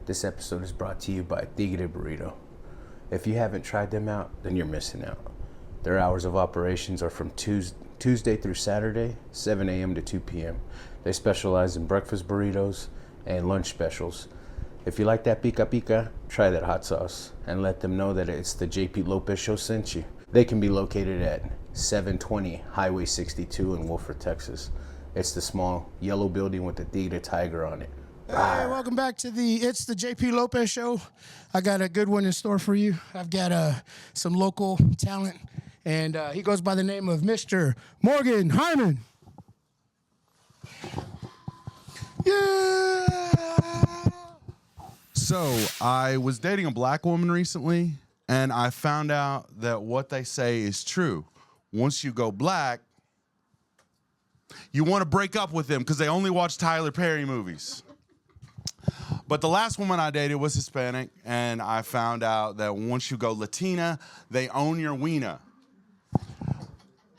This episode is brought to you by Tigre Burrito. If you haven't tried them out, then you're missing out. Their hours of operations are from Tuesday through Saturday, 7 a.m. to 2 p.m. They specialize in breakfast burritos and lunch specials. If you like that pica pica, try that hot sauce and let them know that it's the JP Lopez Show sent you. They can be located at 720 Highway 62 in Wolford, Texas. It's the small yellow building with the Tigre tiger on it. Hey, welcome back to the JP Lopez Show. I got a good one in store for you. I've got some local talent, and he goes by the name of Mr. Morgan Hyman. Yeah! So I was dating a black woman recently, and I found out that what they say is true. Once you go black, you want to break up with them because they only watch Tyler Perry movies. But the last woman I dated was Hispanic, and I found out that once you go Latina, they own your wiener.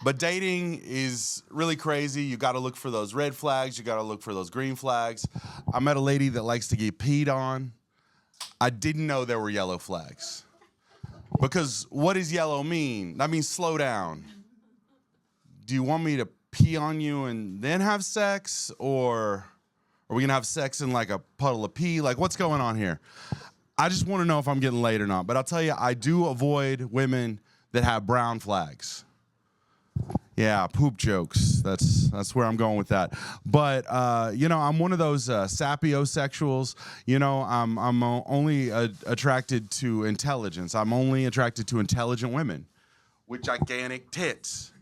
But dating is really crazy. You got to look for those red flags. You got to look for those green flags. I met a lady that likes to get peed on. I didn't know there were yellow flags. Because what does yellow mean? That means slow down. Do you want me to pee on you and then have sex, or are we gonna have sex in like a puddle of pee? Like, what's going on here? I just want to know if I'm getting laid or not. But I'll tell you, I do avoid women that have brown flags. Yeah, poop jokes. That's where I'm going with that. But I'm one of those sapiosexuals. I'm only attracted to intelligence. I'm only attracted to intelligent women with gigantic tits.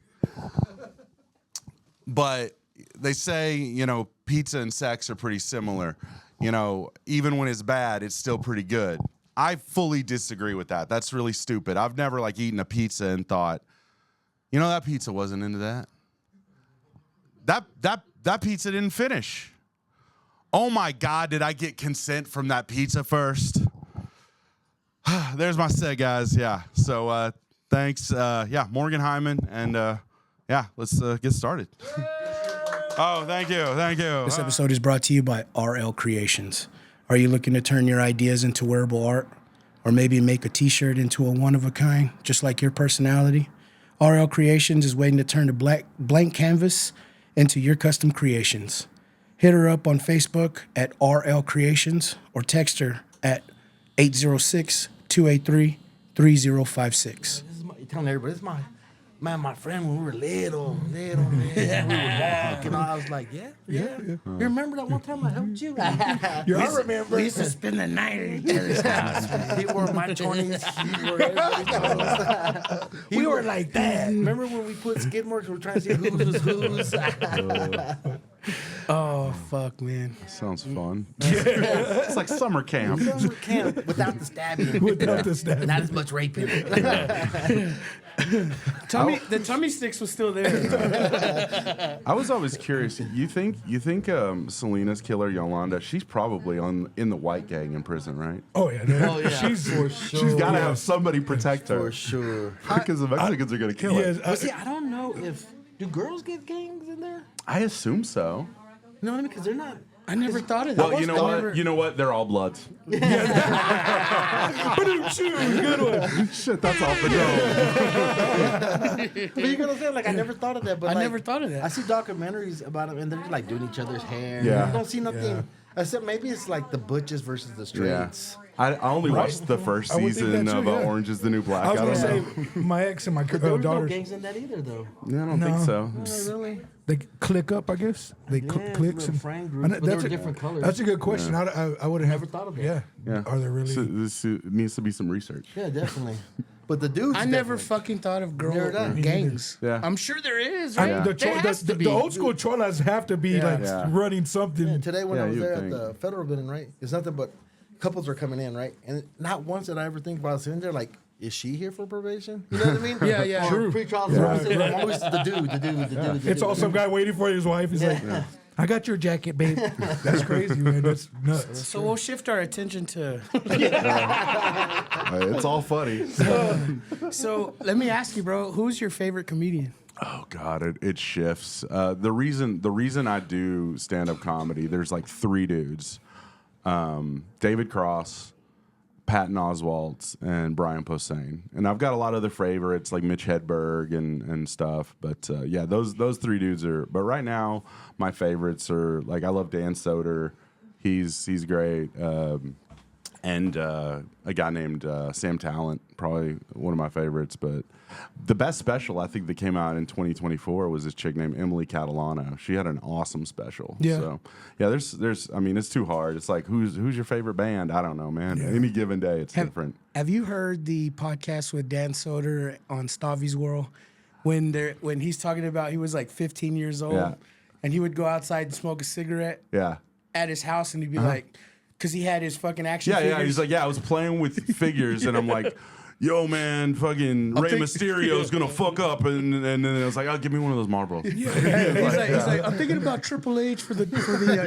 But they say, pizza and sex are pretty similar. Even when it's bad, it's still pretty good. I fully disagree with that. That's really stupid. I've never eaten a pizza and thought, that pizza wasn't into that. That pizza didn't finish. Oh my God, did I get consent from that pizza first? There's my set, guys. Yeah. So thanks. Morgan Hyman, and let's get started. Oh, thank you. This episode is brought to you by RL Creations. Are you looking to turn your ideas into wearable art? Or maybe make a t-shirt into a one-of-a-kind, just like your personality? RL Creations is waiting to turn the blank canvas into your custom creations. Hit her up on Facebook at RL Creations or text her at 806-283-3056. Telling everybody, this is my friend when we were little, man. We would walk, and I was like, yeah. You remember that one time I helped you? I remember. We used to spend the night at each other's house. He wore my 20s. He wore everybody's clothes. We were like that. Remember when we put skid marks? We were trying to see who was whose. Oh, fuck, man. Sounds fun. It's like summer camp. Summer camp without the stabbing. Not as much raping. The tummy sticks was still there. I was always curious. You think Selena's killer Yolanda? She's probably in the white gang in prison, right? Oh yeah. Oh yeah. She's for sure. She's got to have somebody protect her For sure. because the Mexicans are going to kill her. But see, I don't know do girls get gangs in there? I assume so. You know what I mean? Because they're not. I never thought of that. Well, you know what? You know what? They're all Bloods. Good one. Shit, that's off the dome. But you know what I'm saying? I never thought of that. But I never thought of that. I see documentaries about them, and they're doing each other's hair. Yeah. You don't see nothing. Except maybe it's like the butches versus the straights. I only watched the first season of Orange is the New Black. I was going to say, my ex and my There was no daughters, gangs in that either, though. Yeah, I don't think so. Really? they click up, I guess. They clicks. little friend groups, but they were different colors. That's a good question. Yeah. I would have Never thought of that. Yeah. Are there really? So this needs to be some research. Yeah, definitely. But the dudes. I never fucking thought of Never done. gangs. Yeah. I'm sure there is, right? The old school cholas have to be running something. Yeah, today when I was you there would at the federal building, right? It's nothing but couples are coming in, right? And not once did I ever think about sitting there is she here for probation? You know what I mean? Yeah. Or True. pre-trial services. I'm always the dude. It's all some guy waiting for his wife. He's like, I got your jacket, babe. That's crazy, man. That's nuts. So we'll shift our attention to. It's all funny. So let me ask you, bro, who's your favorite comedian? Oh God, it shifts. The reason I do stand-up comedy, there's like three dudes. David Cross, Patton Oswalt, and Brian Posehn. And I've got a lot of other favorites like Mitch Hedberg and stuff. But yeah, those three dudes are. But right now, my favorites are like I love Dan Soder. He's great. And a guy named Sam Talent, probably one of my favorites. But the best special I think that came out in 2024 was this chick named Emily Catalano. She had an awesome special. Yeah. So yeah, there's I mean, it's too hard. It's like who's your favorite band? I don't know, man. Yeah. Any given day, it's different. Have you heard the podcast with Dan Soder on Stavi's World when he's talking about he was like 15 years old Yeah. and he would go outside and smoke a cigarette Yeah. at his house and he'd be like, because he had his fucking action Yeah, figures. yeah. He's like, I was playing with figures, and I'm like, yo, man, fucking Rey Mysterio's gonna fuck up, and then I was like, give me one of those marbles. He's like, I'm thinking about Triple H for the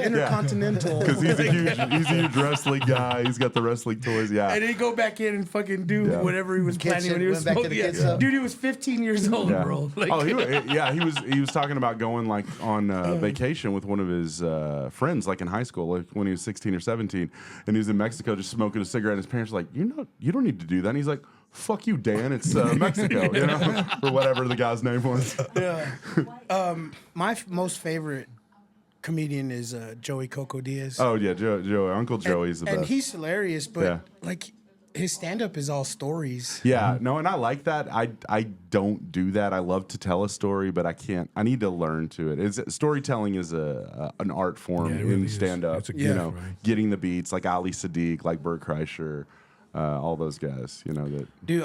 Intercontinental. Because he's a huge wrestling guy. He's got the wrestling toys. Yeah. And then go back in and fucking do whatever he was planning when he was went back to smoking. the kids' stuff. Dude, he was 15 years old, Yeah. bro. Like, he was talking about going like on vacation with one of his friends, like in high school, like when he was 16 or 17, and he was in Mexico just smoking a cigarette. And his parents were like, you don't need to do that. And he's like, fuck you, Dan. It's Mexico, you know, or whatever the guy's name was. Yeah. My most favorite comedian is Joey Coco Diaz. Oh yeah, Joey, Uncle Joey's the best. And he's hilarious, but Yeah. like his stand-up is all stories. Yeah, no, and I like that. I don't do that. I love to tell a story, but I can't. I need to learn to it. Storytelling is an art form Yeah, it in really is. stand-up. It's a You gift, know, right? getting the beats like Ali Sadiq, like Bert Kreischer, all those guys. You know that. Dude,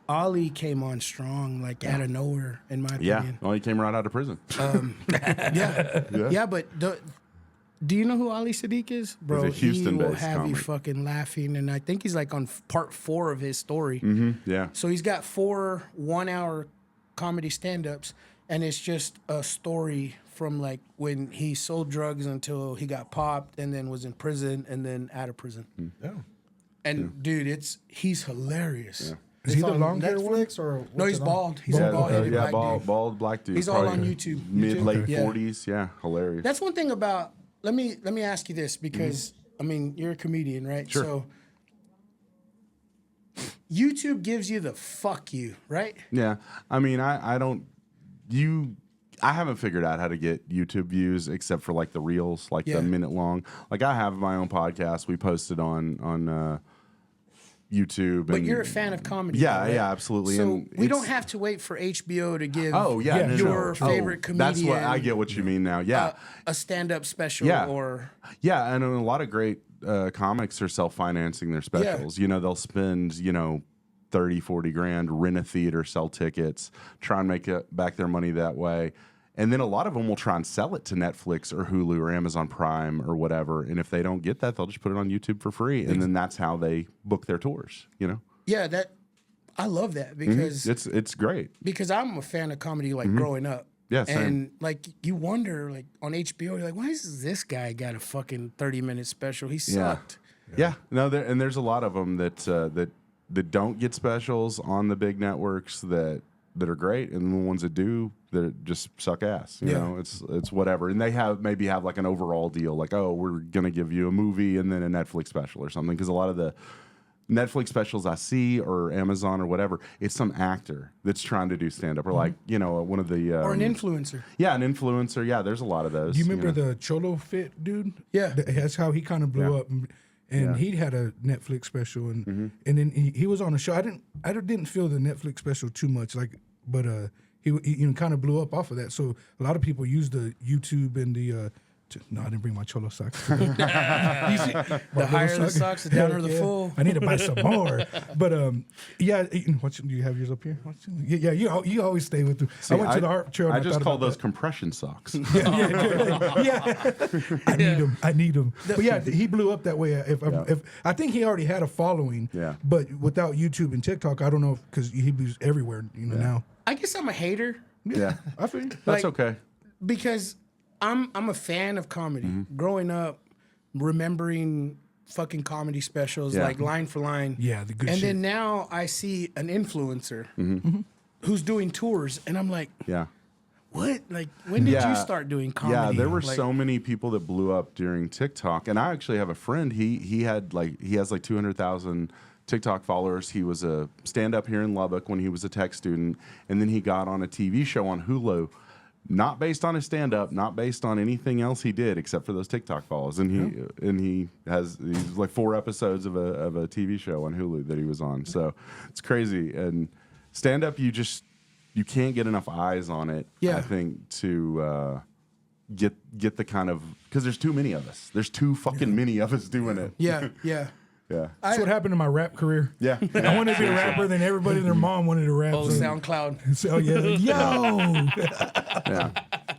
Ali came on strong, like out of nowhere, in my Yeah, opinion. well, he came right out of prison. Yeah, but do you know who Ali Sadiq is? Bro, He's a he will Houston-based have you comic. fucking laughing, and I think he's like on part 4 of his story. Yeah, So he's got 4 1-hour comedy stand-ups, and it's just a story from like when he sold drugs until he got popped, and then was in prison, and then out of prison. Yeah. And dude, he's hilarious. Is he the on long hair one? Netflix or No, he's what's it on? bald. He's a bald-headed black dude. bald black dude. He's all probably on YouTube. Mid late Yeah. 40s. Yeah, hilarious. That's one thing about. Let me ask you this because I mean you're a comedian, right? Sure. So YouTube gives you the fuck you, right? Yeah, I mean, I don't. I haven't figured out how to get YouTube views except for like the reels, like Yeah. the minute long. Like I have my own podcast. We posted on YouTube. But and, you're a fan of comedy. Yeah, though, right? yeah, absolutely. So and we don't it's- have to wait for HBO to give. Oh yeah, Yeah, no, your no. favorite That's what comedian, I get. What you mean now? Yeah, a stand-up special Yeah. or yeah, and a lot of great comics are self-financing their specials. You know, they'll spend 30, 40 grand, rent a theater, sell tickets, try and make back their money that way. And then a lot of them will try and sell it to Netflix or Hulu or Amazon Prime or whatever. And if they don't get that, they'll just put it on YouTube for free. And then that's how they book their tours, yeah, that I love that because It's great. because I'm a fan of comedy like growing up. Yeah, same. And like you wonder like on HBO, you're like, why is this guy got a fucking 30-minute special? He sucked. Yeah. No, there's a lot of them that don't get specials on the big networks that are great, and the ones that do that just suck ass. You know, it's whatever. And they maybe have like an overall deal, like, oh, we're gonna give you a movie and then a Netflix special or something. Because a lot of the Netflix specials I see or Amazon or whatever, it's some actor that's trying to do stand up or like one of the Or an influencer. Yeah, an influencer. Yeah, there's a lot of those. Do you remember know? the Cholo Fit dude? Yeah. That's how he kind of blew Yeah. up. And he had a Netflix special, and then he was on a show. I didn't feel the Netflix special too much, but he kind of blew up off of that. So a lot of people use the YouTube and the. No, I didn't bring my Cholo socks. The higher the socks, the downer the full. I need to buy some more. But yeah, do you have yours up here? Yeah, you always stay with them. I went to the art trail. And I just thought call about those that. compression socks. Yeah, I need them. But yeah, he blew up that way. If I think he already had a following. Yeah. But without YouTube and TikTok, I don't know because he was everywhere. Now. I guess I'm a hater Yeah, I feel you. that's Like- okay. because I'm a fan of comedy. Growing up, remembering fucking comedy specials Yeah. like line for line. Yeah, the good And shit. then now I see an influencer who's doing tours, and I'm like, Yeah. What? Like, when did you start doing comedy? Yeah, there were like, so many people that blew up during TikTok, and I actually have a friend. He has like 200,000 TikTok followers. He was a stand-up here in Lubbock when he was a tech student, and then he got on a TV show on Hulu, not based on his stand-up, not based on anything else he did except for those TikTok follows. And he's like 4 episodes of a TV show on Hulu that he was on. So it's crazy. And stand-up, you can't get enough eyes on it, I think, to get the kind of, because there's too many of us. There's too fucking many of us doing it. Yeah. Yeah. That's what happened to my rap career. Yeah. I wanted to be a rapper, then everybody and their mom wanted to rap. Oh, so- SoundCloud. So yeah, Yeah.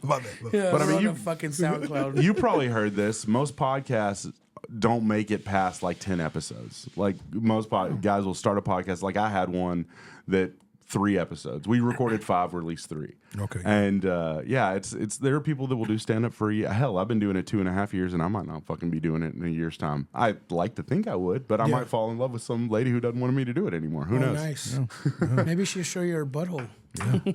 my bad. Yeah, But I mean, you fucking SoundCloud. You probably heard this. Most podcasts don't make it past like 10 episodes. Like most guys will start a podcast. Like I had one that 3 episodes. We recorded 5, released 3. Okay. And it's there are people that will do stand up for a year. Hell, I've been doing it 2.5 years, and I might not fucking be doing it in a year's time. I like to think I would, but I might fall in love with some lady who doesn't want me to do it anymore. Who knows? Nice. Maybe she'll show you her butthole.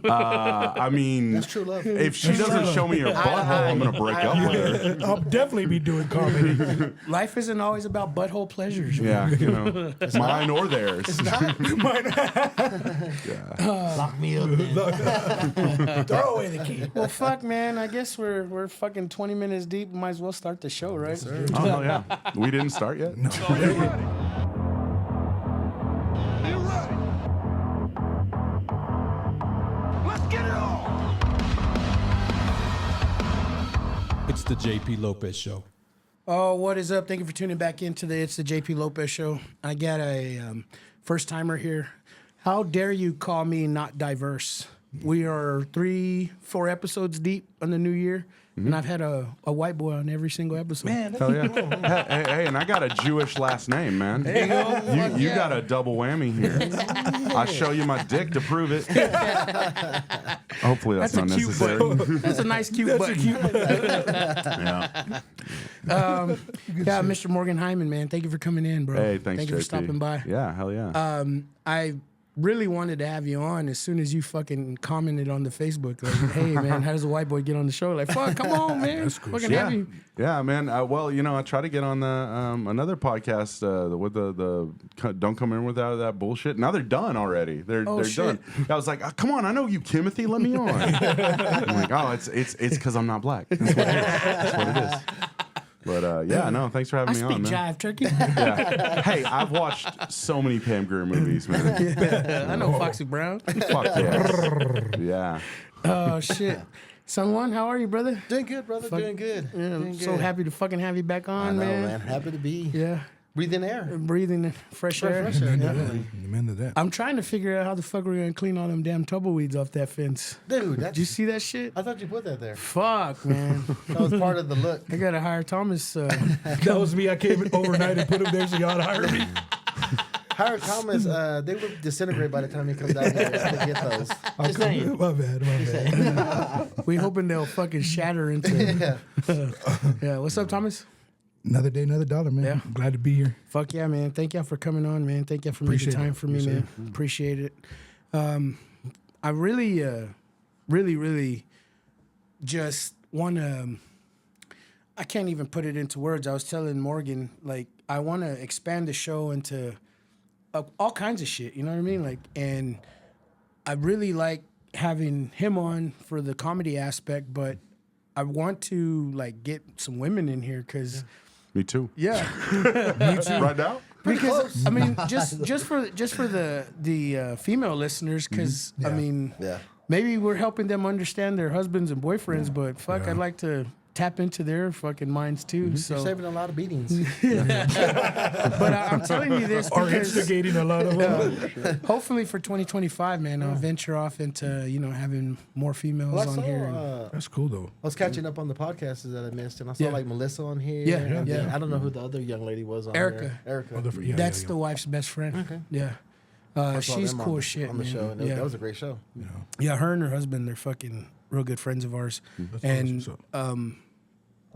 I mean, That's true love. if she doesn't show me her butthole, I'm gonna break up with her. I'll definitely be doing comedy. Life isn't always about butthole pleasures. Yeah, mine or theirs. Lock me up then. Throw away the key. Well, fuck, man. I guess we're fucking 20 minutes deep. Might as well start the show, right? Oh yeah, we didn't start yet. No. It's the JP Lopez Show. Oh, what is up? Thank you for tuning back in today. It's the JP Lopez Show. I got a first timer here. How dare you call me not diverse? We are 3-4 episodes deep on the new year, and I've had a white boy on every single episode. Man, Hell yeah. Hey, and I got a Jewish last name, man. there you go. You got a double whammy here. I'll show you my dick to prove it. Hopefully that's not a cute necessary. button. That's a nice cute button. Yeah. Yeah, Mr. Morgan Hyman, man. Thank you for coming in, bro. Hey, thanks, Thank you for JP. stopping by. Yeah, hell yeah. I really wanted to have you on as soon as you fucking commented on the Facebook. Like, hey, man, how does a white boy get on the show? Like, fuck, come on, man. That's cool. Fucking Yeah, have you. yeah, man. Well, I try to get on the another podcast with the don't come in without that bullshit. Now they're done already. They're shit. done. I was like, come on, I know you, Timothy. Let me on. I'm like, oh, it's because I'm not black. That's what it is. But no, thanks for having I me speak on, man. jive turkey. Yeah. Hey, I've watched so many Pam Grier movies, man. I know Foxy Brown. Fuck yeah. Yeah. Oh, shit. SanJuan, how are you, brother? Doing good, brother. Doing good. Yeah, I'm Doing so good. happy to fucking have you back on, I know, man. man. Happy to be. Yeah. Breathing air. Breathing fresh air. Fresh air, Yeah. definitely. Amen to that. I'm trying to figure out how the fuck we're going to clean all them damn tumbleweeds off that fence. Dude, Did you see that shit? I thought you put that there. Fuck, man. That was part of the look. I got to hire Thomas. That was me. I came in overnight and put him there so y'all hire me. Howard Thomas, they will disintegrate by the time he comes out here to get those. Just saying. My bad. We hoping they'll fucking shatter into. Yeah. What's up, Thomas? Another day, another dollar, man. Yeah. I'm glad to be here. Fuck yeah, man. Thank y'all for coming on, man. Thank y'all for making Appreciate time it. for me, man. Appreciate it. I really, really just want to. I can't even put it into words. I was telling Morgan, like, I want to expand the show into all kinds of shit. You know what I mean? Like, and I really like having him on for the comedy aspect, but I want to like get some women in here because. Me too. Yeah. Right now? Because I mean, just for the female listeners, because I mean, maybe we're helping them understand their husbands and boyfriends, but fuck, I'd like to tap into their fucking minds too. So, You're saving a lot of beatings. but I'm telling you this Or because instigating a lot of them. hopefully for 2025, man, I'll venture off into having more females Well, I on saw, here. That's cool, though. I was catching up on the podcasts that I missed, and I saw Yeah. like Melissa on here. Yeah, and yeah. then I don't know who the other young lady was on Erica. here. Erica. Oh, different- yeah, That's yeah, the wife's best friend. Okay. Yeah. I saw She's them cool on as shit, on the man. show. And Yeah. that was a great show. Yeah, her and her husband, they're fucking real good friends of ours. And That's what's up.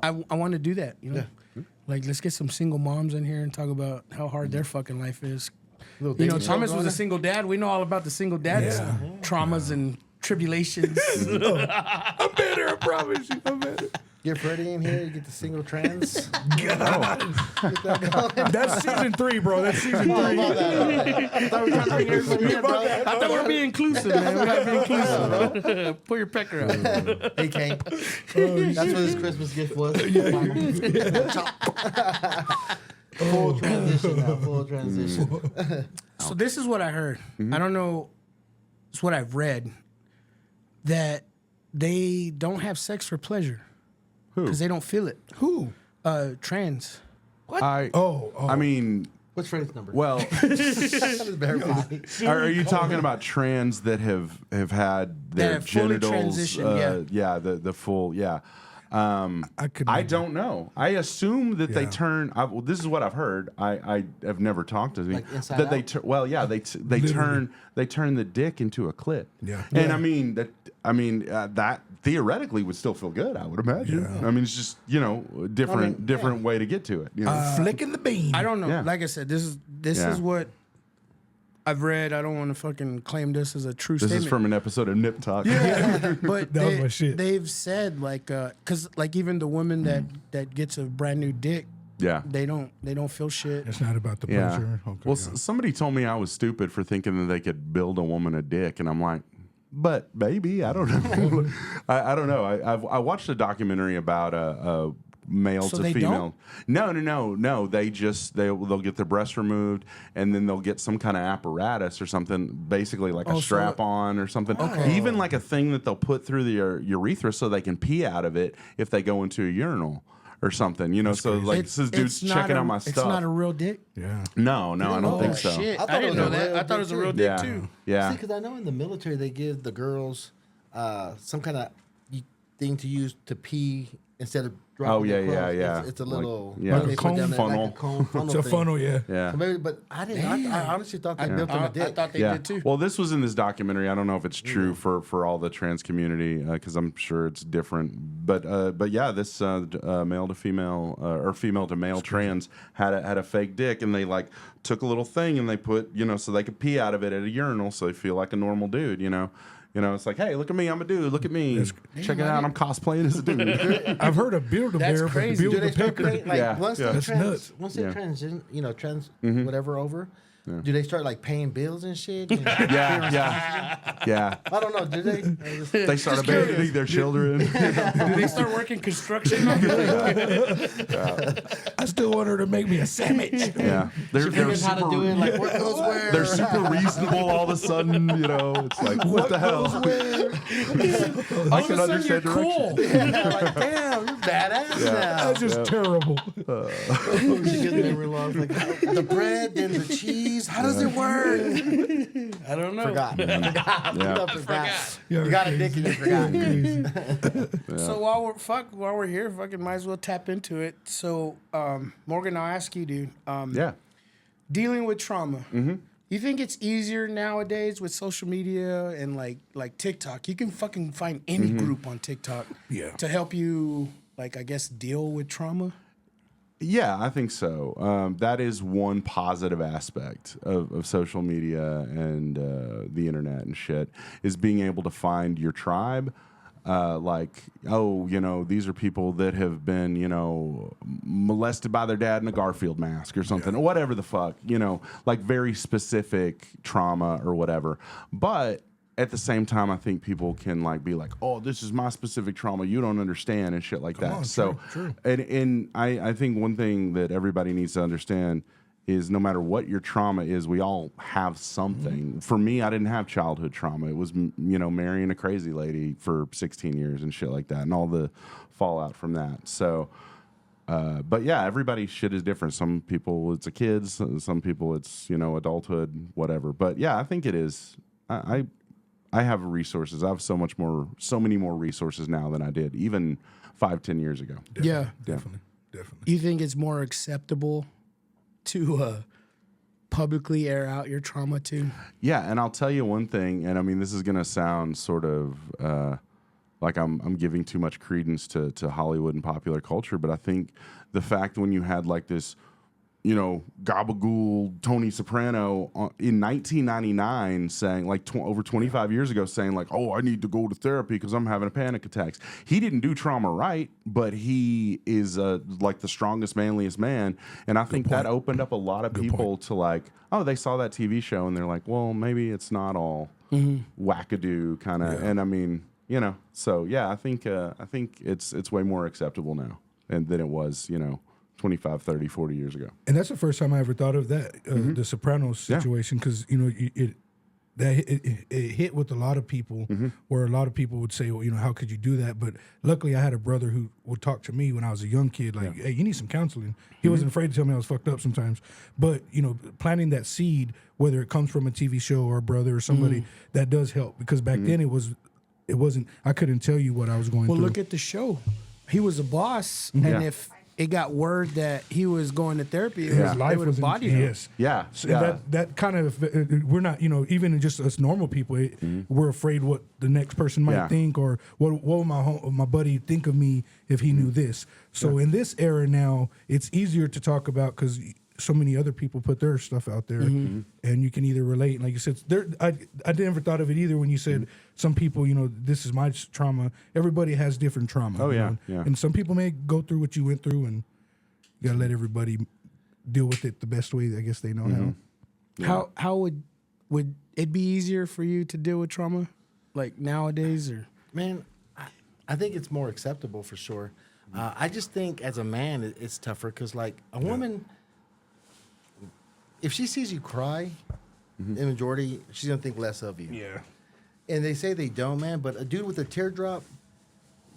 I want to do that, Like, let's get some single moms in here and talk about how hard their fucking life is. Little dating show Thomas going was a on. single dad. We know all about the single dad's traumas and tribulations. I'm better, I promise you. I'm better. Get Freddie in here. You get the single trans. That's season 3, bro. That's season 3. I thought we were trying to bring everybody in, bro. I thought we were being inclusive, man. We gotta be inclusive. Pull your pecker out. Hey, Kane. That's what his Christmas gift was. Full transition now. Full transition. So this is what I heard. I don't know. It's what I've read. That they don't have sex for pleasure. Because they don't feel it. Who? Trans. I mean, What's Freddie's number? well, Verify. are you talking about trans that have had their have fully genitals? transitioned, The full, yeah. I don't know. I assume that they Yeah. turn. Well, this is what I've heard. I have never talked to them. Like inside that they out? they turn the dick into a clit. Yeah. And Yeah. that theoretically would still feel good. I would imagine. Yeah. I mean, it's just different way to get to it. You know? Flicking the beam. I don't know. Yeah. Like I said, this is Yeah. what I've read. I don't want to fucking claim this as a true This statement. is from an episode of Nip Tuck. But That was my shit. they've said like, cause like even the woman that gets a brand new dick, Yeah. they don't feel shit. It's not about the Yeah. pleasure. Okay, Well, yeah. somebody told me I was stupid for thinking that they could build a woman a dick, and I'm like, but maybe I don't know. I don't know. I watched a documentary about a male So to they female. No. They they'll get their breast removed, and then they'll get some kind of apparatus or something, basically like Oh, a so- strap on or something. Even like a thing that they'll put through the urethra so they can pee out of it if they go into a urinal or something. You know, so like this dude's not checking a- out my stuff. It's not a real dick. Yeah. No, I don't Oh think so. shit! I thought I it didn't was know a that. real I thought it was a real dick, dick Yeah, too. yeah. See, because I know in the military they give the girls some kind of thing to use to pee instead of dropping. Oh, yeah, their clothes. yeah. It's a Like- little yeah. they Like a put down cone there, funnel. Like a cone funnel. It's a thing. funnel, yeah. Yeah. So maybe, but I didn't. I honestly thought they built them a I dick. thought they Yeah. did too. Well, this was in this documentary. I don't know if it's true for all the trans community because I'm sure it's different. But yeah, this male to female or female to male trans had a fake dick, and they like took a little thing and they put so they could pee out of it at a urinal, so they feel like a normal dude. You know, it's like, hey, look at me, I'm a dude. Look at me, check it out. I'm cosplaying as a dude. I've heard of Build a That's Bear, crazy. but Do Build they a start Pecker. paying, like Yeah. once Yeah. they That's nuts. once they Yeah. transition, whatever over? Do they start like paying bills and shit? yeah. I don't know. Do they? They start abandoning their children. Do they start working construction? I still want her to make me a sandwich. Yeah, they're Figures how to super. do it. Like what goes where? They're super reasonable all of a sudden, It's like, what the hell? I can understand direction. Like damn, you're badass now. That's just terrible. She gets memory loss. Like the bread and the cheese. How does it work? I don't know. Forgot. Forgot. Yeah. You got a dick and you forgot. So while we're here, fucking might as well tap into it. So Morgan, I'll ask you, dude. Yeah. Dealing with trauma. You think it's easier nowadays with social media and like TikTok? You can fucking find any group on TikTok to help you, like I guess, deal with trauma. Yeah, I think so. That is one positive aspect of social media and the internet and shit, is being able to find your tribe. These are people that have been, molested by their dad in a Garfield mask or something, or whatever the fuck, like very specific trauma or whatever. But at the same time, I think people can be like, oh, this is my specific trauma, you don't understand, and shit like that. So, true. And I think one thing that everybody needs to understand is no matter what your trauma is, we all have something. For me, I didn't have childhood trauma. It was, marrying a crazy lady for 16 years and shit like that, and all the fallout from that. So, but yeah, everybody's shit is different. Some people it's a kids, some people it's adulthood, whatever. But yeah, I think it is. I have resources. I have so many more resources now than I did even 5-10 years ago. Yeah. Definitely. You think it's more acceptable to publicly air out your trauma too? Yeah, and I'll tell you one thing, and I mean this is gonna sound sort of like I'm giving too much credence to Hollywood and popular culture, but I think the fact when you had like this gabagool Tony Soprano in 1999 saying, like, over 25 years ago, saying, like, oh, I need to go to therapy because I'm having a panic attacks. He didn't do trauma right, but he is like the strongest, manliest man. And I think that opened up a lot of people to, like, oh, they saw that TV show and they're like, well, maybe it's not all wackadoo kind of. And I mean, so yeah, I think it's way more acceptable now than it was, 25, 30, 40 years ago. And that's the first time I ever thought of that, the Sopranos situation, because it hit with a lot of people, where a lot of people would say, well, how could you do that? But luckily, I had a brother who would talk to me when I was a young kid, like, hey, you need some counseling. He wasn't afraid to tell me I was fucked up sometimes. But planting that seed, whether it comes from a TV show or a brother or somebody, that does help, because back then it wasn't. I couldn't tell you what I was going through. Well, look at the show. He was a boss, and if it got word that he was going to therapy, his life they would have was bodied him. Yes. Yeah. So that kind of, we're not, even just us normal people, we're afraid what the next person might think, or what will my buddy think of me if he knew this. So in this era now, it's easier to talk about because so many other people put their stuff out there, and you can either relate. Like you said, I never thought of it either when you said some people, this is my trauma. Everybody has different trauma. Oh, yeah. And some people may go through what you went through, and you gotta let everybody deal with it the best way I guess they know how. How would it be easier for you to deal with trauma, like nowadays, or? Man, I think it's more acceptable for sure. I just think as a man, it's tougher because, like, a woman, if she sees you cry, the majority, she's going to think less of you. Yeah. And they say they don't, man, but a dude with a teardrop,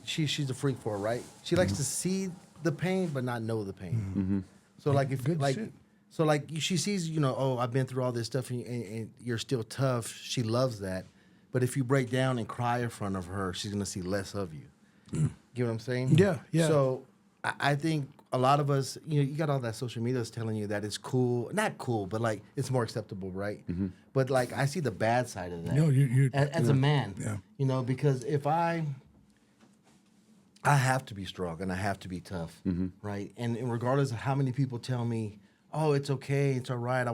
she's a freak for it, right? She likes to see the pain but not know the pain. So, like, if Good like shit. so like she sees, oh, I've been through all this stuff and you're still tough, she loves that. But if you break down and cry in front of her, she's going to see less of you. You know what I'm saying? Yeah, yeah. So I think a lot of us, you got all that social media that's telling you that it's cool. Not cool, but, like, it's more acceptable, right? But, like, I see the bad side of that. No, you're as a man. Yeah. Because if I have to be strong and I have to be tough, right? And regardless of how many people tell me, oh, it's okay, it's all right,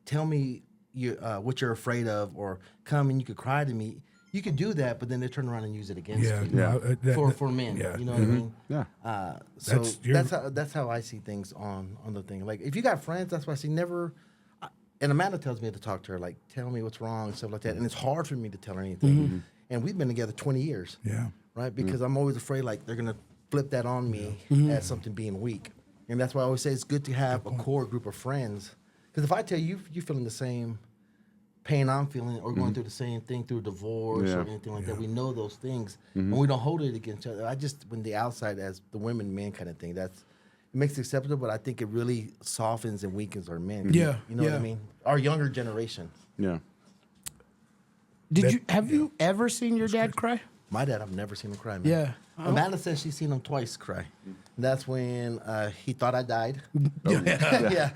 tell me what you're afraid of, or come and you could cry to me. You could do that, but then they turn around and use it against you. For men, you know what I mean? Yeah. So that's how I see things on the thing. Like, if you got friends, that's why I say never. And Amanda tells me to talk to her, like, tell me what's wrong and stuff like that. And it's hard for me to tell her anything. And we've been together 20 years. Yeah. Right? Because I'm always afraid, like, they're gonna flip that on me as something being weak. And that's why I always say it's good to have a core group of friends. Because if I tell you you're feeling the same pain I'm feeling, or going through the same thing through a divorce or anything like that, we know those things, and we don't hold it against each other. When the outside, as the women men kind of thing, it makes it acceptable, but I think it really softens and weakens our men. Yeah, you know what I mean? Our younger generation. Yeah. Have you ever seen your dad cry? My dad, I've never seen him cry, man. Yeah. Amanda says she's seen him twice cry. That's when he thought I died. Yeah.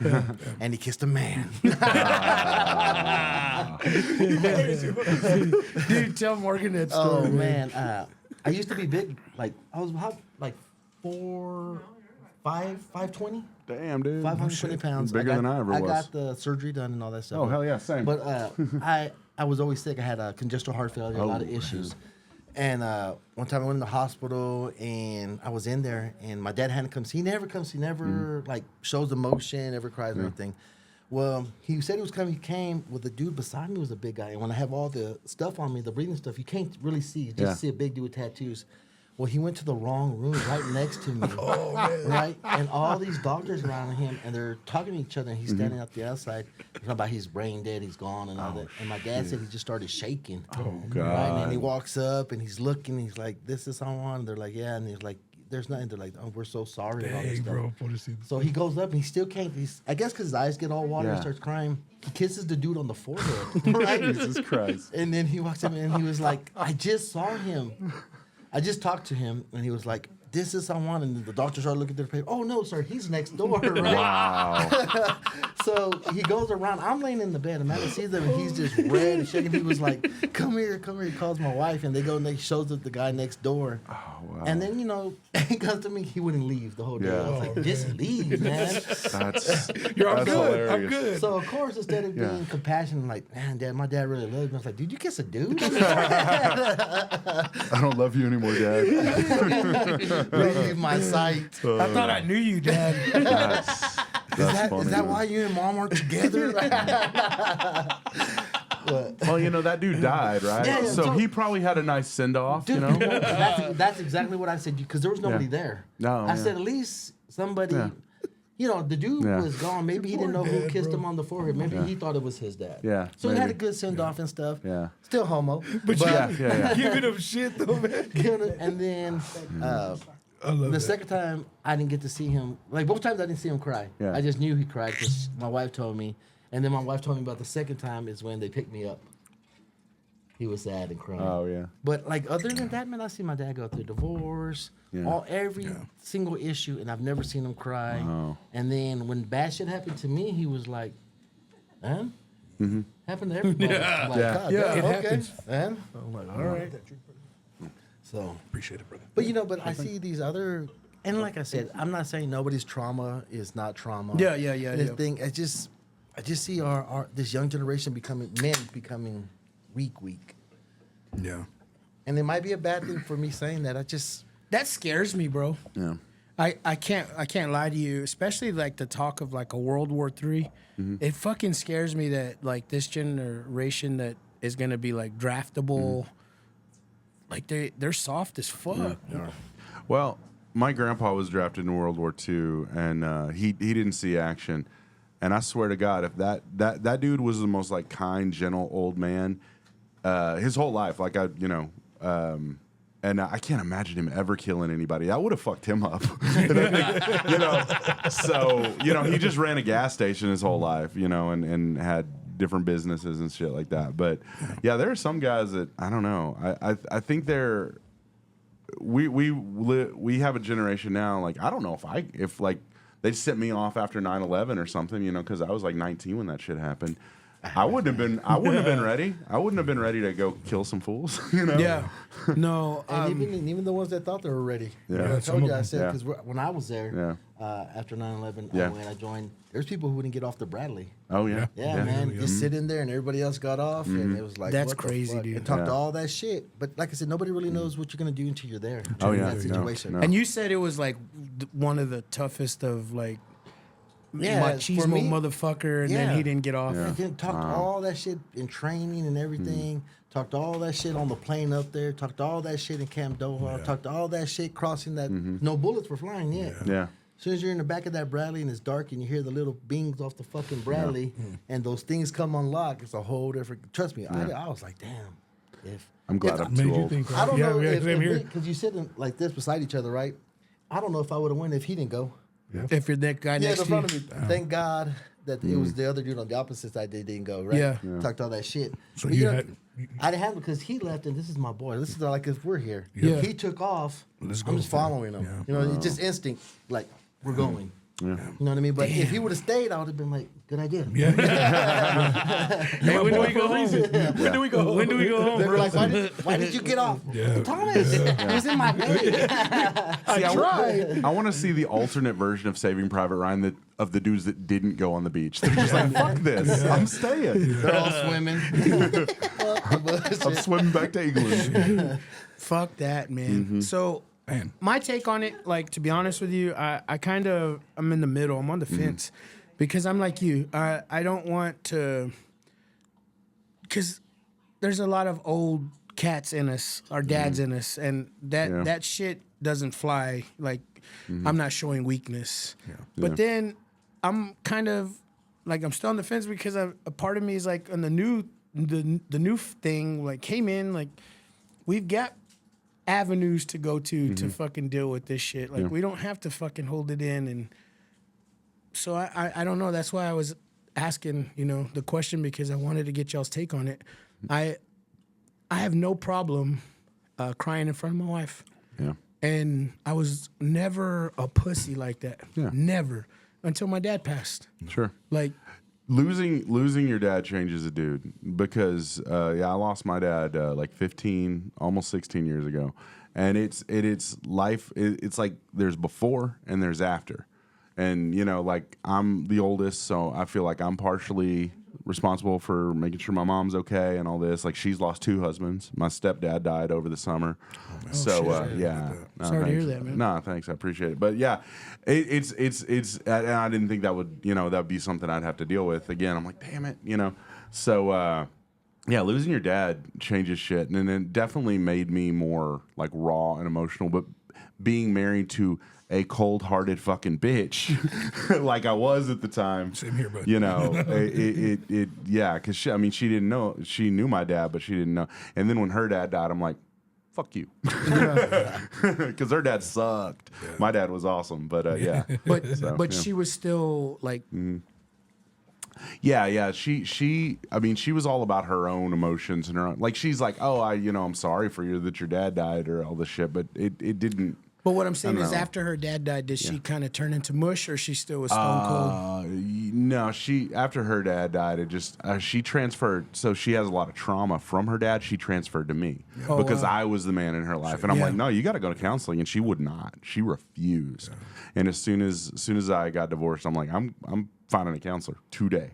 And he kissed a man. Dude, tell Morgan that story. Oh, man. I used to be big. Like, I was like 5'20". Damn, dude. 520 pounds. Bigger than I ever was. I got the surgery done and all that stuff. Oh, hell yeah, same. But I was always sick. I had congestive heart failure, a lot of issues. And one time I went in the hospital and I was in there and my dad hadn't come. He never comes. He never like shows emotion, never cries or anything. Well, he said he was coming. He came with the dude beside me was a big guy. And when I have all the stuff on me, the breathing stuff, you can't really see. You just see a big dude with tattoos. Well, he went to the wrong room right next to me. Oh, man. Right? And all these doctors around him, and they're talking to each other, and he's standing out the outside. Talking about he's brain dead, he's gone, and all that. And my dad said he just started shaking. Oh, God. Right? And then he walks up, and he's looking, he's like, this is someone. And they're like, yeah. And he's like, there's nothing. They're like, oh, we're so sorry. And all this stuff. So he goes up, and he still can't. I guess because his eyes get all watery, he starts crying. He kisses the dude on the forehead. Right? Jesus Christ. And then he walks up, and he was like, I just saw him. I just talked to him, and he was like, this is someone, and the doctor started looking through the paper. Oh no, sir, he's next door. Right? Wow. So he goes around. I'm laying in the bed. Amanda sees him, and he's just red and shaking. He was like, "Come here, come here." He calls my wife, and they go and they shows up the guy next door. Oh, wow. And then he comes to me. He wouldn't leave the whole day. Yeah. I was like, "Just leave, man." That's I'm that's good. hilarious. I'm good. So of course, instead of being Yeah. compassionate, like, "Man, Dad, my dad really loves me," I was like, "Did you kiss a dude?" I don't love you anymore, Dad. Leave my sight. I thought I knew you, Dad. That's funny, Is that man. why you and Mom aren't together? Well, that dude died, right? Yeah, so so- he probably had a nice send off, Dude, that's exactly what I said because there was nobody Yeah. there. No, I yeah. said at least somebody. Yeah. The dude Yeah. was gone. Maybe he didn't know Poor who dad, kissed bro. him on the forehead. Maybe he thought it was his dad. Yeah, So he had a maybe. good send off and stuff. Yeah. Still homo. But Yeah. Giving him shit though, man. and then I love the that. second time I didn't get to see him. Like both times I didn't see him cry. Yeah. I just knew he cried because my wife told me. And then my wife told me about the second time is when they picked me up. He was sad and crying. Oh, yeah. But like other than that, man, I see my dad go through divorce, Yeah. every single issue, and I've never seen him cry. Wow. And then when bad shit happened to me, he was like, "Man, happened to everybody." I'm like, Yeah. God, Yeah, damn, it okay, happens. man. I'm like, all right. So, Appreciate it, brother. but I see these other, and like I said, I'm not saying nobody's trauma is not trauma. Yeah. This thing, I just see our this young generation becoming weak. Yeah. And it might be a bad thing for me saying that. That scares me, bro. Yeah. I can't lie to you, especially like the talk of like a World War III. It fucking scares me that like this generation that is gonna be like draftable, like they're soft as fuck. Well, my grandpa was drafted in World War II, and he didn't see action. And I swear to God, if that dude was the most like kind, gentle old man, his whole life, like and I can't imagine him ever killing anybody. That would have fucked him up. And I think, so he just ran a gas station his whole life, and had different businesses and shit like that. But yeah, there are some guys that I don't know. I think we have a generation now. Like I don't know if like they sent me off after 9/11 or something, because I was like 19 when that shit happened. I wouldn't have been ready. I wouldn't have been ready to go kill some fools. Yeah. No. And even the ones that thought they were ready. Yeah. I some told you, of I said, them. because when I was there, after 9/11, Yeah. when I joined, there's people who wouldn't get off the Bradley. Oh yeah. Yeah, man, just sit in there, and everybody else got off, and it was like, That's what the crazy, fuck? dude. And talked Yeah. all that shit, but like I said, nobody really knows what you're gonna do until you're there. Oh, in yeah. that No, situation. no. And you said it was like one of the toughest of like Yeah, machismo for me- motherfucker, and then he didn't get off. And then talked all that shit in training and everything. Talked all that shit on the plane up there. Talked all that shit in Camp Doha. Talked all that shit crossing that. No bullets were flying yet. Yeah. As soon as you're in the back of that Bradley and it's dark and you hear the little bings off the fucking Bradley and those things come unlock, it's a whole different. Trust me, I was like, damn. I'm glad I'm Made too you old. think. I don't know yeah, same here. because you sitting like this beside each other, right? I don't know if I would have won if he didn't go. If you're that guy Yeah, next the to you. front of me. Thank God that it was the other dude on the opposite side that didn't go, right? Yeah. Talked all that shit. So But you know, had- I didn't have him because he left, and this is my boy. This is like if we're here. Yeah. He took off. Let's I'm go just for it. following him. Yeah. It's just instinct. Like we're going. You know what I mean? But if he would have stayed, I would have been like, good idea. Yeah. Hey, when do we go home? When do we go? When do we go home? They were bro? like, why did you get off? Yeah. Thomas, it was in my head. I tried. I want to see the alternate version of Saving Private Ryan of the dudes that didn't go on the beach. They're just like, fuck this. I'm staying. They're all swimming. I'm swimming back to England. Fuck that, man. So, Man. my take on it, like to be honest with you, I'm in the middle. I'm on the fence because I'm like you. I don't want to, because there's a lot of old cats in us, our dads in us, and that shit doesn't fly. Like I'm not showing weakness, but then I'm kind of like I'm still on the fence because a part of me is like on the new thing like came in like we've got avenues to go to fucking deal with this shit. Like we don't have to fucking hold it in. And so I don't know. That's why I was asking, the question because I wanted to get y'all's take on it. I have no problem crying in front of my wife. Yeah. And I was never a pussy like that. Yeah. Never. Until my dad passed. Sure. Like, Losing your dad changes a dude because I lost my dad like 15, almost 16 years ago, and it's life. It's like there's before and there's after, and like I'm the oldest, so I feel like I'm partially responsible for making sure my mom's okay and all this. Like she's lost 2 husbands. My stepdad died over the summer, yeah. No, Sorry to hear thanks. that, man. No, thanks. I appreciate it. But yeah, it's and I didn't think that would that'd be something I'd have to deal with again. I'm like, damn it, So yeah, losing your dad changes shit, and it definitely made me more like raw and emotional. But being married to a cold-hearted fucking bitch, like I was at the time. Same here, bud. Because she didn't know. She knew my dad, but she didn't know. And then when her dad died, I'm like, fuck you, because her dad sucked. Yeah. My dad was awesome, but yeah. But she was still like. Yeah. She was all about her own emotions and her own. Like she's like, oh, I'm sorry for you that your dad died or all this shit, but it didn't. But what I'm saying is, after her dad died, did she kind of turn into mush, or she still was stone cold? No, after her dad died, it just she transferred. So she has a lot of trauma from her dad. She transferred to me because I was the man in her life, and I'm like, no, you got to go to counseling, and she would not. She refused. Yeah. And as soon as I got divorced, I'm like, I'm finding a counselor today.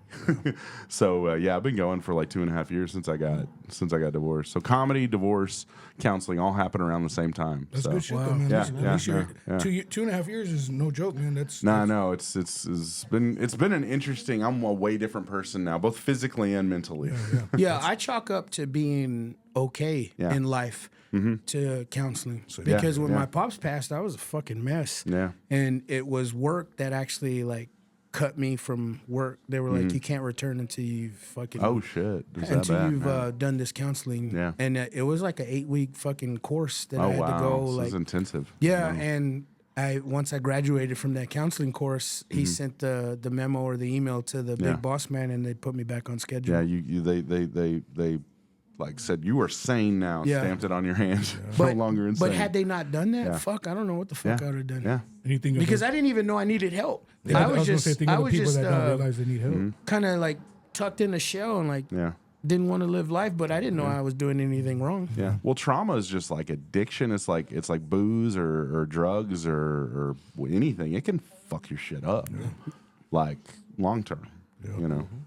So I've been going for like 2.5 years since I got divorced. So comedy, divorce, counseling all happen around the same time. That's so. good shit, though, man. Yeah, Listen, yeah. 2.5 years is no joke, man. That's it's been an interesting. I'm a way different person now, both physically and mentally. Yeah, I chalk up to being okay in life to counseling because when my pops passed, I was a fucking mess. Yeah, and it was work that actually like cut me from work. They were like, you can't return until you've fucking until you've done this counseling. Yeah, and it was like an 8-week fucking course that I had to go. This like is intensive. Yeah, and once I graduated from that counseling course, he sent the memo or the email to the big boss man, and they put me back on schedule. Yeah, they like said you are sane now. Stamped it on your hand. No longer insane. But had they not done that, fuck, I don't know what the fuck I would have done. Yeah, anything because I didn't even know I needed help. I was just that don't realize they need help. Kind of like tucked in a shell and like didn't want to live life, but I didn't know I was doing anything wrong. Yeah. Well, trauma is just like addiction. It's like booze or drugs or anything. It can fuck your shit up, like long term.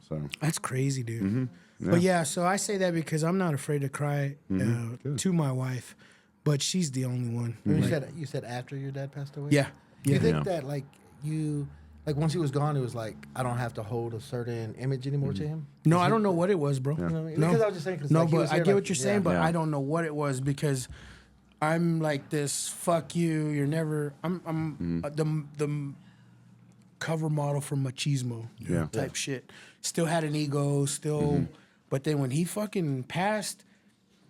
So that's crazy, dude. But so I say that because I'm not afraid to cry to my wife, but she's the only one. You said after your dad passed away? Yeah. Do you think that like once he was gone, it was like I don't have to hold a certain image anymore to him? No, I don't know what it was, bro. You know what I mean? Because I was just saying. But I get what you're saying, but I don't know what it was because I'm like this. Fuck you. You're never. I'm the cover model for machismo type shit. Still had an ego. Still. But then when he fucking passed,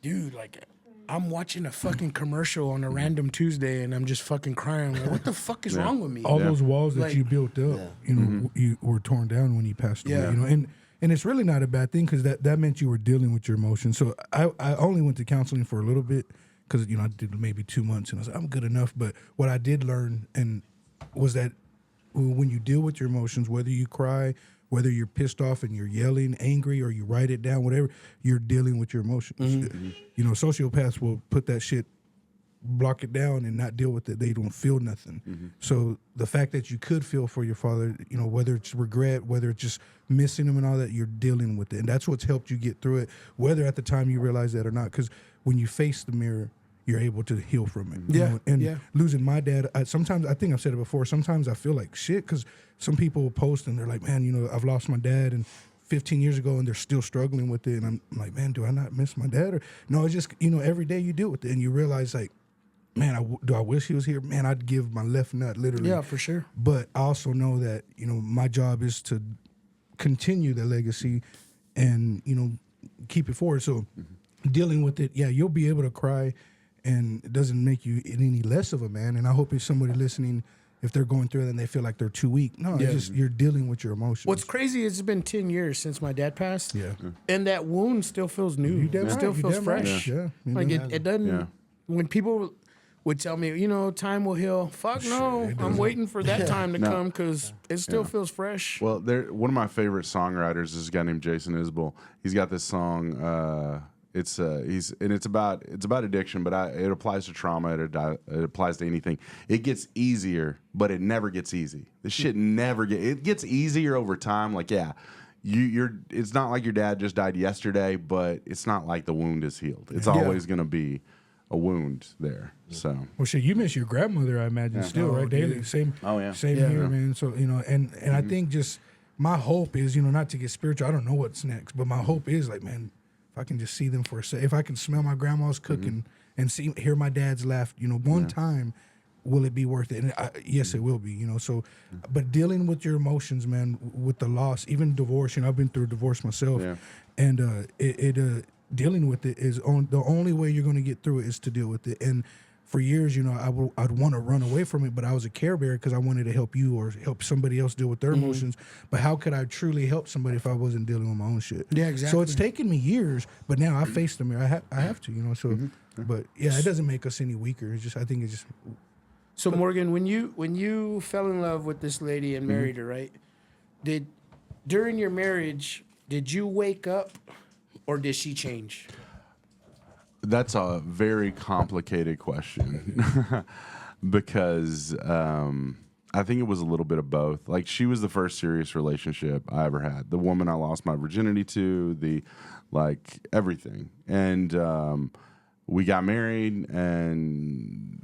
dude, like, I'm watching a fucking commercial on a random Tuesday and I'm just fucking crying. Like, what the fuck is wrong with me? All those walls that you built up, you were torn down when he passed away. And it's really not a bad thing because that meant you were dealing with your emotions. So I only went to counseling for a little bit because I did maybe 2 months and I was like, I'm good enough. But what I did learn was that when you deal with your emotions, whether you cry, whether you're pissed off and you're yelling, angry, or you write it down, whatever, you're dealing with your emotions. Sociopaths will put that shit, block it down and not deal with it. They don't feel nothing. So the fact that you could feel for your father, whether it's regret, whether it's just missing him and all that, you're dealing with it. And that's what's helped you get through it, whether at the time you realize that or not. Because when you face the mirror, you're able to heal from it. Losing my dad, sometimes, I think I've said it before, sometimes I feel like shit because some people will post and they're like, man, I've lost my dad and 15 years ago and they're still struggling with it. And I'm like, man, do I not miss my dad? Or no, it's just, every day you deal with it and you realize like, man, do I wish he was here? Man, I'd give my left nut literally. Yeah, for sure. But I also know that, my job is to continue the legacy and, keep it forward. So dealing with it, you'll be able to cry and it doesn't make you any less of a man. And I hope if somebody listening, if they're going through it and they feel like they're too weak, no, it's just you're dealing with your emotions. What's crazy is it's been 10 years since my dad passed. Yeah. And that wound still feels new. It still feels fresh. Yeah. Like it doesn't, when would tell me, you know, time will heal. Fuck no, I'm waiting for that time to come because it still feels fresh. Well, one of my favorite songwriters is a guy named Jason Isbell. He's got this song. It's about addiction, but it applies to trauma. It applies to anything. It gets easier, but it never gets easy. This shit never it gets easier over time. Like it's not like your dad just died yesterday, but it's not like the wound is healed. It's always gonna be a wound there. So well, shit, you miss your grandmother, I imagine, still, right? Daily, same. Oh yeah, same here, man. So you know, and I think just my hope is, you know, not to get spiritual. I don't know what's next, but my hope is like, man, if I can just see them for a second, if I can smell my grandma's cooking and hear my dad's laugh, you know, one time, will it be worth it? And yes, it will be, you know. So, but dealing with your emotions, man, with the loss, even divorce, you know, I've been through a divorce myself, and dealing with it is the only way you're going to get through it is to deal with it. And for years, you know, I'd want to run away from it, but I was a care bear because I wanted to help you or help somebody else deal with their emotions. But how could I truly help somebody if I wasn't dealing with my own shit? Yeah, exactly. So it's taken me years, but now I face them. I have to, you know. So, but yeah, it doesn't make us any weaker. It's just, I think it's just. So Morgan, when you fell in love with this lady and married her, right? During your marriage, did you wake up, or did she change? That's a very complicated question because I think it was a little bit of both. Like, she was the first serious relationship I ever had. The woman I lost my virginity to, everything. And we got married, and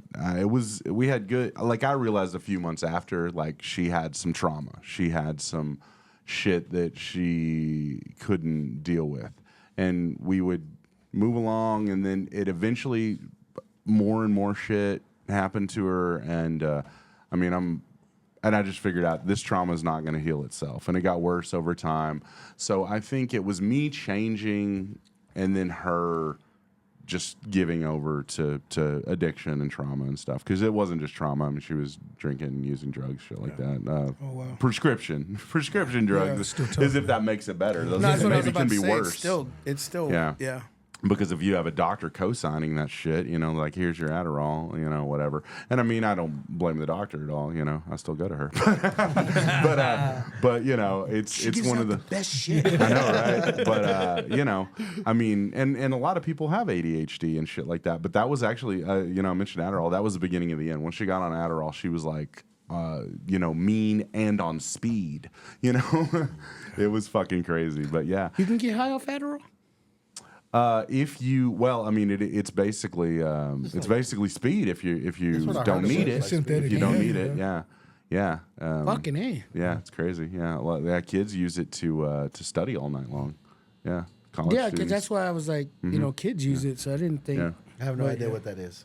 we had good, like, I realized a few months after, like, she had some trauma. She had some shit that she couldn't deal with. And we would move along, and then it eventually, more and more shit happened to her, and I just figured out this trauma is not going to heal itself, and it got worse over time. So I think it was me changing, and then her just giving over to addiction and trauma and stuff, because it wasn't just trauma. I mean, she was drinking and using drugs, shit like that. Prescription drugs, as if that makes it better. Those maybe can be worse. It's still yeah. Because if you have a doctor co-signing that shit, you know, like, here's your Adderall, you know, whatever. And I mean, I don't blame the doctor at all, you know. I still go to her. but you know, it's one of the best shit. I know, right? But you know, I mean, and a lot of people have ADHD and shit like that. But that was actually, you know, I mentioned Adderall. That was the beginning of the end. When she got on Adderall, she was like, you know, mean and on speed. You know, it was fucking crazy. But yeah, you can get high off Adderall. It's basically speed if you don't need it. If you don't need it, yeah. Fucking A. Yeah, it's crazy. Yeah, a lot of kids use it to study all night long. Yeah, college. Yeah, because that's why I was like, you know, kids use it, so I didn't think. Yeah. I have no idea what that is.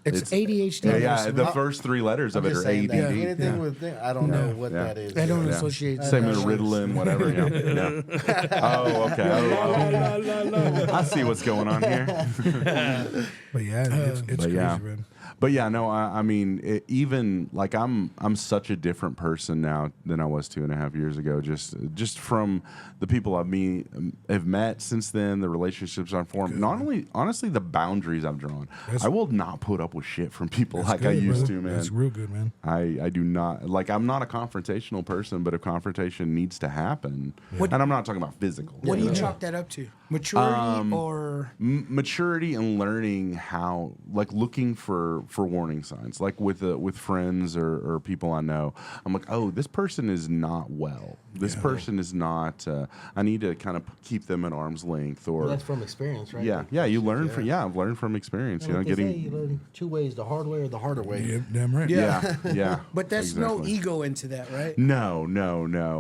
It's ADHD. Yeah. The first three letters of it are ADD. Anything with I don't know what that is. I don't associate. Same as Ritalin, whatever. Yeah. Oh, okay. I see what's going on here. But yeah, it's crazy, man. But yeah, no, I mean, even like I'm such a different person now than I was 2.5 years ago. Just from the people have met since then, the relationships I've formed. Not only, honestly, the boundaries I've drawn. I will not put up with shit from people like I used to, man. That's real good, man. I do not, like, I'm not a confrontational person, but if confrontation needs to happen, and I'm not talking about physical. What do you chalk that up to? Maturity or maturity and learning how, like, looking for warning signs, like with friends or people I know. I'm like, oh, this person is not well. This person is not. I need to kind of keep them at arm's length. Or that's from experience, right? Yeah. You learn from. Yeah, I've learned from experience. You know, you learn 2 ways: the hard way or the harder way. Yeah, damn right. Yeah. But that's no ego into that, right? No.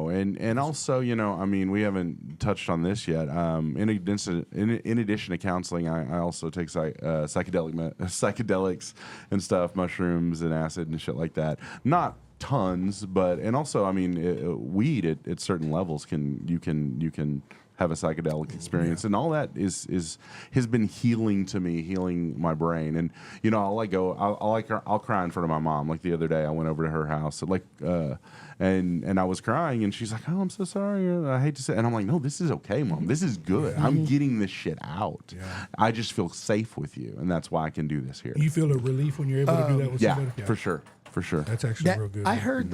And also, you know, I mean, we haven't touched on this yet. In addition to counseling, I also take psychedelics and stuff, mushrooms and acid and shit like that. Not tons, but, and also, I mean, weed at certain levels can have a psychedelic experience, and all that has been healing to me, healing my brain. And I'll cry in front of my mom. Like the other day, I went over to her house, and I was crying, and she's like, "Oh, I'm so sorry. I hate to say," and I'm like, "No, this is okay, Mom. This is good. I'm getting this shit out. I just feel safe with you, and that's why I can do this here." You feel a relief when you're able to do that with somebody? Yeah, for sure. That's actually real good. I heard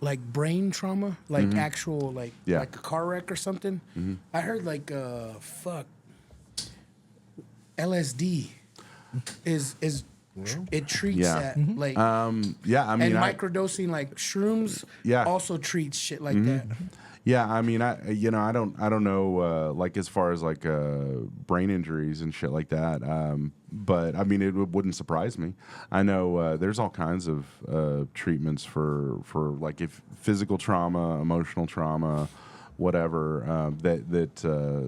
like brain trauma, like actual like a car wreck or something. I heard LSD is it treats that like I mean, and microdosing like shrooms also treats shit like that. Yeah, I mean, I don't know, like as far as like brain injuries and shit like that. But I mean, it wouldn't surprise me. I know there's all kinds of treatments for like if physical trauma, emotional trauma, whatever that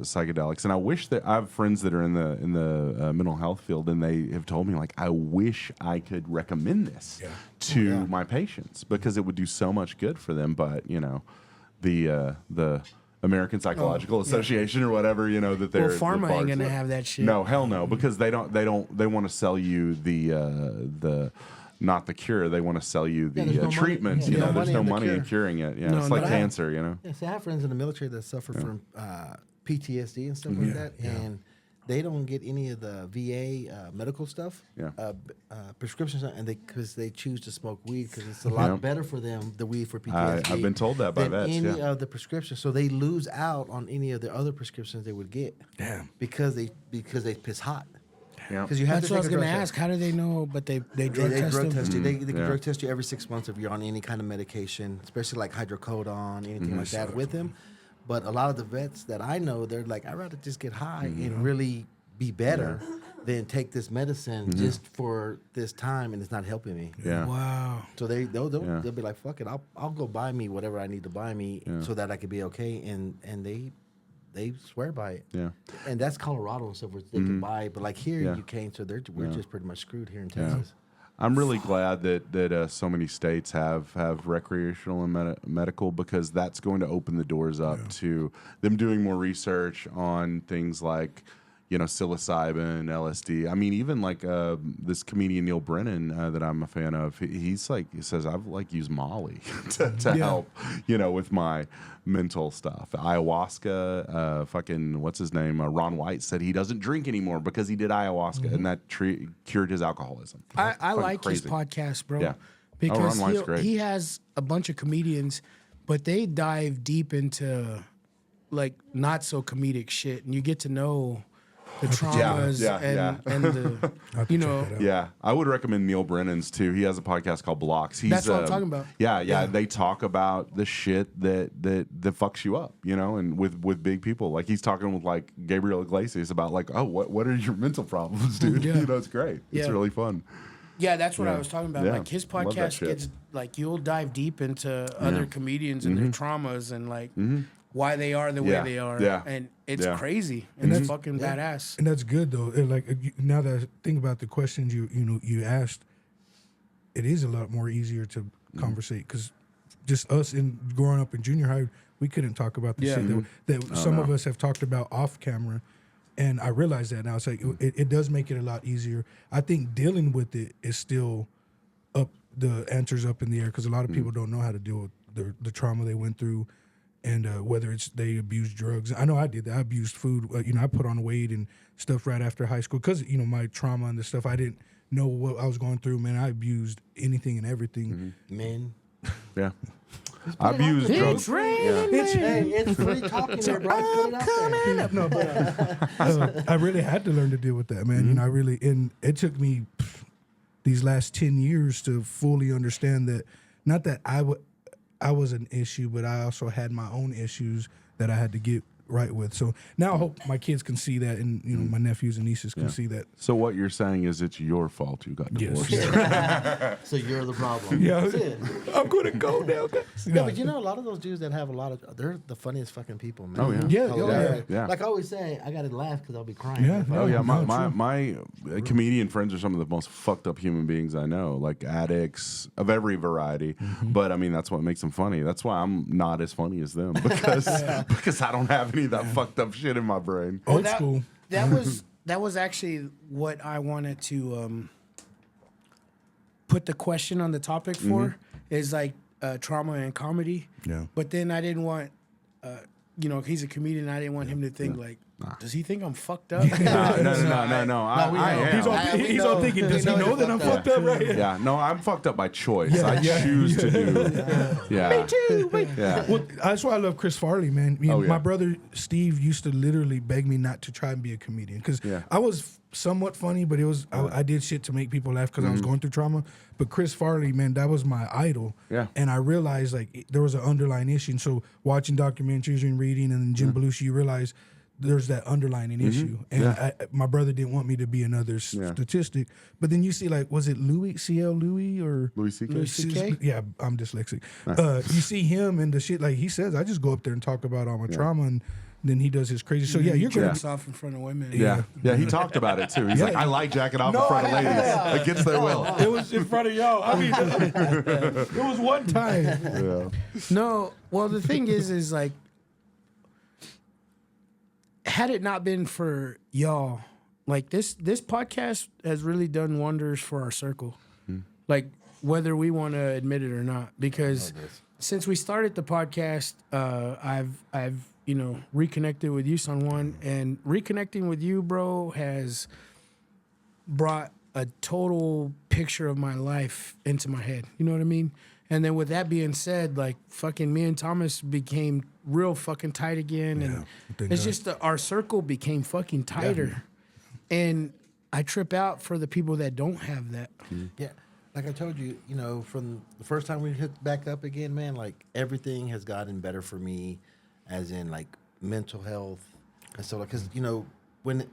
psychedelics. And I wish that I have friends that are in the mental health field, and they have told me like, I wish I could recommend this to my patients because it would do so much good for them. But the American Psychological Association or whatever, that they're pharma ain't gonna have that shit. No, hell no, because they want to sell you the not the cure. They want to sell you the treatment. There's no money in curing it. Yeah, it's like cancer. Yeah, see, I have friends in the military that suffer from PTSD and stuff like that, and they don't get any of the VA medical stuff, prescriptions, and because they choose to smoke weed because it's a lot better for them, the weed for PTSD. I've been told that by vets. Any of the prescriptions, so they lose out on any of the other prescriptions they would get. Damn. Because they piss hot. Yeah. Because you have That's to what I take was a gonna drug ask. How do they know? But they drug they test drug them? test you. They can drug test you every 6 months if you're on any kind of medication, especially like hydrocodone, anything like that with them. But a lot of the vets that I know, they're like, I'd rather just get high and really be better than take this medicine just for this time, and it's not helping me. Yeah. Wow. So they'll be like, fuck it, I'll go buy me whatever I need to buy me so that I can be okay, and they swear by it. Yeah. And that's Colorado and stuff where they can buy it, but like here you can't. So we're just pretty much screwed here in Texas. I'm really glad that so many states have recreational and medical, because that's going to open the doors up to them doing more research on things like, psilocybin, LSD. I mean, even like this comedian Neil Brennan that I'm a fan of, he says I've used Molly to help, with my mental stuff. Ayahuasca, fucking what's his name? Ron White said he doesn't drink anymore because he did ayahuasca and that cured his alcoholism. I like his podcast, bro. Yeah. Because Ron White's great. he has a bunch of comedians, but they dive deep into like not so comedic shit, and you get to know the traumas and the Yeah, I would recommend Neil Brennan's too. He has a podcast called Blocks. That's what I'm talking about. Yeah. They talk about the shit that fucks you up, and with big people. Like he's talking with like Gabriel Iglesias about like, oh, what are your mental problems, dude? It's great. It's really fun. Yeah, that's what I was talking about. Yeah. Like his Love that podcast shit. gets like you'll dive deep into other comedians and their traumas and like why they are the way they are. Yeah. And it's Yeah. crazy. And it's fucking badass. And that's good though. Now that I think about the questions you asked, it is a lot more easier to conversate, because just us in growing up in junior high, we couldn't talk about the shit that some of us have talked about off camera. And I realize that now. It's like it does make it a lot easier. I think dealing with it is still up. The answer's up in the air because a lot of people don't know how to deal with the trauma they went through, and whether it's they abused drugs. I know I did that. I abused food. I put on weight and stuff right after high school because my trauma and the stuff. I didn't know what I was going through. Man, I abused anything and everything. Men. Yeah. I've used drugs. It's free talking here, bro. Put it out there. No, but I really had to learn to deal with that, man. And it took me these last 10 years to fully understand that, not that I was an issue, but I also had my own issues that I had to get right with. So now I hope my kids can see that, and my nephews and nieces can see that. So what you're saying is it's your fault you got divorced. Yes. So you're the problem. Yeah, That's it. I'm gonna go now, guys. Yeah, but a lot of those dudes that have they're the funniest fucking people, man. Oh, yeah. Yeah. Like I always say, I gotta laugh because I'll be crying. Yeah. Oh yeah, No, my comedian friends are some of the most fucked up human beings I know, like addicts of every variety. But I mean, that's what makes them funny. That's why I'm not as funny as them because I don't have any of that fucked up shit in my brain. Old school. That was actually what I wanted to put the question on the topic for, is like trauma and comedy. Yeah. But then I didn't want, he's a comedian. I didn't want him to think like, does he think I'm fucked up? No. I am. He's all thinking, does he know that I'm fucked up, right? Yeah, no, I'm fucked up by choice. I choose to do. Yeah. Me too. Wait. Yeah. Well, that's why I love Chris Farley, man. My brother Steve used to literally beg me not to try and be a comedian because I was somewhat funny, but it was I did shit to make people laugh because I was going through trauma. But Chris Farley, man, that was my idol. Yeah. And I realized like there was an underlying issue. And so watching documentaries and reading and Jim Belushi, you realize there's that underlying issue. And my brother didn't want me to be another statistic. But then you see, like, was it Louis or Louis C.K.? Louis C.K.? Yeah, I'm dyslexic. You see him and the shit, like he says, I just go up there and talk about all my trauma, and then he does his crazy. So yeah, you're going jerks off in front of women. Yeah, he talked about it too. He's like, I like jacking off in front of ladies against their will. It was in front of y'all. I mean, it was one time. Yeah. No, well, the thing is like, had it not been for y'all, like this podcast has really done wonders for our circle. Like whether we want to admit it or not, because since we started the podcast, I've reconnected with you, SanJuan, and reconnecting with you, bro, has brought a total picture of my life into my head. You know what I mean? And then with that being said, like fucking me and Thomas became real fucking tight again. And it's just that our circle became fucking tighter. Yeah. And I trip out for the people that don't have that. Yeah. Like I told you, from the first time we hit back up again, man, like everything has gotten better for me as in like mental health. And so like, cause when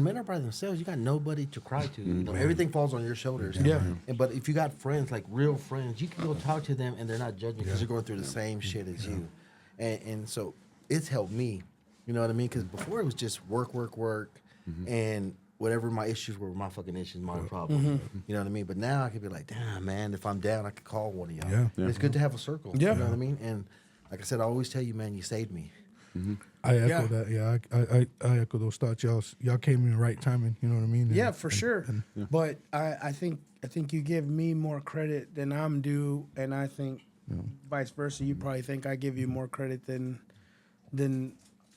men are by themselves, you got nobody to cry to. Everything falls on your shoulders. Yeah. But if you got friends, like real friends, you can go talk to them and they're not judging because you're going through the same shit as you. And so it's helped me. You know what I mean? Because before it was just work, and whatever my issues were my fucking issues, my problem. You know what I mean? But now I could be like, damn, man, if I'm down, I could call one of y'all. Yeah. It's good to have a circle. Yeah. You know what I mean? And like I said, I always tell you, man, you saved me. I echo that. Yeah, I echo those thoughts. Y'all came in the right timing. You know what I mean? Yeah, for sure. But I think you give me more credit than I'm due, and I think vice versa. You probably think I give you more credit than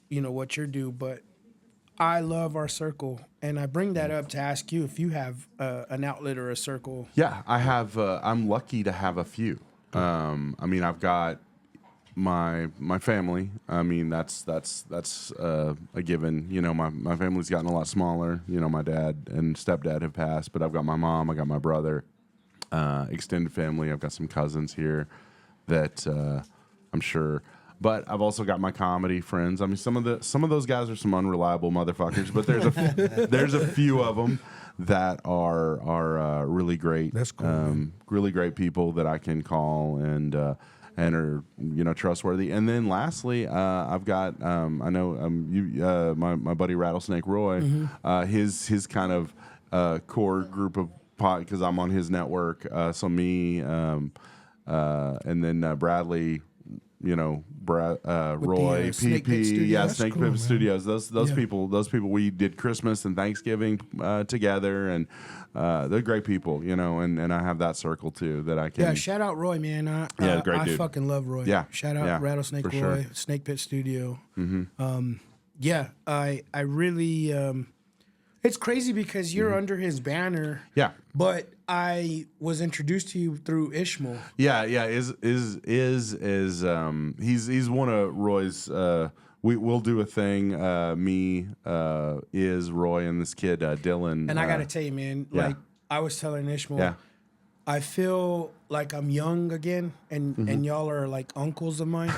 what you're due. But I love our circle, and I bring that up to ask you if you have an outlet or a circle. Yeah, I have. I'm lucky to have a few. I mean, I've got my family. I mean, that's a given. My family's gotten a lot smaller. My dad and stepdad have passed, but I've got my mom. I got my brother. Extended family. I've got some cousins here that I'm sure. But I've also got my comedy friends. I mean, some of those guys are some unreliable motherfuckers, but there's a few of them that are really great. That's cool. Really great people that I can call and are trustworthy. And then lastly, I've got I know my buddy Rattlesnake Roy, his kind of core group of because I'm on his network. So me and then Bradley. Roy, Snake Pit PP, Studios. Snake Pit Studios. Those people, we did Christmas and Thanksgiving together, and they're great people, and I have that circle too that I can. Yeah, shout out Roy, man. Great dude. I fucking love Roy. Yeah, shout out Rattlesnake Roy, sure. Snake Pit Studio. I really. It's crazy because you're under his banner. Yeah. But I was introduced to you through Ishmael. Yeah. He's one of Roy's. We'll do a thing. Roy and this kid Dylan. And I gotta tell you, man, like I was telling Ishmael, I feel like I'm young again, and y'all are like uncles of mine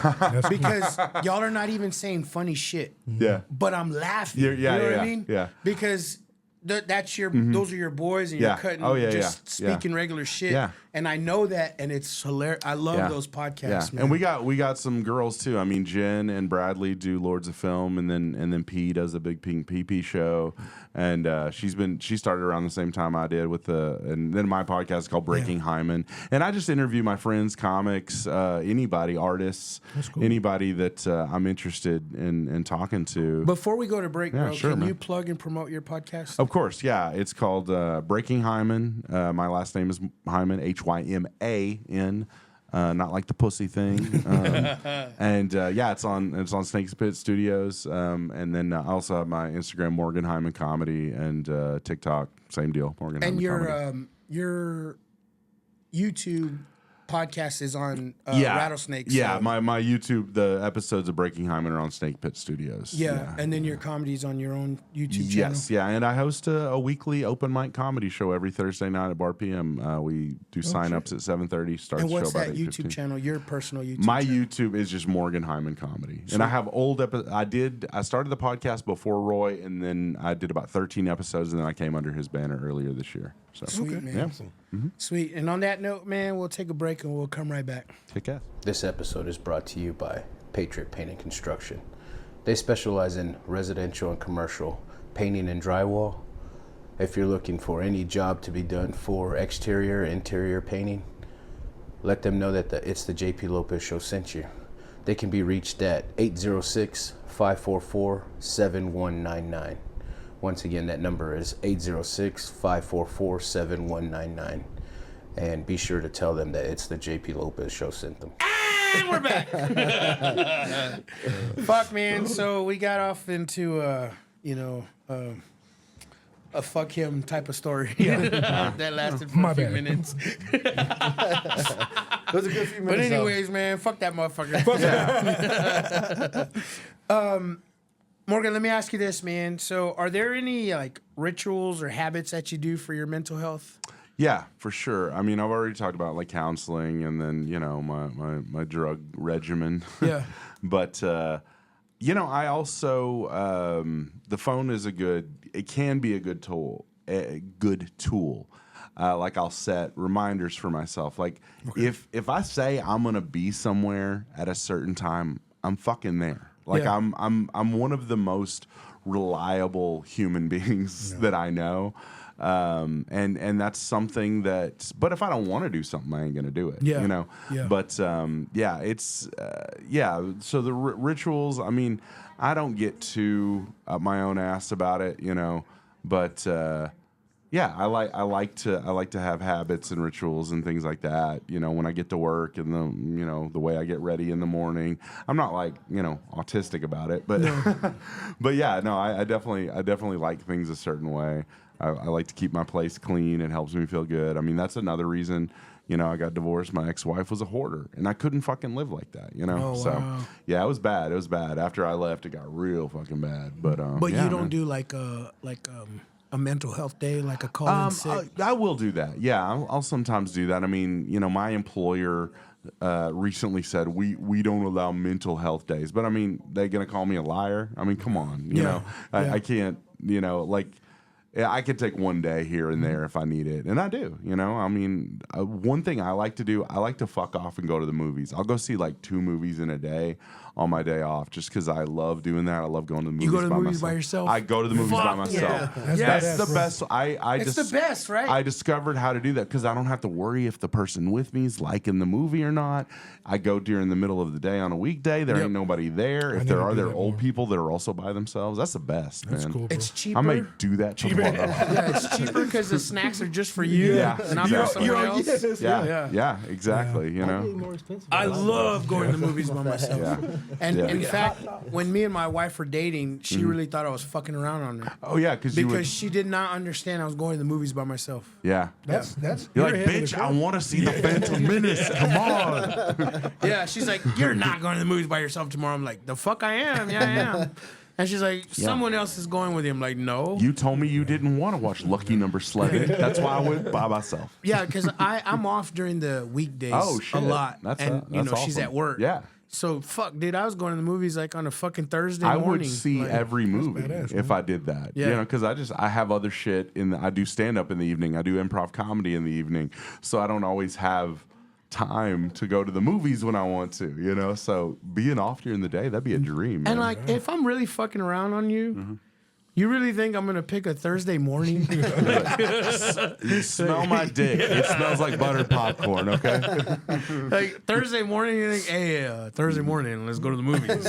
because y'all are not even saying funny shit. Yeah. But I'm laughing. Yeah, you know what yeah, I mean? yeah. Because that's your, those are your boys, and Yeah. you're cutting, Oh, yeah, just yeah. speaking regular shit. Yeah. And I know that, and it's hilarious. I love those podcasts, man. And we got some girls too. I mean, Jen and Bradley do Lords of Film, and then P does the Big Pink PP show, and she started around the same time I did with and then my podcast is called Breaking Hyman, and I just interview my friends, comics, anybody, artists, anybody that I'm interested in talking to. Before we go to break, bro, sure, can man. you plug and promote your podcast? Of course, yeah. It's called Breaking Hyman. My last name is Hyman, Hyman, not like the pussy thing. And it's on Snakes Pit Studios. And then I also have my Instagram, Morgan Hyman Comedy, and TikTok, same deal, Morgan Hyman Comedy. Your YouTube podcast is on Rattlesnakes. Yeah, my YouTube, the episodes of Breaking Hyman are on Snake Pit Studios. Yeah, and then your comedy's on your own YouTube channel. Yes, yeah, and I host a weekly open mic comedy show every Thursday night at Bar PM. We do sign-ups at 7:30. Starts And what's the show about that YouTube 8:15. channel? Your personal YouTube My channel? YouTube is just Morgan Hyman Comedy, and I have old episodes. I started the podcast before Roy, and then I did about 13 episodes, and then I came under his banner earlier this year. So Sweet, man. yeah, Sweet. And on that note, man, we'll take a break and we'll come right back. kick ass. This episode is brought to you by Patriot Paint and Construction. They specialize in residential and commercial painting and drywall. If you're looking for any job to be done for exterior, interior painting, let them know that it's the JP Lopez Show sent you. They can be reached at 806-544-7199. Once again, that number is 806-544-7199. And be sure to tell them that it's the JP Lopez Show sent them. And we're back. Fuck, man. So we got off into a fuck him type of story. That lasted for My a few bad. minutes. It was a good few But minutes. anyways, man, fuck that motherfucker. Morgan, let me ask you this, man. So are there any like rituals or habits that you do for your mental health? Yeah, for sure. I mean, I've already talked about like counseling, and then my drug regimen. Yeah. But I also the phone is it can be a good tool. Like I'll set reminders for myself. Like if I say I'm gonna be somewhere at a certain time, I'm fucking there. Like Yeah. I'm one of the most reliable human beings that I know. And that's something but if I don't want to do something, I ain't gonna do it. Yeah. Yeah. But so the rituals. I mean, I don't get too up my own ass about it, But I like to have habits and rituals and things like that. When I get to work and the way I get ready in the morning. I'm not like autistic about it, but but yeah, no, I definitely like things a certain way. I like to keep my place clean. It helps me feel good. I mean, that's another reason. I got divorced. My ex-wife was a hoarder, and I couldn't fucking live like that. Oh, So wow. yeah, it was bad. It was bad. After I left, it got real fucking bad. But But yeah, you don't man. do like a mental health day, like a call in sick? I will do that. Yeah, I'll sometimes do that. I mean, my employer recently said we don't allow mental health days, but I mean, they're gonna call me a liar. I mean, come on, I can't, I could take one day here and there if I need it, and I do. I mean, one thing I like to do, I like to fuck off and go to the movies. I'll go see like 2 movies in a day on my day off, just because I love doing that. I love going to the movies. You go to the by movies by myself. yourself? I go to the movies by Fuck myself. yeah. That's the bro. best. It's the best, right? I discovered how to do that because I don't have to worry if the person with me is liking the movie or not. I go during the middle of the day on a weekday. There ain't nobody there. If there never are, do there are that old more. people that are also by themselves. That's the best, That's man. cool, bro. It's cheaper. I may do that tomorrow. Yeah, it's cheaper because the snacks are just for you, Yeah. not for someone else. Yeah, exactly. More expensive. I love going to the movies by myself. Yeah. And Yeah. in fact, when me and my wife were dating, she really thought I was fucking around on her Oh yeah, because you would. because she did not understand I was going to the movies by myself. Yeah. That's You're like, ahead of the bitch, I curve. want to see the Phantom Menace. Come on. Yeah, she's like, "You're not going to the movies by yourself tomorrow." I'm like, "The fuck I am. Yeah, I am." And she's like, someone else is going with you. I'm like, no. You told me you didn't want to watch Lucky Number 11. That's why I went by myself. Yeah, because I'm off during the weekdays a lot. That's she's awesome. at work. Yeah. So, fuck, dude, I was going to the movies like on a fucking Thursday I morning. would see like, every movie badass, if I did that. Yeah. You know, because I have other shit I do stand up in the evening. I do improv comedy in the evening. So I don't always have time to go to the movies when I want to, you know? So being off during the day, that'd be a dream, man. And like, if I'm really fucking around on you, you really think I'm gonna pick a Thursday morning? You smell my dick. It smells like buttered popcorn, okay? Like Thursday morning, you think, hey, Thursday morning, let's go to the movies.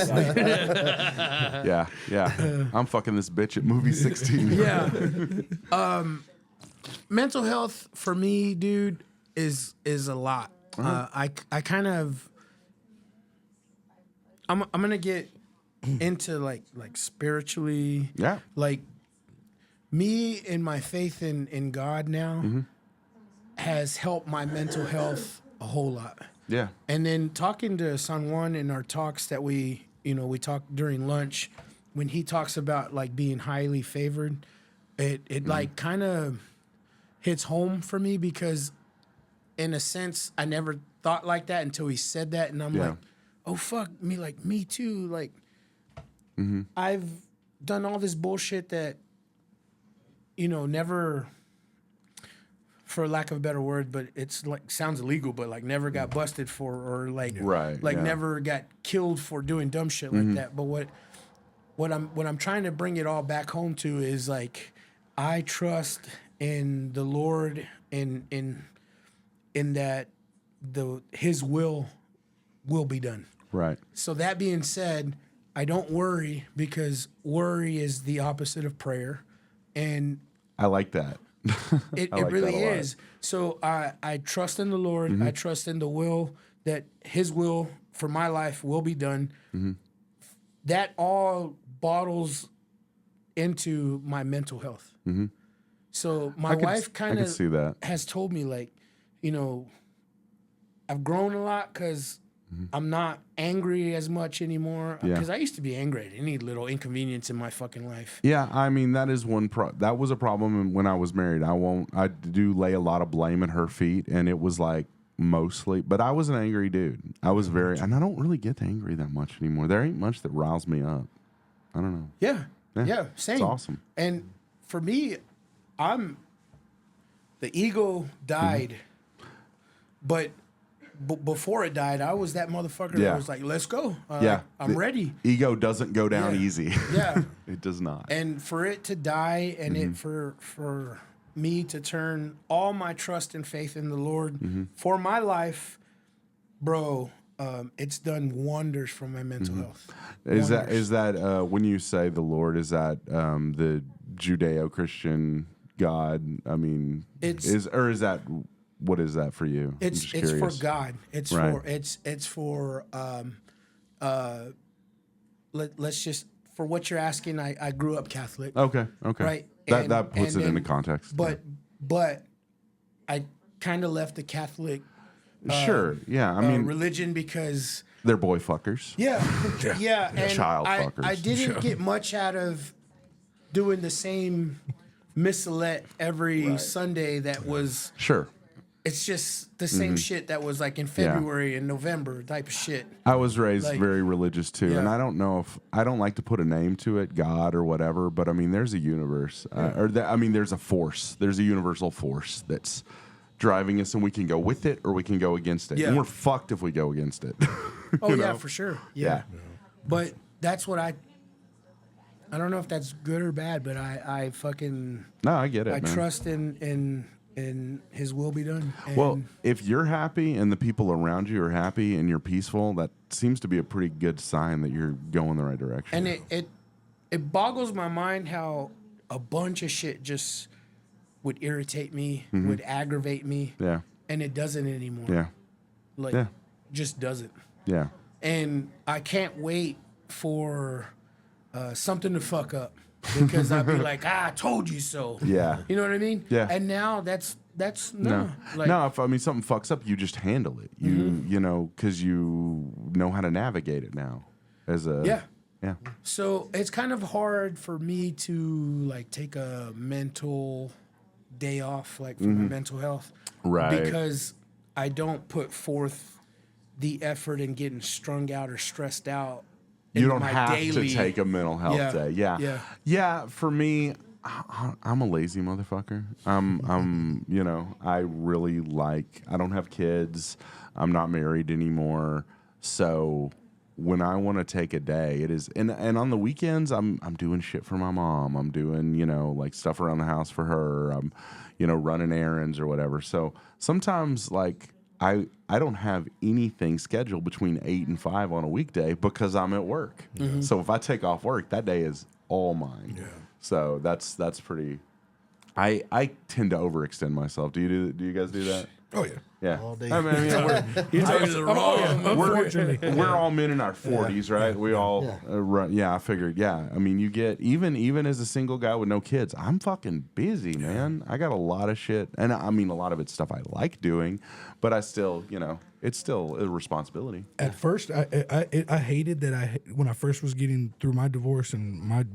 Yeah. I'm fucking this bitch at movie 16. Yeah. Mental health for me, dude, is a lot. I kind of I'm gonna get into like spiritually. Yeah. Like me and my faith in God now has helped my mental health a whole lot. Yeah. And then talking to SanJuan in our talks that we talked during lunch, when he talks about like being highly favored, it like kind of hits home for me because in a sense I never thought like that until he said that, and I'm like, oh fuck me, like me too, like I've done all this bullshit that never, for lack of a better word, but it's like sounds illegal, but like never got busted for, or like never got killed for doing dumb shit like that. But what I'm trying to bring it all back home to is like I trust in the Lord in that His will be done. Right. So that being said, I don't worry because worry is the opposite of prayer, and I like that. it like really that a lot. is. So I trust in the Lord. I trust in the will that His will for my life will be done. That all bottles into my mental health. So my wife kind see of that. has told me like, I've grown a lot because I'm not angry as much anymore. Because I used to be angry at any little inconvenience in my fucking life. Yeah, I mean that is one. That was a problem when I was married. I do lay a lot of blame at her feet, and it was like mostly. But I was an angry dude. I was very, and I don't really get angry that much anymore. There ain't much that riles me up. I don't know. Yeah, same. It's awesome. And for me, the ego died, but before it died, I was that motherfucker that was like, let's go. I'm ready. Ego doesn't go down easy. Yeah. It does not. And for it to die and it for me to turn all my trust and faith in the Lord for my life, bro, it's done wonders for my mental health. Is that when you say the Lord, is that the Judeo-Christian God? I mean, is that what is that for you? It's for God. It's for let's just, for what you're asking, I grew up Catholic. Okay. Right. That puts it into context. But I kind of left the Catholic sure. Yeah. I mean, religion because they're boy fuckers. Yeah. And Child fuckers. I didn't get much out of doing the same missalette every Sunday that was. Sure. It's just the same shit that was like in February and November type of shit. I was raised Like, very religious too, and I don't know if I don't like to put a name to it, God or whatever. But I mean, there's a universe, there's a force. There's a universal force that's driving us, and we can go with it or we can go against it. Yeah. And we're fucked if we go against it. Oh, You yeah, know? for sure. Yeah. But that's what I don't know if that's good or bad, but I fucking No, I get it. I man. trust in His will be done. And Well, if you're happy and the people around you are happy and you're peaceful, that seems to be a pretty good sign that you're going the right direction. and it boggles my mind how a bunch of shit just would irritate me, would aggravate me. Yeah. And it doesn't anymore. Yeah. Like Yeah. just doesn't. Yeah. And I can't wait for something to fuck up because I'll be like, I told you so. Yeah. You know what I mean? Yeah. And now that's No, Like, no. If something fucks up, you just handle it. You know, because you know how to navigate it now. As a Yeah. So it's kind of hard for me to like take a mental day off, like for my mental health, Right. Because I don't put forth the effort in getting strung out or stressed out. You in don't my have daily, to take a mental health Yeah, day. Yeah. yeah. Yeah, for me, I'm a lazy motherfucker. You know, I really I don't have kids. I'm not married anymore. So when I want to take a day, it is, and on the weekends, I'm doing shit for my mom. I'm doing, you know, like stuff around the house for her. I'm, you know, running errands or whatever. So sometimes like I don't have anything scheduled between 8 and 5 on a weekday because I'm at work. So if I take off work, that day is all mine. Yeah. So that's pretty. I tend to overextend myself. Do you guys do that? Oh yeah. Yeah. All day. I mean, yeah, You're talking to the wrong. Unfortunately. we're all men in our 40s, right? We all run. Yeah, I figured. Yeah, I mean, you get even as a single guy with no kids, I'm fucking busy, man. I got a lot of shit, and I mean, a lot of it's stuff I like doing, but I still, you know, it's still a responsibility. At first, I hated that when I first was getting through my divorce and my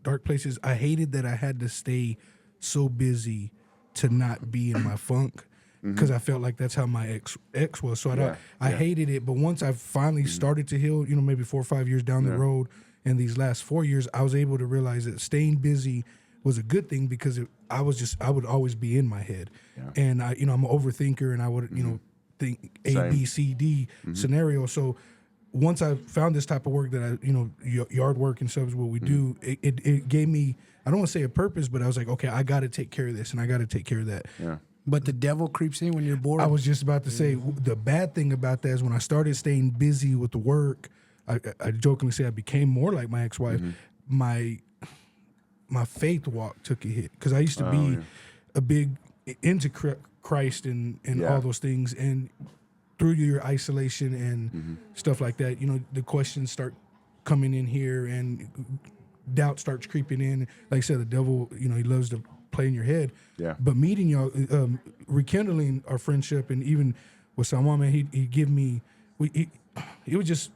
dark places, I hated that I had to stay so busy to not be in my funk. Because I felt like that's how my ex was. So I hated it. But once I finally started to heal, you know, maybe 4 or 5 years down the road, and these last 4 years, I was able to realize that staying busy was a good thing because I would always be in my head. Yeah. And I'm an overthinker, and I would, you know, think A, B, C, D scenario. So once I found this type of work that yard work and stuff is what we do, it gave me, I don't want to say a purpose, but I was like, okay, I got to take care of this and I got to take care of that. Yeah. But the devil creeps in when you're bored. I was just about to say the bad thing about that is when I started staying busy with the work, I jokingly say I became more like my ex-wife. My faith walk took a hit because I used to be a big into Christ and all those things, and through your isolation and stuff like that, you know, the questions start coming in here and doubt starts creeping in. Like I said, the devil, you know, he loves to play in your head. Yeah. But meeting y'all, rekindling our friendship, and even with SanJuan, man, he'd give me, he would just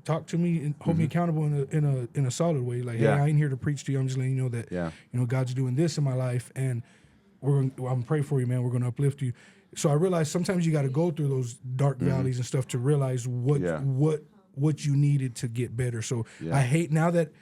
talk to me and hold me accountable in a solid way. Like, hey, I ain't here to preach to you. I'm just letting you know that, you know, God's doing this in my life, and I'm gonna pray for you, man. We're gonna uplift you. So I realized sometimes you got to go through those dark valleys and stuff to realize what you needed to get better. So I hate now that.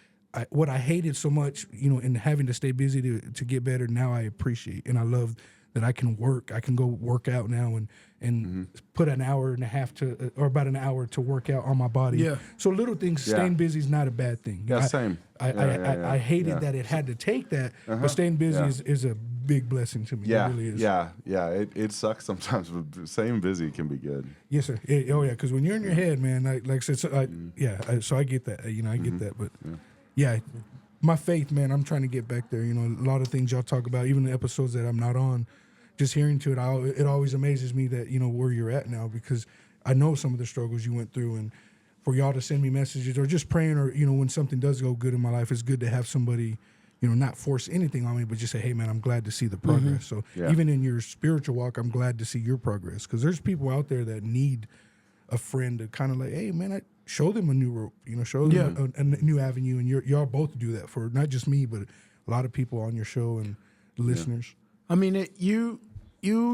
What I hated so much, you know, in having to stay busy to get better, now I appreciate, and I love that I can work. I can go work out now and put an hour and a half or about an hour to work out on my body. Yeah. So little things, staying busy is not a bad thing. Yeah, same. I hated that it had to take that, but staying busy is a big blessing to me. Yeah, it really is. Yeah. It sucks sometimes, but staying busy can be good. Yes, sir. Because when you're in your head, man, like I said, so I get that. You know, I get that, but. Yeah, my faith, man, I'm trying to get back there. You know, a lot of things y'all talk about, even the episodes that I'm not on, just hearing to it, it always amazes me that, you know, where you're at now, because I know some of the struggles you went through, and for y'all to send me messages or just praying, or, you know, when something does go good in my life, it's good to have somebody, you know, not force anything on me, but just say, hey, man, I'm glad to see the progress. So even in your spiritual walk, I'm glad to see your progress, because there's people out there that need a friend to kind of like, hey, man, show them a new rope, you know, show them a new avenue, and y'all both do that for not just me, but a lot of people on your show and listeners. I mean, you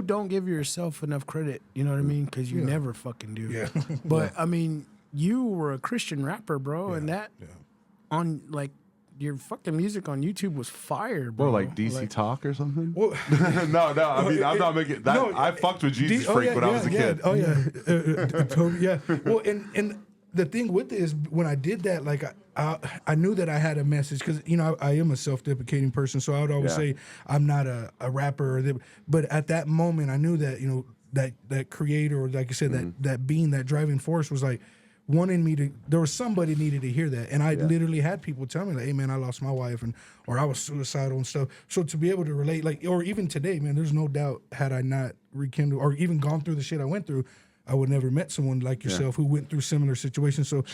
don't give yourself enough credit, you know what I mean? Because you never fucking do. Yeah. But I mean, you were a Christian rapper, bro, and that on like your fucking music on YouTube was fire, bro. Bro, like DC Talk or something? Well, no. I mean, I'm not making that. I fucked with Jesus Freak when I was a kid. Oh yeah. Well, and the thing with it is when I did that, like I knew that I had a message, because, you know, I am a self-deprecating person, so I would always say I'm not a rapper, but at that moment I knew that, you know, that creator, or like you said, that being, that driving force was like wanting me to, there was somebody needed to hear that. And I literally had people tell me like, hey man, I lost my wife, or I was suicidal and stuff. So to be able to relate, like, or even today, man, there's no doubt, had I not rekindled or even gone through the shit I went through, I would never met someone like yourself who went through similar situations. So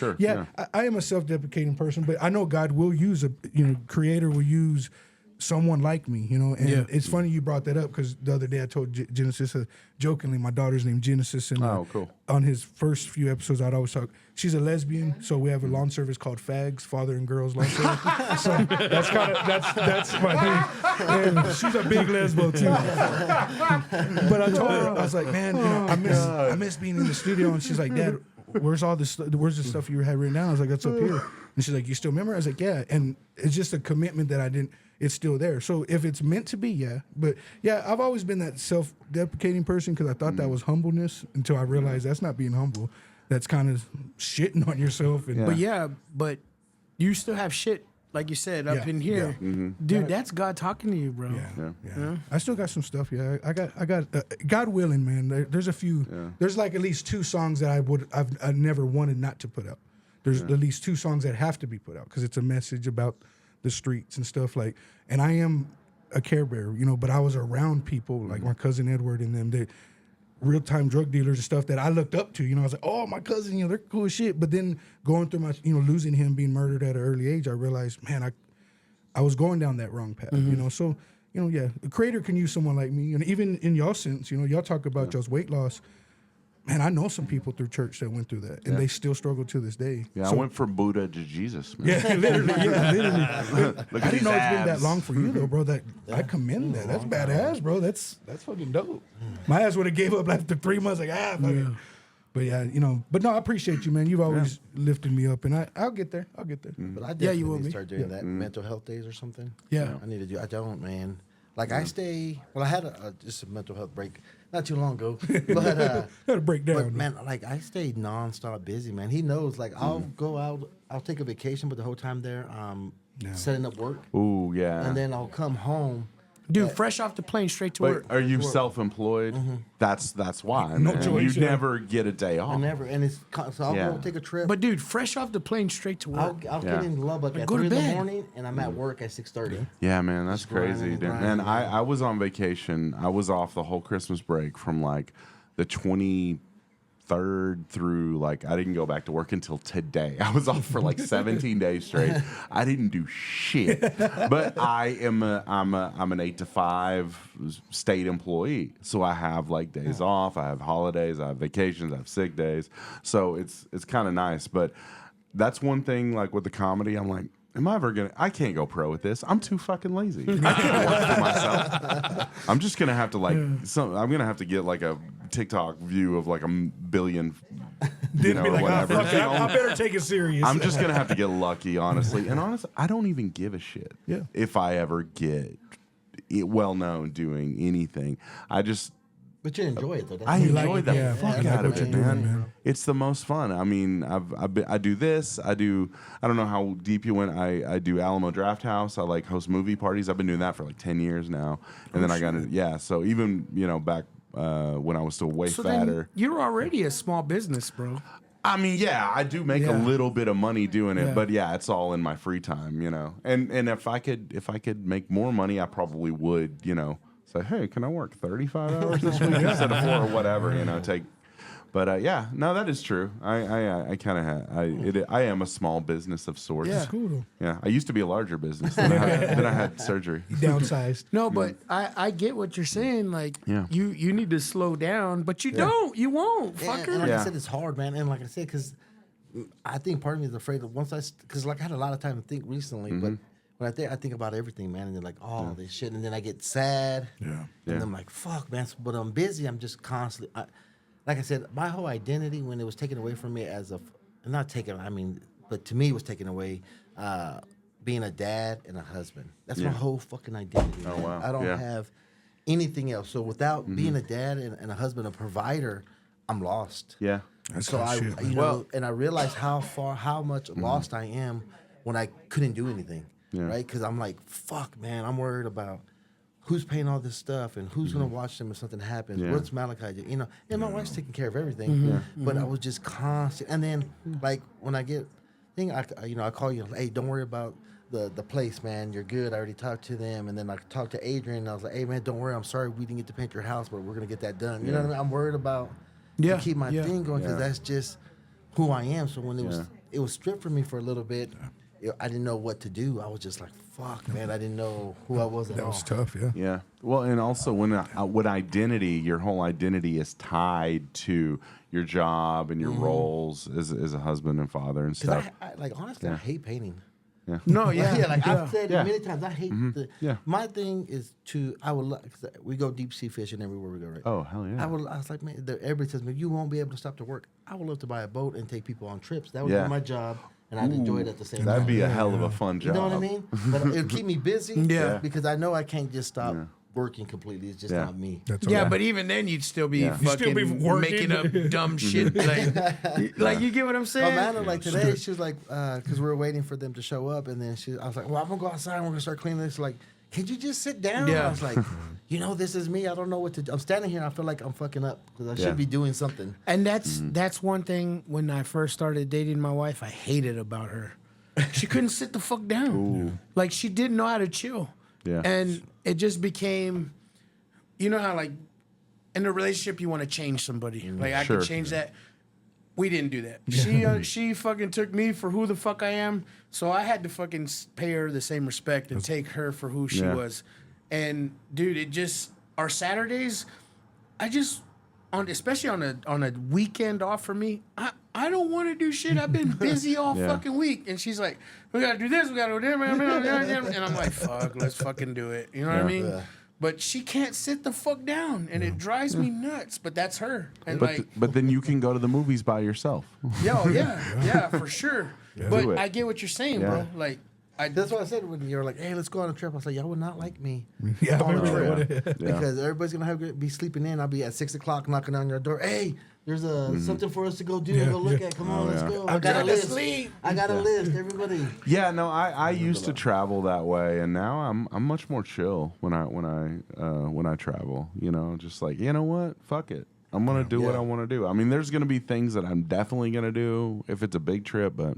I am a self-deprecating person, but I know God will use creator will use someone like me, you know. And it's funny you brought that up because the other day I told Genesis jokingly, my daughter's named Genesis, and cool. on his first few episodes I'd always talk. She's a lesbian, so we have a lawn service called Fags, Father and Girls Lawn Service. So that's my thing. And she's a big lesbo too. But I told her, I was like, man, you know, I miss being in the studio, and she's like, Dad, where's all this? Where's the stuff you had written down? I was like, that's up here. And she's like, you still remember? I was like, yeah. And it's just a commitment that I didn't. It's still there. So if it's meant to be, yeah. But yeah, I've always been that self-deprecating person because I thought that was humbleness until I realized that's not being humble. That's kind of shitting on yourself. And, But you still have shit, like you said, up in here. Dude, that's God talking to you, bro. Yeah. I still got some stuff. Yeah, I got. God willing, man. There's a few. Yeah. There's like at least 2 songs that I've never wanted not to put out. There's at least 2 songs that have to be put out because it's a message about the streets and stuff like. And I am a Care Bear, you know. But I was around people like my cousin Edward and them. They real-time drug dealers and stuff that I looked up to. You know, I was like, oh, my cousin, you know, they're cool as shit. But then going through my, you know, losing him, being murdered at an early age, I realized, man, I was going down that wrong path, you know. So, you know, yeah, the creator can use someone like me. And even in y'all sense, you know, y'all talk about y'all's weight loss. Man, I know some people through church that went through that, and they still struggle to this day. Yeah, so, I went from Buddha to Jesus, man. Yeah, literally. Look I at didn't know it's been that abs. long for you, though, bro. I commend that. That's badass, bro. That's fucking dope. My ass would have gave up after 3 months, like, fuck it. But yeah, you know, but no, I appreciate you, man. You've always lifted me up, and I'll get there. I'll get there. But I definitely you will need to be. start doing that mental health days or something. Yeah. I need to do. I don't, man. Like I stay. Well, I had just a mental health break not too long ago, but Gotta break down. But man, like I stayed nonstop busy, man. He knows. Like I'll go out, I'll take a vacation, but the whole time there, setting up work, Ooh, yeah. and then I'll come home. Dude, fresh off the plane, straight to But work. are you self-employed? That's why. No man. choice, You yeah. never get a day off. I never, and so I'll Yeah. go take a trip. But dude, fresh off the plane, straight to work. I'll get in Lubbock at Go to 3 in the bed. morning, and I'm at work at 6:30. Yeah, man, that's crazy, grinding, dude. grinding, Man, I was on vacation. I was off the whole Christmas break from like the 23rd through like I didn't go back to work until today. I was off for like 17 days straight. I didn't do shit. But I'm an 8 to 5 state employee. So I have like days off, I have holidays, I have vacations, I have sick days. So it's kind of nice, but that's one thing like with the comedy, I'm like, am I ever gonna? I can't go pro with this. I'm too fucking lazy. I can't work for myself. I'm just gonna have to I'm gonna have to get like a TikTok view of like 1 billion, you know, or whatever. Fuck it, I better take it serious. I'm just gonna have to get lucky, honestly. And honestly, I don't even give a shit if I ever get well known doing anything. But you enjoy it though. That's I what enjoy the fuck I like out of what it, you're doing, man. It's the most fun. I mean, I do this. I don't know how deep you went. I do Alamo Draft House. I like host movie parties. I've been doing that for like 10 years now. And then I got it. So even back when I was still way fatter. Then you're already a small business, bro. I mean, yeah, I do make a little bit of money doing it, but yeah, it's all in my free time, you know. And if I could make more money, I probably would, say, hey, can I work 35 hours this week instead of 4 or whatever, take. But yeah, no, that is true. I kind of I am a small business of sorts. That's cool though. Yeah, I used to be a larger business. Then I had surgery. Downsized. No, but I get what you're saying. Like, Yeah. you need to slow down, but you don't. You won't, And fucker. like Yeah. I said, it's hard, man. And like I said, because I think part of me is afraid of because like I had a lot of time to think recently, but when I think about everything, man, and then like, this shit, and then I get sad. Yeah. And I'm like, fuck, man. But I'm busy. I'm just constantly, like I said, my whole identity when it was taken away from me not taken, but to me it was taken away, being a dad and a husband. That's my whole fucking identity. Oh, man. wow. I don't Yeah. have anything else. So without being a dad and a husband, a provider, I'm lost. Yeah. That's So good shit, man. and I realized how much lost I am when I couldn't do anything, right? Because I'm like, fuck, man, I'm worried about who's paying all this stuff and who's gonna watch them if something happens. Yeah. What's Malachi do? And my wife's taking care of everything, but I was just constant. And then like when I get I call you, hey, don't worry about the place, man. You're good. I already talked to them, and then I talked to Adrian. And I was like, hey, man, don't worry. I'm sorry we didn't get to paint your house, but we're gonna get that done. You know what I mean? I'm worried about to keep my thing going because that's just who I am. So when it was stripped from me for a little bit, I didn't know what to do. I was just like, fuck, man, I didn't know who I was at That all. was tough, yeah. Yeah. Well, and also when identity, your whole identity is tied to your job and your roles as a husband and father and 'Cause stuff. I like honestly, I hate painting. No, yeah. Yeah, like yeah. I've said Yeah. it many times. I hate the. Yeah. My thing is I would love. Cause we go deep sea fishing everywhere we go. Right. Oh, hell yeah. I was like, man, everybody tells me you won't be able to stop to work. I would love to buy a boat and take people on trips. That would Yeah. be my job, and I'd enjoy it at the same That'd time. be a hell of a fun You job. know what I mean? But it'll keep me busy. Yeah. Because I know I can't just stop working completely. It's just Yeah. not me. That's Yeah, all. but even then, you'd still be Yeah. You'd fucking still be working. making up dumb shit. Like you get what I'm Oh, saying? man, like today, she was like, because we were waiting for them to show up, and then I was like, well, I'm gonna go outside and we're gonna start cleaning this. Like, can you just sit down? Yeah. I was like, this is me. I don't know what to do. I'm standing here and I feel like I'm fucking up because I Yeah. should be doing something. And that's one thing when I first started dating my wife, I hated about her. She couldn't sit the fuck down. Like she didn't know how to chill. Yeah. And it just became, you know how like in a relationship you want to change somebody. Like I Sure. could change that. We didn't do that. She fucking took me for who the fuck I am. So I had to fucking pay her the same respect and take her for who she Yeah. was. And dude, it just our Saturdays, I just especially on a weekend off for me, I don't want to do shit. I've been busy all Yeah. fucking week. And she's like, we gotta do this, we gotta do that. And I'm like, fuck, let's fucking do it. You know what I mean? Yeah. But she can't sit the fuck down, and it drives me nuts. But that's her. And But then you can go to the movies by yourself. yeah, for sure. But Do it. I get what you're saying, Yeah. bro. Like, That's what I said when you were like, hey, let's go on a trip. I was like, y'all would not like me. Yeah, I on a remember trip. what Yeah. Because everybody's gonna be sleeping in. I'll be at 6 o'clock knocking on your door. Hey, there's something for us to go do. Yeah, Go look yeah. at. Come on, let's yeah. go. I'm I got a trying to list. sleep. I got a list. Everybody. Yeah, no, I used to travel that way, and now I'm much more chill when I travel. You know, just like, you know what, fuck it, I'm gonna do what I want to do. I mean, there's gonna be things that I'm definitely gonna do if it's a big trip, but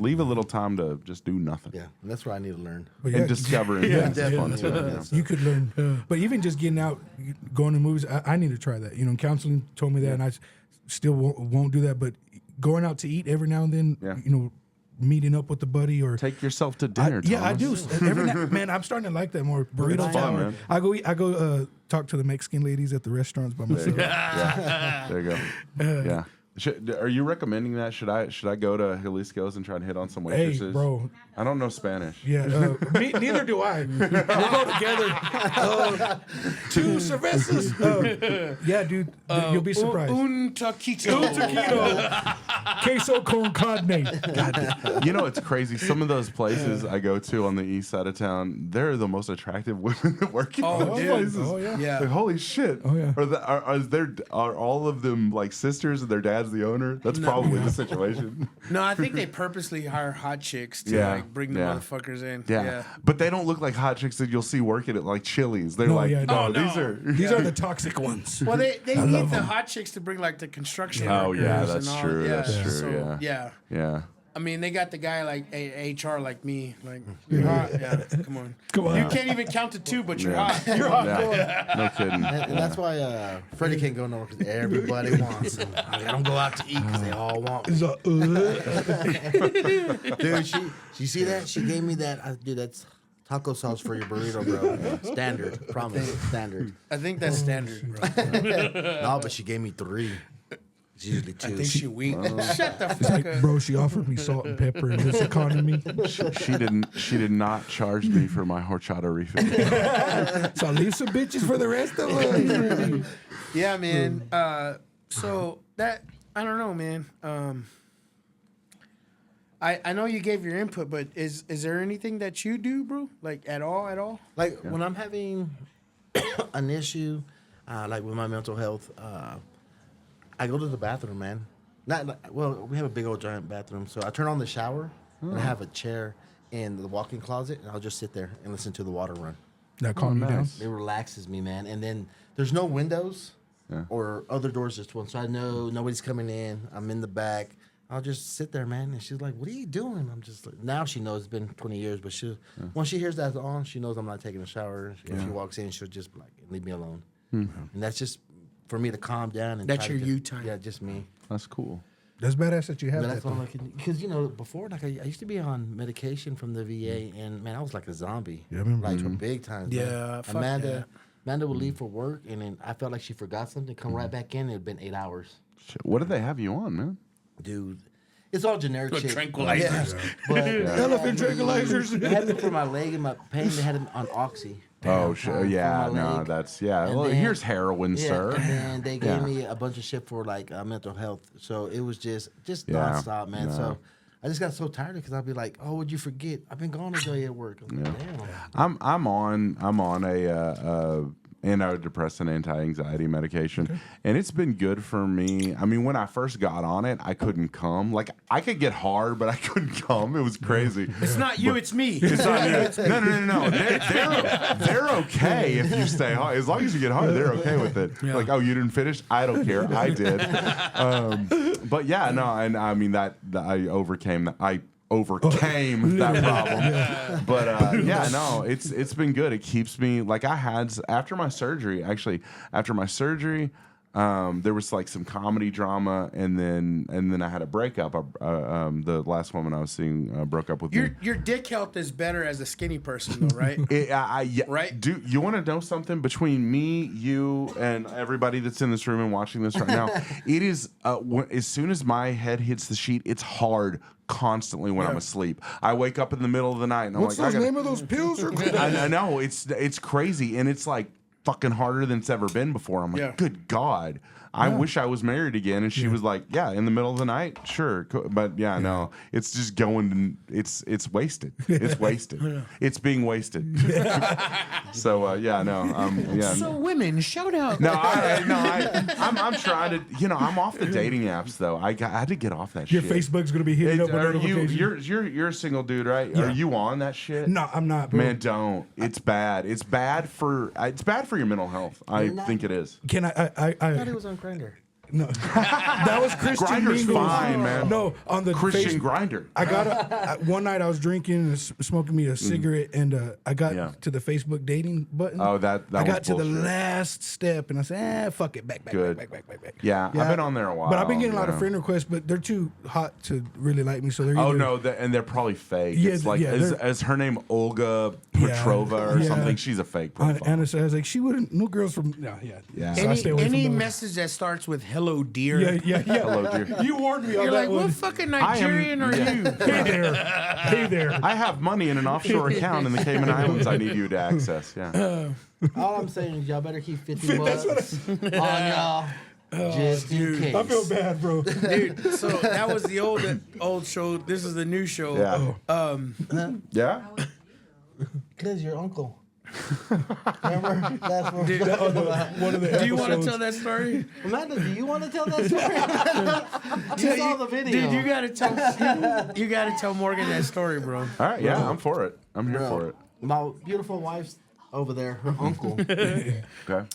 leave a little time to just do nothing. Yeah, and that's what I need to learn. But And discovering things is fun definitely. too. Yeah. You could learn, but even just getting out, going to movies, I need to try that. You know, counseling told me that, and I still won't do that. But going out to eat every now and then, Yeah. meeting up with a buddy or Take yourself to dinner. I Thomas. do. Every night, man, I'm starting to like that more. Burrito fun, tower. man. I go talk to the Mexican ladies at the restaurants by myself. Yeah, there you go. Yeah. Are you recommending that? Should I go to Jalisco's and try to hit on some Hey, waitresses? bro. I don't know Spanish. Yeah, neither do I. We'll go together. 2 cervezas. Yeah, dude, you'll be surprised. Un taquito. Queso con carne. You know, it's crazy. Some of those places I go to on the east side of town, they're the most attractive women that work in those dude. places. Oh, yeah. Yeah. Like, holy shit. Oh, yeah. Are all of them like sisters and their dad's the owner? That's probably the situation. No, I think they purposely hire hot chicks to Yeah, like bring the yeah. motherfuckers in. Yeah. But they don't look like hot chicks that you'll see working at like Chili's. They're No, like, yeah, no, no. these are. These are the toxic ones. Well, they need the hot chicks to bring like the construction. Oh, yeah, workers that's and all. true, Yeah, that's true, so, yeah. Yeah. I mean, they got the guy like HR like me. Like, you're hot. Yeah, come on. Come on. You can't even count to 2, but you're Yeah. hot. You're hot. Yeah. No kidding. And that's why Freddie can't go nowhere because everybody wants him. I don't go out to eat because they all want me. It's a, Dude, she see that? She gave me that. Dude, that's taco sauce for your burrito, bro. Standard. Promise. Standard. I think that's standard, bro. No, but she gave me 3. It's usually 2. I think she weak. Shut the fuck up. bro, she offered me salt and pepper in this economy. She did not charge me for my horchata refill. So leave some bitches for the rest of us. Yeah, man. So that I don't know, man. I know you gave your input, but is there anything that you do, bro? Like at all? Like when I'm having an issue, like with my mental health, I go to the bathroom, man. Well, we have a big old giant bathroom, so I turn on the shower and I have a chair in the walk-in closet, and I'll just sit there and listen to the water run. That calm you down. nice. It relaxes me, man. And then there's no windows or other doors, just one, so I know nobody's coming in. I'm in the back. I'll just sit there, man. And she's like, "What are you doing?" I'm just like, now she knows it's been 20 years, but once she hears that's on, she knows I'm not taking a shower. If she walks in, she'll just like leave me alone. And that's just for me to calm down. And That's try to your you time. Yeah, just me. That's cool. That's badass that you have But that. that's what I'm looking, because before, like I used to be on medication from the VA, and man, I was like a zombie. Yeah, I remember. Like for big time. Yeah, fuck Amanda would leave for work, and then I felt like she forgot something. Come right back in. It had been 8 hours. Shit, what did they have you on, man? Dude, it's all generic shit. Tranquilizers. Yeah. But Elephant tranquilizers. they had me for my leg and my pain. They had him on Oxy. Oh, shit. Yeah, for my no, leg. that's, And well, then- here's heroin, Yeah, sir. and then they gave Yeah. me a bunch of shit for like mental health. So it was just Yeah, nonstop, man. no. So I just got so tired because I'd be like, "Oh, would you forget? I've been gone a day at work." I'm like, damn. I'm on a antidepressant, anti-anxiety medication, and it's been good for me. I mean, when I first got on it, I couldn't come. Like, I could get hard, but I couldn't come. It was crazy. It's not you, it's me. It's not you. No. They're okay if you stay hard. As long as you get hard, they're okay with it. Yeah. Like, oh, you didn't finish? I don't care. I did. But yeah, no, and I mean that I overcame that. I overcame that problem. But yeah, no, it's been good. It keeps me like I had after my surgery. Actually, after my surgery, there was like some comedy drama, and then I had a breakup. The last woman I was seeing broke up with me. Your dick health is better as a skinny person, though, right? Yeah, Right? Do you want to know something? Between me, you, and everybody that's in this room and watching this right now, it is as soon as my head hits the sheet, it's hard constantly when I'm asleep. I wake up in the middle of the night and I'm What's like, the name of those pills? I know it's crazy, and it's like fucking harder than it's ever been before. I'm like, good God. I wish I was married again. And she was like, yeah, in the middle of the night, sure. But yeah, no, it's just going. It's wasted. It's wasted. It's being wasted. So yeah, no, yeah. So women, shout out. No, I'm trying to. I'm off the dating apps though. I had to get off that Your shit. Facebook's gonna be hitting up with Are you? notifications. You're a single dude, right? Yeah. Are you on that shit? No, I'm not, bro. Man, don't. It's bad. It's bad for your mental health. I think it is. Can I thought he was on Grindr. No, that was Christian Grinder's Mingles. fine, man. No, on the Christian Grinder. I got one night I was drinking and smoking me a cigarette, and I got to the Facebook dating button. Oh, that I was got to the bullshit. last step, and I said, fuck it, back. Good. Yeah, I've been on there a while. But I've been getting a lot of yeah. friend requests, but they're too hot to really like me, so they're Oh either, no, and they're probably fake. Yeah, It's like yeah, is her name Olga Petrova or yeah. something? She's a fake profile. Anna says like she wouldn't. No girls from Yeah. So I stay away Any from those. message that starts with "Hello, dear." Yeah. Hello, dear. You warned me on You're that like, one. what fucking Nigerian are yeah. you? Hey there. Hey there. I have money in an offshore account in the Cayman Islands. I need you to access. Yeah. All I'm saying is y'all better keep 50 bucks on y'all. Just in case. I feel bad, bro. Dude, so that was the old show. This is the new show. Yeah. Yeah. Cause your uncle. Remember? That's what we're Dude, talking about. One of the Do you want to episodes- tell that story? Amanda, do you want to tell that story? You saw the video. Dude, you gotta tell Morgan that story, bro. All right. Yeah, I'm for it. I'm here for it. My beautiful wife's over there, her uncle, Okay.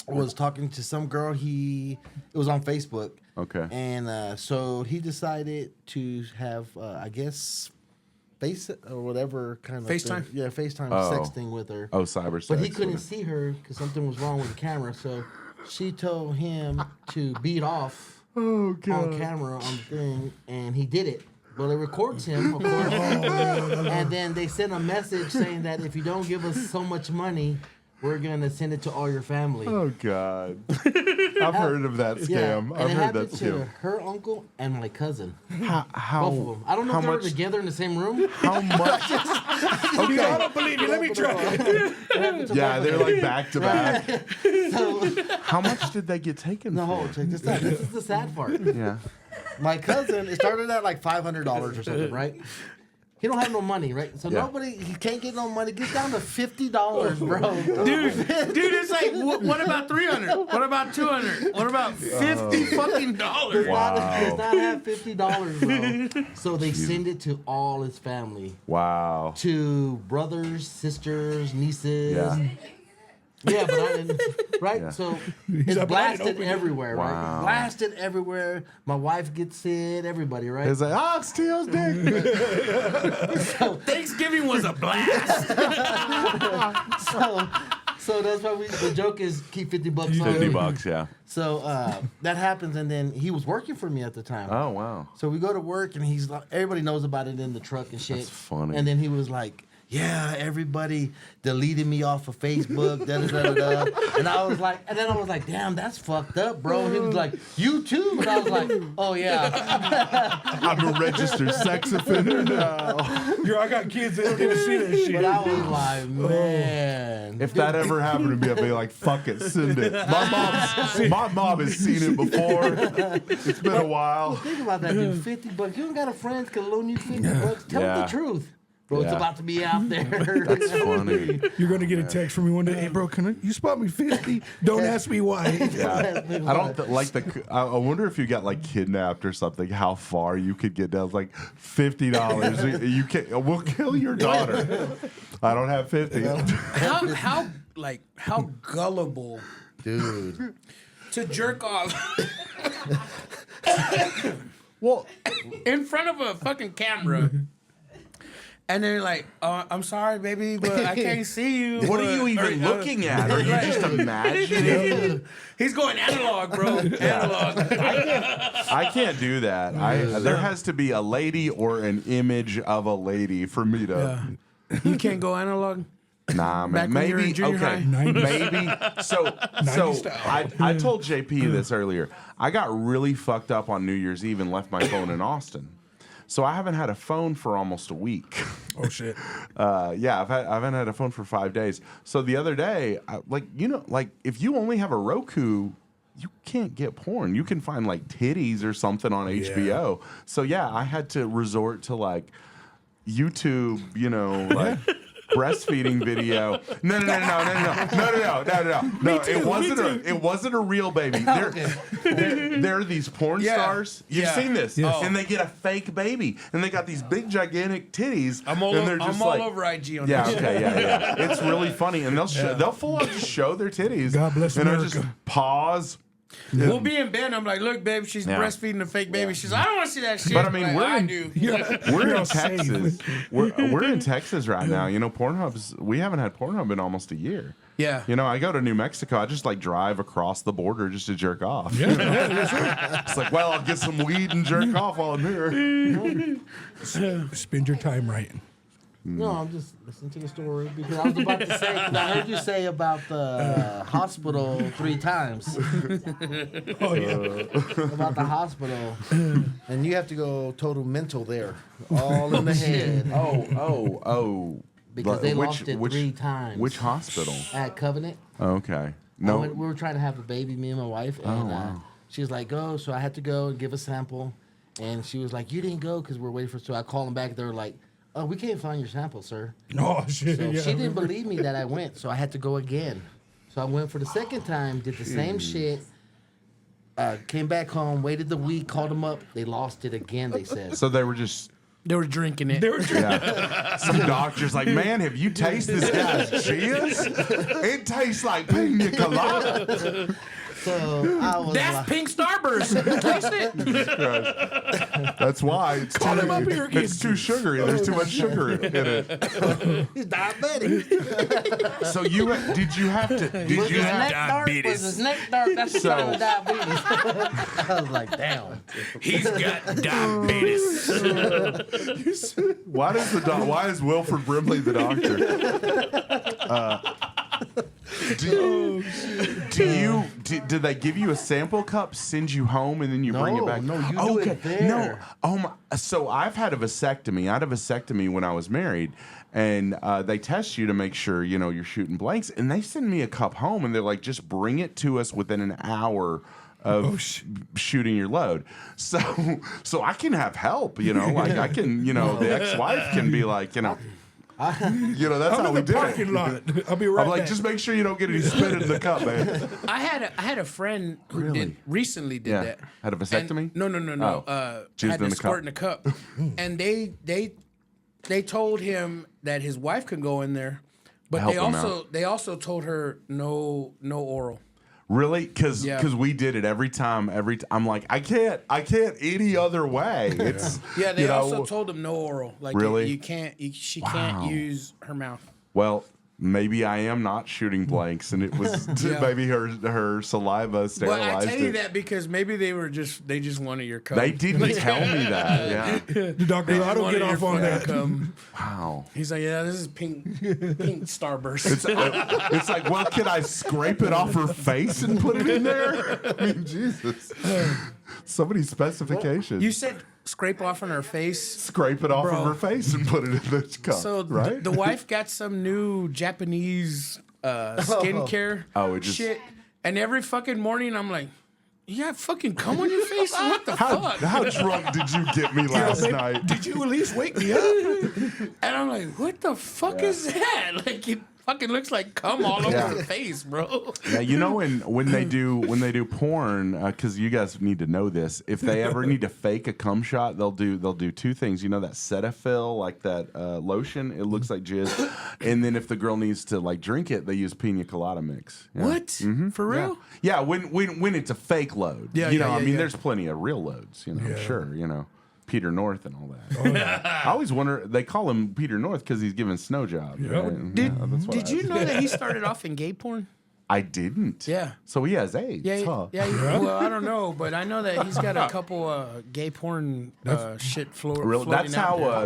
was talking to some girl. It was on Facebook. Okay. And so he decided to have, I guess, Face or whatever kind of FaceTime? thing. Yeah, FaceTime Oh. sexting with her. Oh, cyber sex. But he couldn't see her because something was wrong with the camera. So she told him to beat off on camera on the thing, and he did it. Well, it records him, of course. And then they sent a message saying that if you don't give us so much money, we're going to send it to all your family. Oh God. I've heard of that Yeah, scam. and I've it heard happened that to scam. her uncle and my cousin. How? Both of them. I don't know how if they were much? together in the same room. How much? I don't believe you. Let me try. Yeah, they're like back to back. So, How much did they get taken no, for? check this out. This is the sad part. Yeah. My cousin, it started at like $500 or something, right? He don't have no money, right? So Yeah. he can't get no money. Get down to $50, bro. Dude, it's like, what about 300? What about 200? What about 50 fucking dollars? Does not have $50, bro. So they send it to all his family, Wow. to brothers, sisters, nieces. Yeah. Yeah, but I didn't. Right? Yeah. So He's it's like, "But I didn't blasted open it." everywhere, Wow. right? Blasted everywhere. My wife gets it, everybody, right? It's like, oh, it's Teal's dick. Thanksgiving was a blast. So that's why the joke is keep $50 on $50, yeah. So that happens, and then he was working for me at the time. Oh, wow. So we go to work, and he's like, everybody knows about it in the truck and shit. That's funny. And then he was like, yeah, everybody deleted me off of Facebook, da da da da da. And I was like, damn, that's fucked up, bro. And he was like, you too? And I was like, oh yeah. I'm a registered sex offender now. I got kids that don't even see that shit. But I was like, man. If that ever happened to me, I'd be like, fuck it, send it. My mom has seen it before. It's been a while. Think about that, dude. $50. You don't got a friend that can loan you $50. Tell him the truth. Bro, it's about to be out there. That's funny. You're gonna get a text from me one day. Hey, bro, you spot me 50? Don't ask me why. Yeah. I don't like I wonder if you got like kidnapped or something. How far you could get down? Like $50. You can. We'll kill your daughter. I don't have 50. How gullible, Dude. to jerk off Well, in front of a fucking camera. And they're like, I'm sorry, baby, but I can't see you. what are you even looking at? Are you just imagining? He's going analog, bro. Analog. I can't do that. There has to be a lady or an image of a lady for me to. You can't go analog? Nah, Back man. when you were in Maybe junior okay. high? Maybe so. I told JP this earlier. I got really fucked up on New Year's Eve and left my phone in Austin. So I haven't had a phone for almost a week. Oh shit. Yeah, I haven't had a phone for 5 days. So the other day, if you only have a Roku, you can't get porn. You can find like titties or something on HBO. So yeah, I had to resort to like YouTube, like breastfeeding video. No. It wasn't a real baby. There are these porn stars. You've seen this, and they get a fake baby, and they got these big gigantic titties. I'm all over IG on yeah, this. okay, yeah. It's really funny, and they'll full on just show their titties. God bless and America. I just pause. We'll be in bed. I'm like, look, babe, she's breastfeeding a fake baby. She's like, I don't want to see that shit. But I mean, like, we're in Texas. We're in Texas right now. Pornhub's. We haven't had Pornhub in almost a year. Yeah. I go to New Mexico. I just like drive across the border just to jerk off. Yeah. It's like, well, I'll get some weed and jerk off while I'm here. Spend your time right. No, I'm just listening to the story because I was about to say, because I heard you say about the hospital 3 times. Oh, yeah. About the hospital. And you have to go total mental there. All in the head. Oh. Because they lost it 3 times. Which hospital? At Covenant. Okay. No. We were trying to have a baby, me and my wife. And she was like, go. So I had to go and give a sample. And she was like, you didn't go because we're waiting for. So I called them back. They were like, oh, we can't find your sample, sir. Oh, shit. So she didn't believe me that I went, so I had to go again. So I went for the second time, did the same shit, came back home, waited the week, called them up. They lost it again, they said. So they were just. They were drinking it. Yeah. Some doctor's like, man, have you tasted this guy's cheers? It tastes like pina colada. So I was That's like, pink Starburst. Taste it. That's why it's too sugary. There's too much sugar in it. he's diabetic. So did you have diabetes? Was his neck dark? That's the sign of diabetes. I was like, damn. He's got diabetes. Why is Wilford Brimley the doctor? Did they give you a sample cup, send you home, and then you bring it back? No, you do it there. No. Oh my. So I've had a vasectomy. I had a vasectomy when I was married, and they test you to make sure you're shooting blanks. And they send me a cup home, and they're like, just bring it to us within an hour of shooting your load. So I can have help. Like I can. The ex-wife can be like, that's how we did Parking it. lot. I'll be right I'm like, back. just make sure you don't get any spit in the cup, man. I had a friend who recently did that. Had a vasectomy? And, no. Jizzed Had in to the squirt cup. in a cup, and they told him that his wife could go in there, but Help him out. they also told her no oral. Really? Because we did it every time. I'm like, I can't any other way. It's Yeah, they also told him no oral. Like Really? she can't use her mouth. Well, maybe I am not shooting blanks, and it was maybe her saliva sterilized Well, I tell you it. that because maybe they just wanted your cum. They didn't tell me that. Yeah. The doctor, I don't get off on that. Wow. He's like, yeah, this is pink starburst. It's like, well, can I scrape it off her face and put it in there? I mean, Jesus. So many specifications. You said scrape off on her face. Scrape it off Bro. of her face and put it in the cup, So right? the wife got some new Japanese skincare shit, and every fucking morning I'm like, you got fucking cum on your face? What the fuck? How drunk did you get me last night? Did you at least wake me up? And I'm like, what the fuck is that? Like, it fucking looks like cum all over her face, bro. Yeah, you know when they do porn, because you guys need to know this. If they ever need to fake a cum shot, they'll do two things. You know that Cetaphil, like that lotion, it looks like jizz. And then if the girl needs to like drink it, they use pina colada mix. Yeah. What? For real? Yeah, when it's a fake load. Yeah, you know, yeah, I yeah, mean, yeah. there's plenty of real loads. You know, I'm sure. You know. Peter North and all that. Oh, yeah. I always wonder. They call him Peter North because he's giving snow jobs. Yeah. Right? Did you know that he started off in gay porn? I didn't. Yeah. So he has AIDS. Yeah, huh? well, I don't know, but I know that he's got a couple gay porn shit Real, floating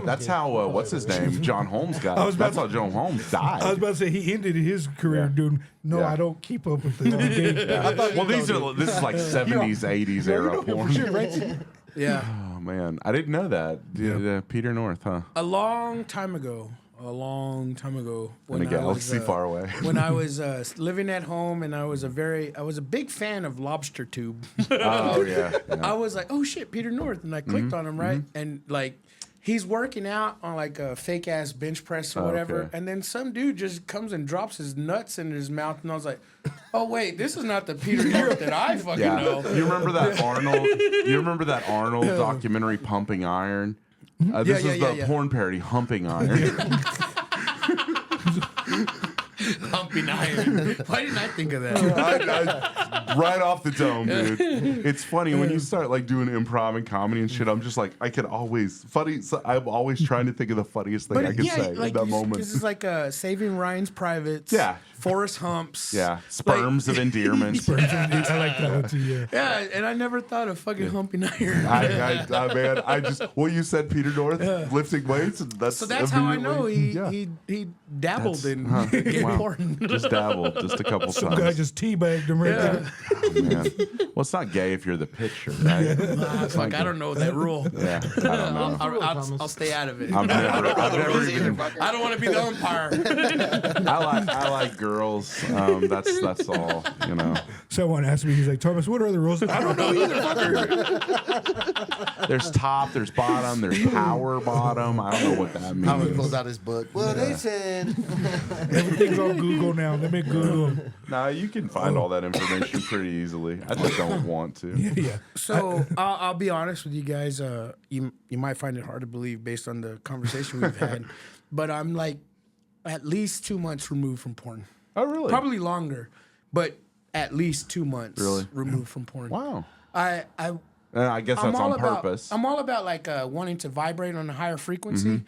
that's how what's his name? John Holmes got. That's how John Holmes died. I was about to say he ended his career doing. No, Yeah. I don't keep up with the gay. Well, this is like 70s, 80s era porn. Yeah. Oh man, I didn't know that. Yeah, Peter North, huh? A long time ago, In a galaxy far away. when I was living at home, and I was a big fan of Lobster Tube. Oh yeah. I was like, oh shit, Peter North, and I clicked on him, right? And like, he's working out on like a fake ass bench press or whatever, okay. and then some dude just comes and drops his nuts in his mouth, and I was like, oh wait, this is not the Peter North that I fucking know. You remember that Arnold? You remember that Arnold documentary, Pumping Iron? This is the porn parody, Humping Iron. Pumping Iron. Why didn't I think of that? Right off the dome, dude. It's funny when you start like doing improv and comedy and shit. I'm just like, I'm always trying to think of the funniest thing I can say like, in that moment. This is like Saving Ryan's Privates. Yeah. Forrest Humps. Yeah, sperms of endearment. I like that one too. Yeah. Yeah, and I never thought of fucking Humping Iron. Man, well, you said Peter North lifting weights, and that's how I know immediately- he dabbled in gay porn. Just dabbled, just a couple Some guy times. just teabagged him right there. Oh, man. Well, it's not gay if you're the pitcher, right? Fuck, I don't know that rule. Yeah, I don't know. I'll stay out of it. I've never even. I don't want to be the umpire. I like girls. That's all. You know. Someone asked me, he's like, Thomas, what are the rules? I don't know either. There's top, there's bottom, there's power bottom. I don't know what that means. Hyman pulls out his book. Well, they said. Everything's on Google now. Let me Google them. Nah, you can find all that information pretty easily. I just don't want to. Yeah. So I'll be honest with you guys. You might find it hard to believe based on the conversation we've had, but I'm like at least 2 months removed from porn. Oh, really? Probably longer, but at least 2 months Really? removed from porn. Wow. I guess I'm that's all on about, purpose. I'm all about like wanting to vibrate on a higher frequency,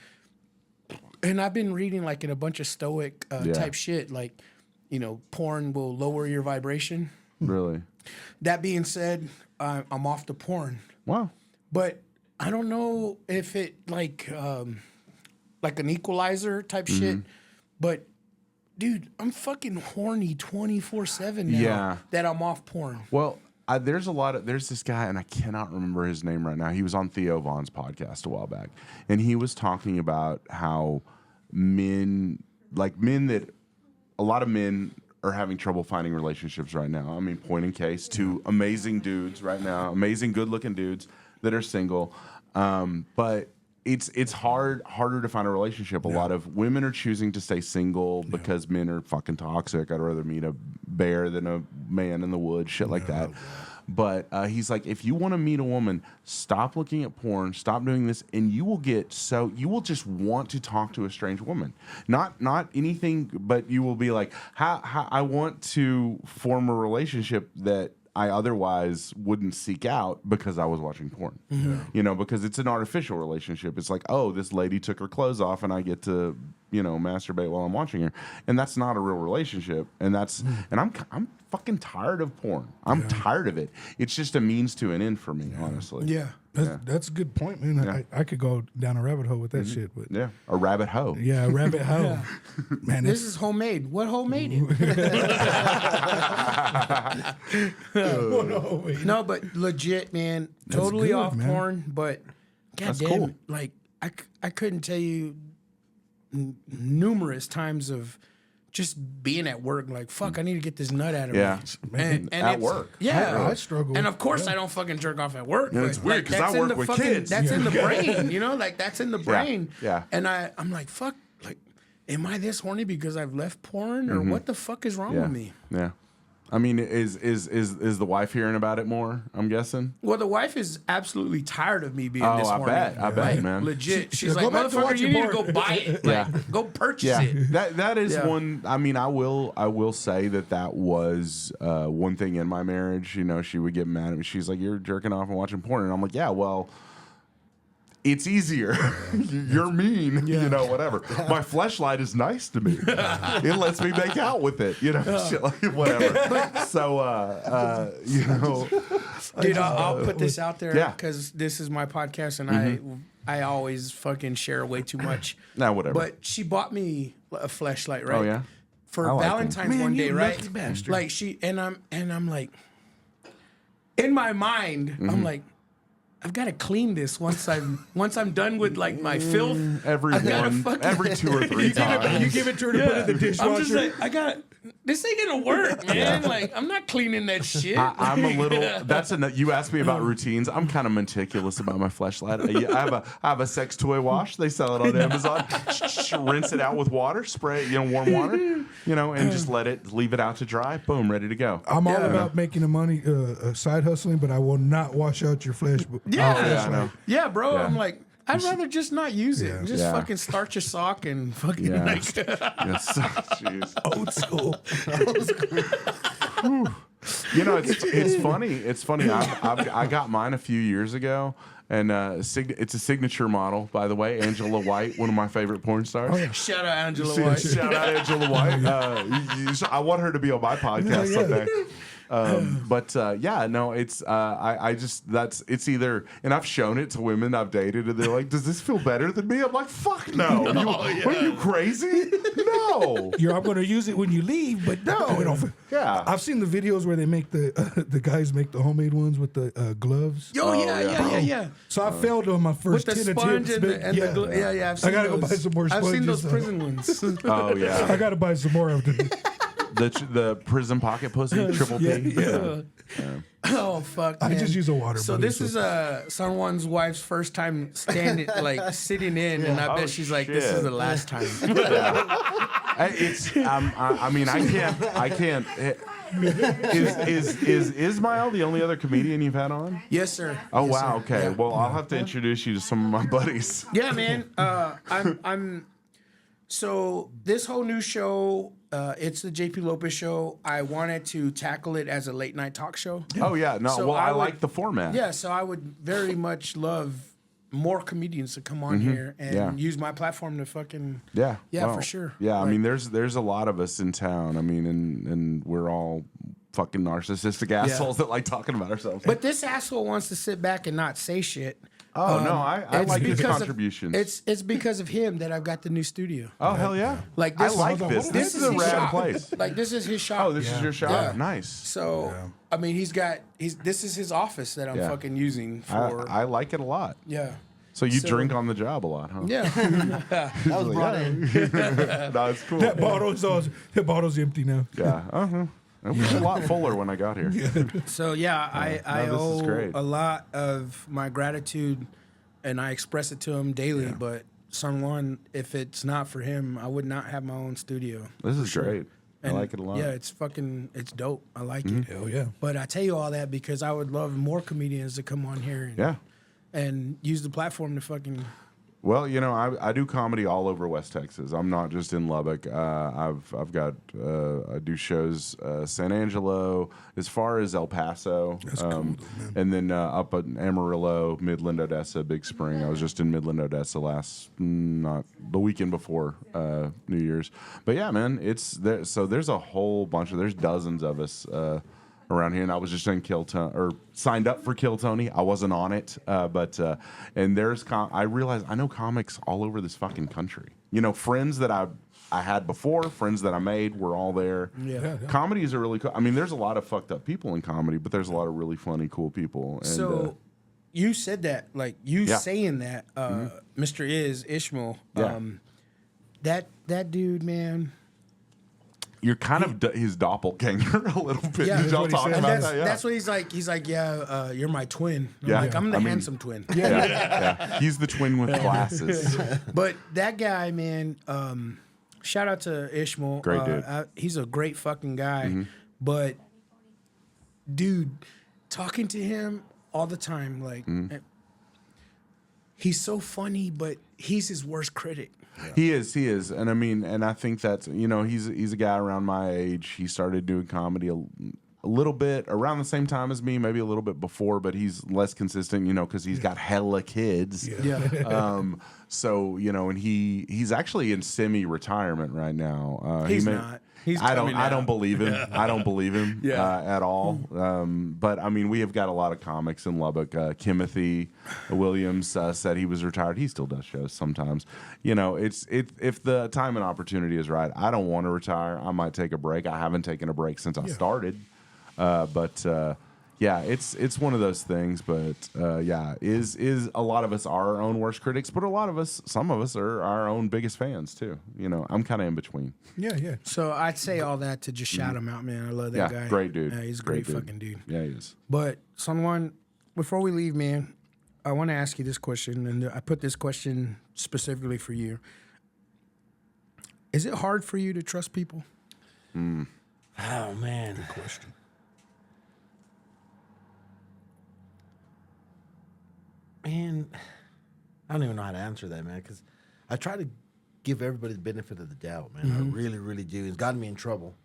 and I've been reading like in a bunch of stoic type shit, like porn will lower your vibration. Really? That being said, I'm off the porn, Wow. but I don't know if it like an equalizer type shit, but. Dude, I'm fucking horny 24/7 now that I'm off porn. Well, there's this guy, and I cannot remember his name right now. He was on Theo Vaughn's podcast a while back, and he was talking about how a lot of men are having trouble finding relationships right now. I mean, point in case, two amazing dudes right now, amazing good-looking dudes that are single, but it's harder to find a relationship. A lot of women are choosing to stay single because men are fucking toxic. I'd rather meet a bear than a man in the woods, shit like that. But he's like, if you want to meet a woman, stop looking at porn, stop doing this, and you will just want to talk to a strange woman. Not anything, but you will be like, how I want to form a relationship that I otherwise wouldn't seek out because I was watching porn. You know, because it's an artificial relationship. It's like, oh, this lady took her clothes off and I get to, you know, masturbate while I'm watching her. And that's not a real relationship. And that's and I'm fucking tired of porn. I'm tired of it. It's just a means to an end for me, honestly. Yeah. That's a good point, man. Yeah. I could go down a rabbit hole with that shit, but Yeah, a rabbit hoe. yeah, a rabbit hole. Man, This is homemade. What homemade it? No, but legit, man. Totally good, off man. porn, but That's goddamn, cool. like I couldn't tell you numerous times of just being at work, like fuck, I need to get this nut out of Yeah. me. And At it's- work. yeah, I struggle And with- of course, I don't fucking jerk off at work. And but, it's weird 'cause I that's in work the with fucking- kids. That's in the brain, you know, like that's in the brain. yeah. And I'm like, fuck, like, am I this horny because I've left porn, or what the fuck is wrong Yeah. with me? Yeah. I mean, is the wife hearing about it more? I'm guessing. Well, the wife is absolutely tired of me being Oh, this I horny. bet, Like, man. Legit. She's Go like, back to motherfucker, watching you need to porn." go buy it. Like, go purchase it. that is Yeah. one. I mean, I will say that was one thing in my marriage. You know, she would get mad at me. She's like, "You're jerking off and watching porn," and I'm like, "Yeah, well." It's easier. You're mean, you know, whatever. My fleshlight is nice to me. It lets me make out with it, you know, shit like whatever. So, you know, Dude, I'll put this out there Yeah. because this is my podcast and I always fucking share way too much. Nah, whatever. But she bought me a fleshlight, right? Oh, yeah? For I like them. Valentine's Man, one you day, right? lucky bastard. Like I'm like, in my mind, I'm like, I've got to clean this once I'm done with like my filth. every 2 or 3 times. you give it to her to put in the dishwasher. I'm just like, this ain't gonna work, man. Like, I'm not cleaning that shit. I'm a little. You asked me about routines. I'm kind of meticulous about my fleshlight. I have a sex toy wash. They sell it on Amazon. Rinse it out with water. Spray it, warm water. And just leave it out to dry. Boom, ready to go. I'm all about making the money, side hustling, but I will not wash out your flesh. Yeah. I know. Yeah, bro. Yeah. I'm like, I'd rather just not use it. Just Yeah. fucking start your sock and fucking Yeah. like. Yes. Jeez. Old school. It's funny. It's funny. I got mine a few years ago, and it's a signature model, by the way. Angela White, one of my favorite porn stars. Shout out Angela White. Shout out Angela White. I want her to be on my podcast someday. It's either, and I've shown it to women I've dated, and they're like, "Does this feel better than me?" I'm like, "Fuck no! What are you crazy? No." I'm going to use it when you leave, but no, it don't. Yeah. I've seen the videos where they make the guys make the homemade ones with the gloves. Oh, yeah. So I failed on my With first the 10 sponge attempts. and but the glue. Yeah. I've seen gotta go those. buy some more I've seen sponges, those prison ones. Oh yeah. I got to buy some more after this. The prison pocket pussy, triple P. Yeah. Oh fuck! I man. just use a water So bottle, this so- is SanJuan's wife's first time standing, like sitting in, and I bet Oh, she's like, "This is shit. the last time." I can't. Is Ismail the only other comedian you've had on? Yes, sir. Oh Yes, wow. sir. Okay. Yeah. Well, I'll have to introduce you to some of my buddies. Yeah, man. I'm. So this whole new show, it's the JP Lopez show. I wanted to tackle it as a late night talk show. Oh yeah. No. So Well, I would- like the format. Yeah, so I would very much love more comedians to come on here and Yeah. use my platform to fucking Yeah. Yeah, well, for sure. Yeah. I Like- mean, there's a lot of us in town. I mean, and we're all fucking narcissistic assholes that like talking about ourselves. But this asshole wants to sit back and not say shit. Oh no, I It's like his because of- contributions. It's because of him that I've got the new studio. Oh hell yeah! Like I this, like this. This is a his rad shop. place. Like this is his shop. Oh, this is your shop. Yeah. Nice. So I mean, this is his office that I'm Yeah. fucking using for. I like it a lot. Yeah. So you So- drink on the job a lot, huh? Yeah. That was brought in. No, it's cool. That bottle's empty now. Yeah. Uh-huh. It was a lot fuller when I got here. So yeah, I this is owe great. a lot of my gratitude, and I express it to him daily. But SanJuan, if it's not for him, I would not have my own studio. This is great. I And like it a lot. Yeah, it's dope. I like it. Hell yeah. But I tell you all that because I would love more comedians to come on here Yeah. and use the platform to fucking Well, I do comedy all over West Texas. I'm not just in Lubbock. I've got I do shows San Angelo, as far as El Paso, That's cool, though, man. and then up at Amarillo, Midland, Odessa, Big Spring. I was just in Midland, Odessa not the weekend before New Year's. But yeah, man, it's there. So there's a whole bunch there's dozens of us. Around here, and I was just in Kill Tony, or signed up for Kill Tony. I wasn't on it, but and I realized I know comics all over this fucking country. Friends that I had before, friends that I made were all there. Yeah. Comedy is a really cool. I mean, there's a lot of fucked up people in comedy, but there's a lot of really funny, cool people. And, So you said that, like you Yeah. saying that, Mr. Ishmael, Yeah. that dude, man. you're kind of his doppelganger a little bit. Yeah, Did y'all that's what he talk said. about And that? Yeah. that's what he's like. He's like, yeah, you're my twin. I'm Yeah. like, I'm the I mean- handsome twin. Yeah. He's the twin with glasses. But that guy, man, shout out to Ishmael. Great dude. He's a great fucking guy. But, dude, talking to him all the time, like, he's so funny, but he's his worst critic. He is, and I mean, and I think that's he's a guy around my age. He started doing comedy a little bit around the same time as me, maybe a little bit before, but he's less consistent, because he's got hella kids. Yeah. So and he's actually in semi-retirement right now. He's not. He's I coming don't out. believe him. I don't believe him at all. But I mean, we have got a lot of comics in Lubbock. Timothy Williams said he was retired. He still does shows sometimes. If the time and opportunity is right, I don't want to retire. I might take a break. I haven't taken a break since I started. Yeah, it's one of those things. But is a lot of us are our own worst critics, but some of us are our own biggest fans too. I'm kind of in between. Yeah. So I'd say all that to just shout him out, man. I love that guy. Great dude. Yeah, he's a Great great dude. fucking dude. Yeah, he is. But someone, before we leave, man, I want to ask you this question, and I put this question specifically for you. Is it hard for you to trust people? Oh man. Good question. Man, I don't even know how to answer that, man, because I try to give everybody the benefit of the doubt, man. I really, really do. It's gotten me in trouble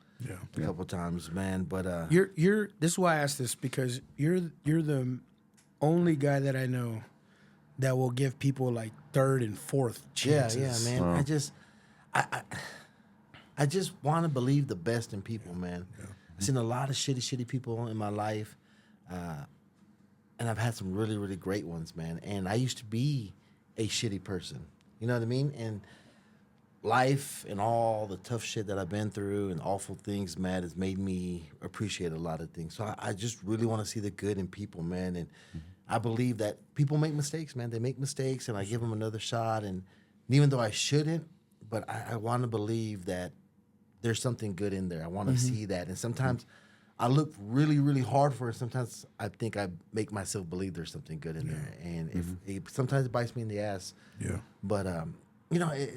a couple times, man. But You're. This is why I asked this, because you're the only guy that I know that will give people like third and fourth chances. yeah, man. I just want to believe the best in people, man. I've seen a lot of shitty people in my life, and I've had some really, really great ones, man. And I used to be a shitty person. You know what I mean? And life and all the tough shit that I've been through and awful things, man, has made me appreciate a lot of things. So I just really want to see the good in people, man. And I believe that people make mistakes, man. They make mistakes, and I give them another shot. And even though I shouldn't, but I want to believe that there's something good in there. I want to see that. And sometimes I look really, really hard for it. Sometimes I think I make myself believe there's something good in there. And sometimes it bites me in the ass. Yeah. But,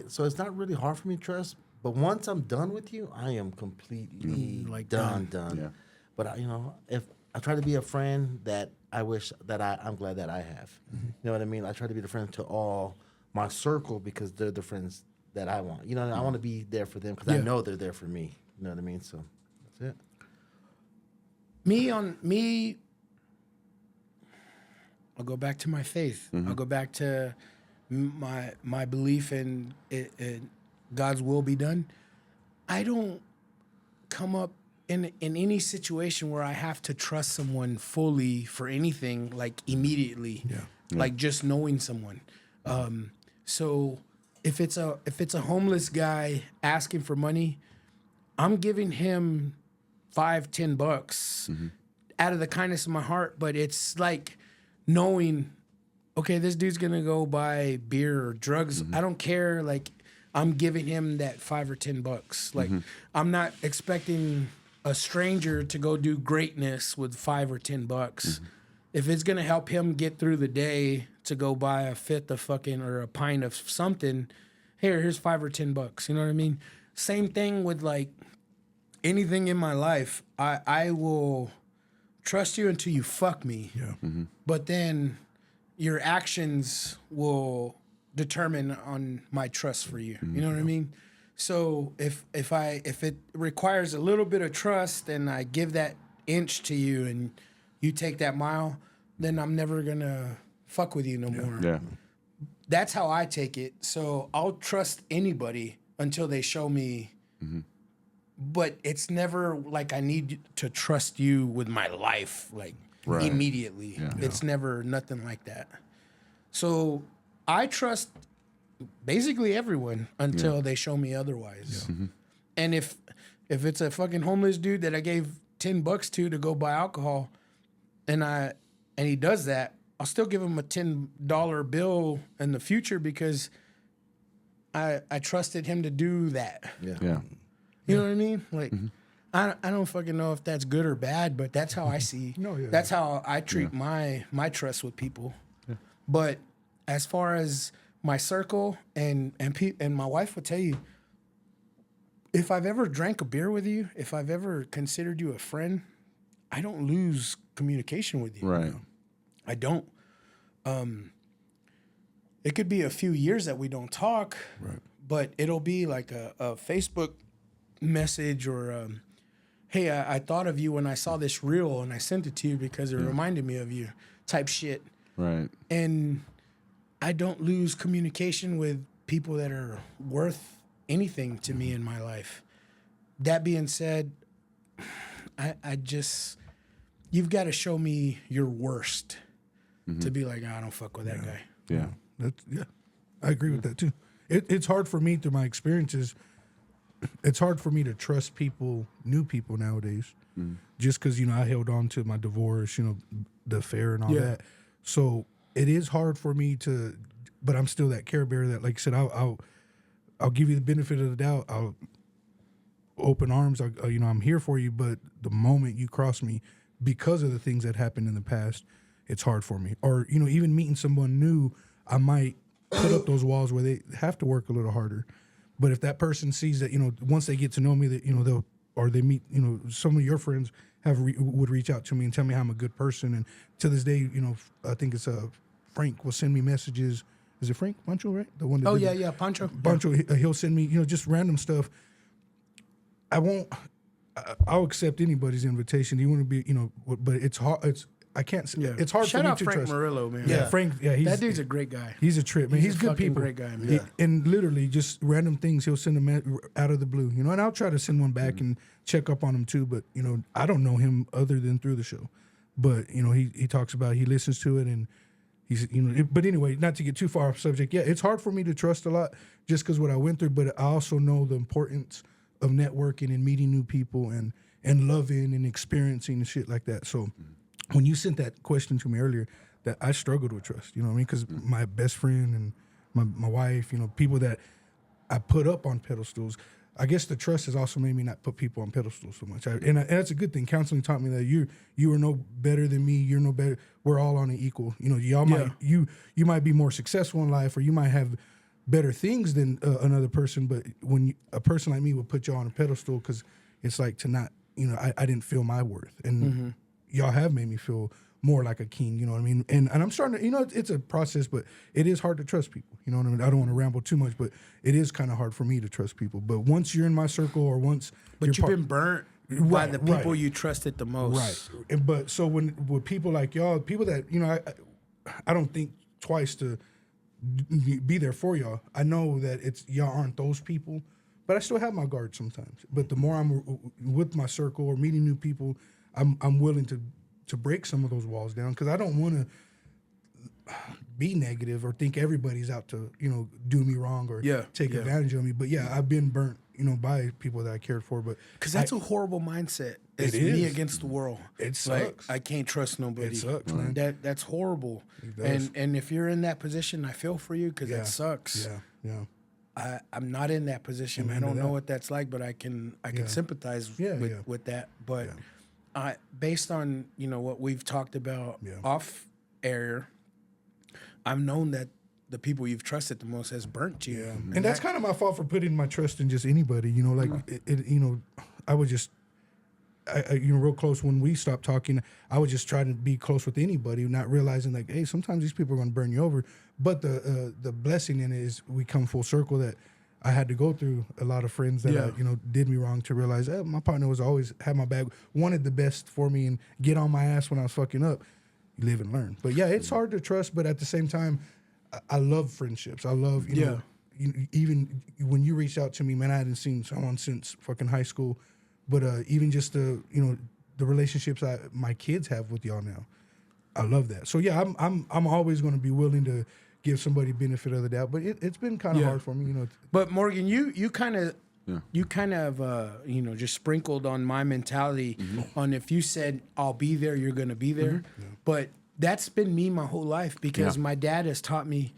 so it's not really hard for me to trust. But once I'm done with you, I am completely done. Yeah. But, if I try to be a friend that I wish that I'm glad that I have. You know what I mean? I try to be the friend to all my circle because they're the friends that I want. I want to be there for them because I know they're there for me. You know what I mean? So that's it. Me, I'll go back to my faith. I'll go back to my belief in God's will be done. I don't come up in any situation where I have to trust someone fully for anything, like immediately, like just knowing someone. So if it's a homeless guy asking for money, I'm giving him $5-10 out of the kindness of my heart. But it's like knowing, okay, this dude's gonna go buy beer or drugs. I don't care. Like, I'm giving him that $5 or $10. Like, I'm not expecting a stranger to go do greatness with $5 or $10. If it's gonna help him get through the day to go buy a fifth of fucking or a pint of something, here's $5 or $10. You know what I mean? Same thing with like anything in my life. I will trust you until you fuck me. Yeah. But then your actions will determine on my trust for you. You know what I mean? So if it requires a little bit of trust and I give that inch to you and you take that mile, then I'm never gonna fuck with you no more. Yeah. That's how I take it. So I'll trust anybody until they show me. But it's never like I need to trust you with my life, like immediately. It's never nothing like that. So I trust basically everyone until they show me otherwise. And if it's a fucking homeless dude that I gave $10 to go buy alcohol, and he does that, I'll still give him a $10 bill in the future because I trusted him to do that. Yeah. You know what I mean? Like, I don't fucking know if that's good or bad, but that's how I see. That's how I treat my trust with people. But as far as my circle and my wife would tell you, if I've ever drank a beer with you, if I've ever considered you a friend, I don't lose communication with you. Right. I don't. It could be a few years that we don't talk, but it'll be like a Facebook message or, hey, I thought of you when I saw this reel and I sent it to you because it reminded me of you type shit. Right. And I don't lose communication with people that are worth anything to me in my life. That being said, I just, you've got to show me your worst to be like, I don't fuck with that guy. Yeah. I agree with that too. It's hard for me through my experiences. It's hard for me to trust people, new people nowadays, just because I held on to my divorce, the affair and all that. So it is hard for me to, but I'm still that care bearer that, like I said, I'll give you the benefit of the doubt. I'll open arms. I'm here for you. But the moment you cross me, because of the things that happened in the past, it's hard for me. Or even meeting someone new, I might put up those walls where they have to work a little harder. But if that person sees that, once they get to know me, that they meet, some of your friends would reach out to me and tell me how I'm a good person. And to this day, I think it's Frank will send me messages. Is it Frank Pancho, right? The one. That Pancho. Pancho, he'll send me, just random stuff. I'll accept anybody's invitation. You want to be, but it's hard. I can't. Yeah. It's hard Shout for me out to Frank trust. Murillo, man. Yeah, Frank. Yeah, that dude's a great guy. He's a trip, man. He's a good fucking people. Great guy, man. And literally just random things he'll send them out of the blue, and I'll try to send one back and check up on him too. But I don't know him other than through the show. But he talks about, he listens to it, and he's but anyway, not to get too far off subject. Yeah, it's hard for me to trust a lot just because what I went through. But I also know the importance of networking and meeting new people and loving and experiencing and shit like that. So. When you sent that question to me earlier, that I struggled with trust, because my best friend and my wife, people that I put up on pedestals, I guess the trust has also made me not put people on pedestals so much. And that's a good thing. Counseling taught me that you are no better than me. You're no better. We're all on an equal. Y'all might you might be more successful in life, or you might have better things than another person. But when a person like me would put you on a pedestal, because it's like to not, I didn't feel my worth. And y'all have made me feel more like a king, you know what I mean? And I'm starting to, it's a process, but it is hard to trust people, you know what I mean? I don't want to ramble too much, but it is kind of hard for me to trust people. But once you're in my circle, or once... But you've been burnt by the people you trusted the most. Right. But so with people like y'all, people that, I don't think twice to be there for y'all. I know that y'all aren't those people, but I still have my guard sometimes. But the more I'm with my circle or meeting new people, I'm willing to break some of those walls down, because I don't want to be negative or think everybody's out to do me wrong or take advantage of me. But I've been burnt by people that I cared for. But because that's a horrible mindset. It's me against the world. It sucks. I can't trust nobody. It sucks, man. That's horrible. And if you're in that position, I feel for you, because it sucks. Yeah. I'm not in that position. I don't know what that's like, but I can sympathize with that. But based on what we've talked about off air, I've known that the people you've trusted the most has burnt you. And that's kind of my fault for putting my trust in just anybody. I would just real close when we stopped talking. I was just trying to be close with anybody, not realizing like, hey, sometimes these people are going to burn you over. But the blessing in it is we come full circle that I had to go through a lot of friends that did me wrong to realize my partner was always had my back, wanted the best for me, and get on my ass when I was fucking up. You live and learn. But yeah, it's hard to trust, but at the same time, I love friendships. I love you know. Even when you reached out to me, man, I hadn't seen someone since fucking high school. But even just the relationships my kids have with y'all now, I love that. So yeah, I'm always going to be willing to give somebody benefit of the doubt. But it's been kind of hard for me, But Morgan, you kind of just sprinkled on my mentality on if you said I'll be there, you're going to be there. But that's been me my whole life because my dad has taught me.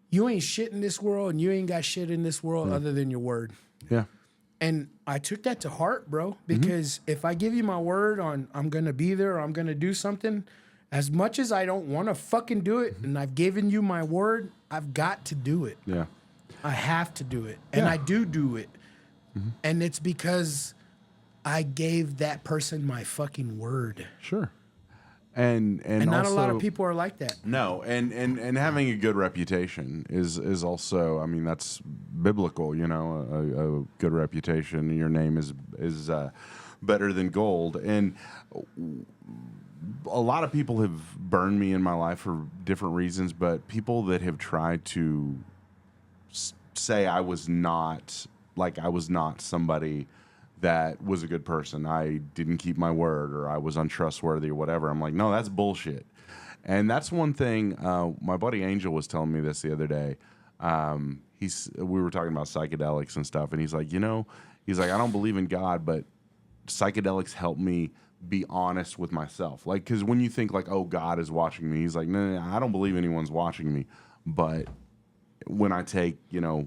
You ain't shit in this world, and you ain't got shit in this world other than your word. Yeah. And I took that to heart, bro, because if I give you my word on I'm going to be there or I'm going to do something, as much as I don't want to fucking do it, and I've given you my word, I've got to do it. Yeah. I have to do it. And I do it. And it's because I gave that person my fucking word. Sure. And not also, a lot of people are like that. No, and having a good reputation is also, I mean, that's biblical, a good reputation. Your name is better than gold. And a lot of people have burned me in my life for different reasons, but people that have tried to say I was not somebody that was a good person, I didn't keep my word, or I was untrustworthy or whatever. I'm like, no, that's bullshit. And that's one thing. My buddy Angel was telling me this the other day. We were talking about psychedelics and stuff, and he's like, I don't believe in God, but psychedelics help me be honest with myself. Like, because when you think like, oh, God is watching me, he's like, no, I don't believe anyone's watching me, but when I take,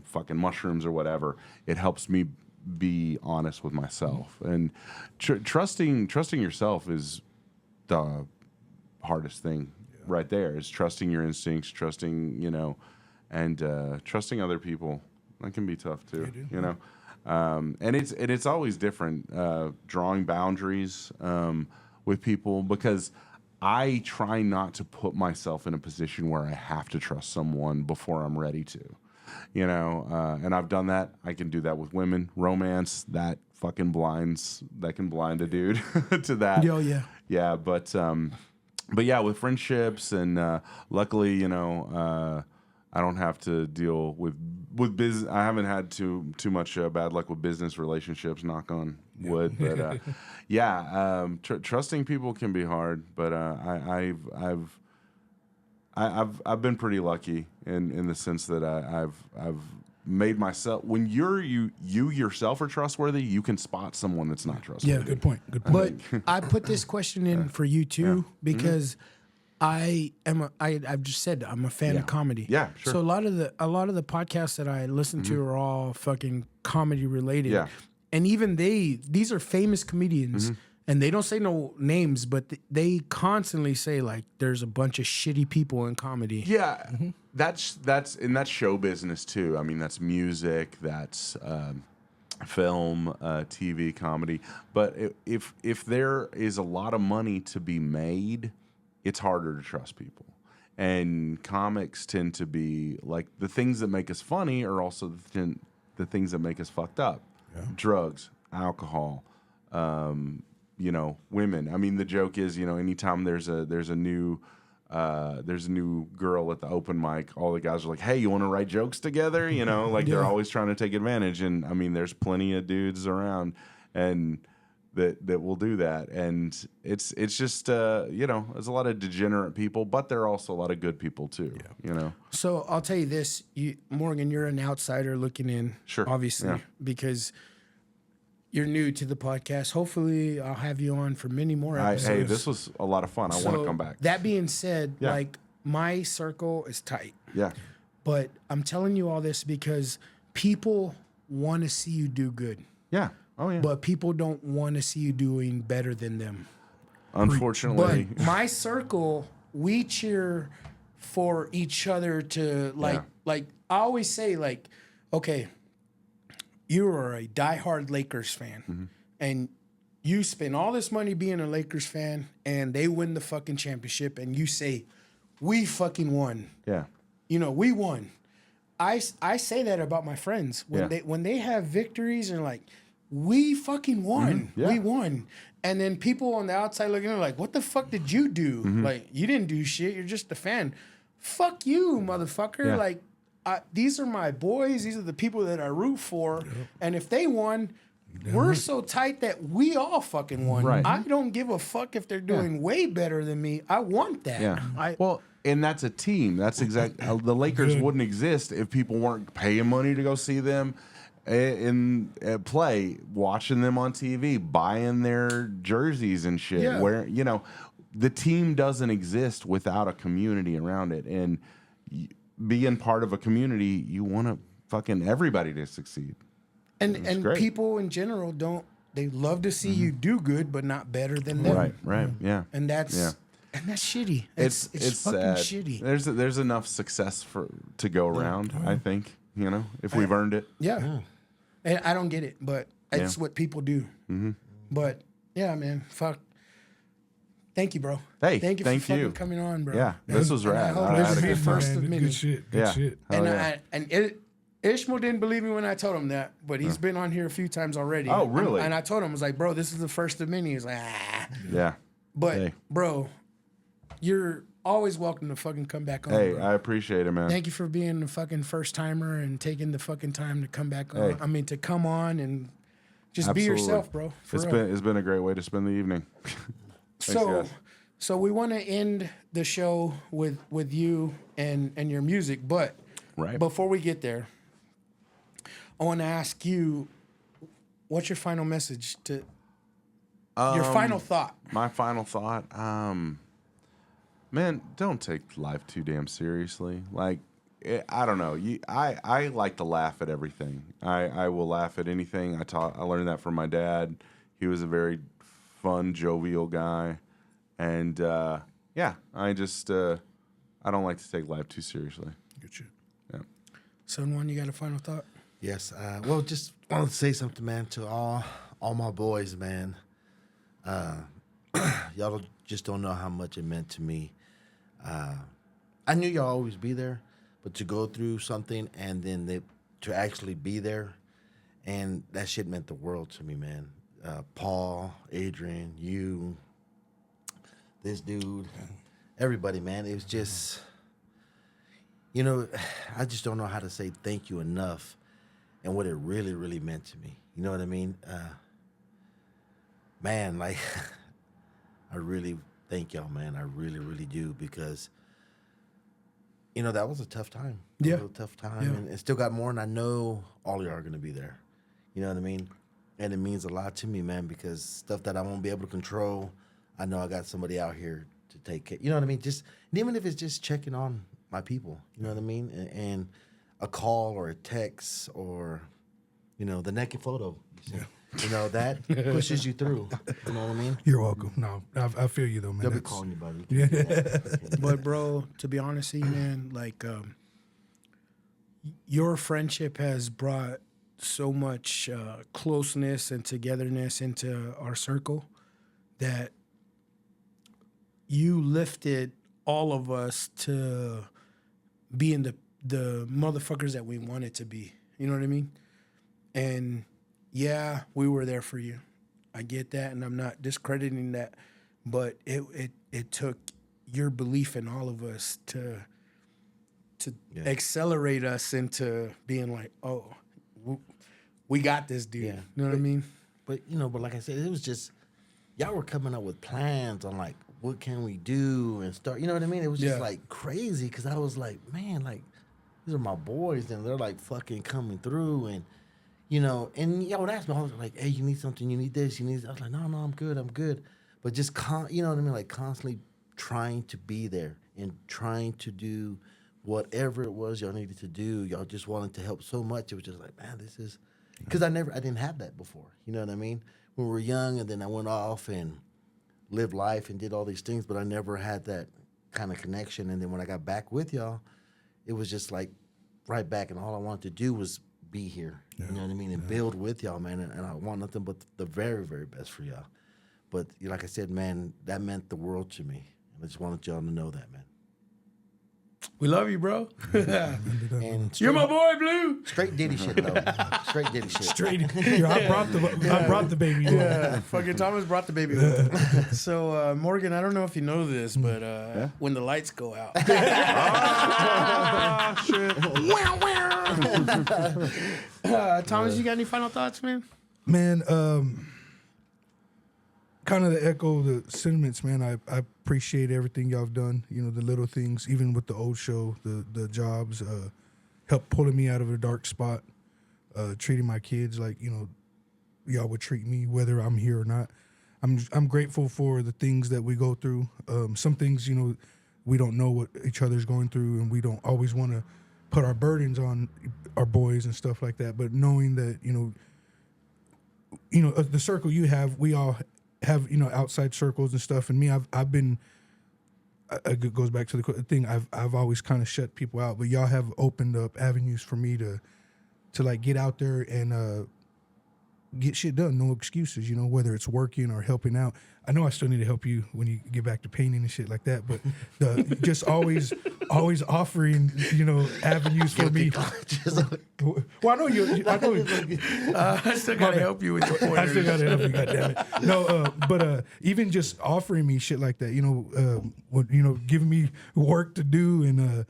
fucking mushrooms or whatever, it helps me be honest with myself. And trusting yourself is the hardest thing right there, is trusting your instincts, trusting, and trusting other people. That can be tough too, and it's always different, drawing boundaries with people, because I try not to put myself in a position where I have to trust someone before I'm ready to. And I've done that. I can do that with women. Romance, that fucking that can blind a dude to that. Yeah, but yeah, with friendships and luckily, I don't have to deal with business. I haven't had too much bad luck with business relationships, knock on wood. But trusting people can be hard. But I've been pretty lucky in the sense that I've made myself. When you yourself are trustworthy, you can spot someone that's not trustworthy. Yeah, good point. But I put this question in for you too because I've just said I'm a fan of comedy. Yeah, sure. So a lot of the podcasts that I listen to are all fucking comedy related. Yeah. And even these are famous comedians. And they don't say no names, but they constantly say like there's a bunch of shitty people in comedy. Yeah, that's show business too. I mean, that's music, that's film, TV, comedy. But if there is a lot of money to be made, it's harder to trust people. And comics tend to be like, the things that make us funny are also the things that make us fucked up. Yeah. Drugs, alcohol. Women. I mean, the joke is, anytime there's a new girl at the open mic, all the guys are like, "Hey, you want to write jokes together?" They're always trying to take advantage. And I mean, there's plenty of dudes around and that will do that. And it's just there's a lot of degenerate people, but there are also a lot of good people too. Yeah. So I'll tell you this, Morgan, you're an outsider looking in, sure, obviously, because you're new to the podcast. Hopefully, I'll have you on for many more episodes. Hey, this was a lot of fun. I want to come back. That being said, like, my circle is tight. Yeah. But I'm telling you all this because people want to see you do good. Yeah. Oh, yeah. But people don't want to see you doing better than them. Unfortunately. But my circle, we cheer for each other to, like, I always say, like, okay, you are a diehard Lakers fan, and you spend all this money being a Lakers fan, and they win the fucking championship, and you say, "We fucking won." Yeah. You know, we won. I say that about my friends when they have victories and like, we fucking won. Yeah. We won. And then people on the outside looking at it like, what the fuck did you do? Like, you didn't do shit. You're just a fan. Fuck you, motherfucker. Yeah. Like, these are my boys. These are the people that I root for. And if they won, we're so tight that we all fucking won. Right. I don't give a fuck if they're doing way better than me. I want that. Yeah. Well, and that's a team. That's exactly the Lakers wouldn't exist if people weren't paying money to go see them in play, watching them on TV, buying their jerseys and shit. Yeah. Where the team doesn't exist without a community around it, and being part of a community, you want to fucking everybody to succeed. And great. people in general they love to see you do good, but not better than them. Right, yeah. And that's shitty. It's fucking sad. shitty. There's enough success to go around. I think if we've earned it. Yeah. And I don't get it, but it's what people do. Mm-hmm. But yeah, man, fuck. Thank you, bro. Hey, thank you thank for fucking you. coming on, bro. Yeah, this was rad. I hope I this had is a the good first time. of many. Good shit. Good shit. And Ishmael didn't believe me when I told him that, but he's been on here a few times already. Oh, really? And I told him, I was like, bro, this is the first of many. He's like, ah. Yeah. But, Hey. bro, you're always welcome to fucking come back on. Hey, bro. I appreciate it, man. Thank you for being the fucking first timer and taking the fucking time to come back on. Hey. I mean, to come on and just be Absolutely. yourself, bro. For real. It's been a great way to spend the evening. Thanks, guys. So we want to end the show with you and your music, but Right. before we get there, I want to ask you, what's your final message to your final thought? My final thought, man, don't take life too damn seriously. Like, I don't know. I like to laugh at everything. I will laugh at anything. I learned that from my dad. He was a very fun, jovial guy, and I just I don't like to take life too seriously. Good shit. Yeah. SanJuan, you got a final thought? Yes. Well, just wanted to say something, man, to all my boys, man. Y'all just don't know how much it meant to me. I knew y'all always be there, but to go through something and then to actually be there, and that shit meant the world to me, man. Paul, Adrian, you, this dude, everybody, man. It was just, I just don't know how to say thank you enough and what it really, really meant to me. You know what I mean? Man, like, I really thank y'all, man. I really, really do, because, that was a tough time. Yeah. It was a tough time. Yeah. And it still got more, and I know all y'all are going to be there. You know what I mean? And it means a lot to me, man, because stuff that I won't be able to control, I know I got somebody out here to take care. You know what I mean? Just, and even if it's just checking on my people, you know what I mean? And a call or a text or, the naked photo. That pushes you through. You know what I mean? You're welcome. No, I feel you though, man. They'll be That's- calling you, buddy. Yeah. But bro, to be honest with you, man, like your friendship has brought so much closeness and togetherness into our circle that you lifted all of us to being the motherfuckers that we wanted to be. You know what I mean? And yeah, we were there for you. I get that, and I'm not discrediting that, but it took your belief in all of us to accelerate us into being like, oh, we got this, dude. Yeah. You know what I mean? But like I said, it was just y'all were coming up with plans on like what can we do and start. You know what I mean? It was just Yeah. like crazy, because I was like, man, like these are my boys, and they're like fucking coming through, and and y'all would ask me, I was like, hey, you need something, you need this, you need this. I was like, no, I'm good. But just you know what I mean? Like constantly trying to be there and trying to do whatever it was y'all needed to do. Y'all just wanted to help so much. It was just like, man, this is, because I didn't have that before. You know what I mean? When we were young, and then I went off and lived life and did all these things, but I never had that kind of connection. And then when I got back with y'all, it was just like right back, and all I wanted to do was be here. You know what I mean? And build with y'all, man. And I want nothing but the very, very best for y'all. But like I said, man, that meant the world to me. And I just wanted y'all to know that, man. We love you, bro. And You're my boy, Blue. straight Diddy shit, though. Straight Diddy shit. Straight. Yeah, I brought the baby. Yeah, fucking Thomas brought the baby with him. So, Morgan, I don't know if you know this, but when the lights go out. Thomas, you got any final thoughts, man? Man, kind of to echo the sentiments, man. I appreciate everything y'all have done. You know, the little things, even with the old show, the jobs, help pulling me out of a dark spot, treating my kids like, you know, y'all would treat me whether I'm here or not. I'm grateful for the things that we go through. Some things, you know, we don't know what each other's going through, and we don't always want to put our burdens on our boys and stuff like that. But knowing that, you know, the circle you have, we all have, you know, outside circles and stuff. And me, I've been, it goes back to the thing, I've always kind of shut people out, but y'all have opened up avenues for me to like get out there and get shit done. No excuses, you know, whether it's working or helping out. I know I still need to help you when you get back to painting and shit like that, but just always offering, you know, avenues for me. Well, I know you. I still gotta help you with your pointers. I still gotta help you. Goddammit. No, but even just offering me shit like that, you know, giving me work to do and.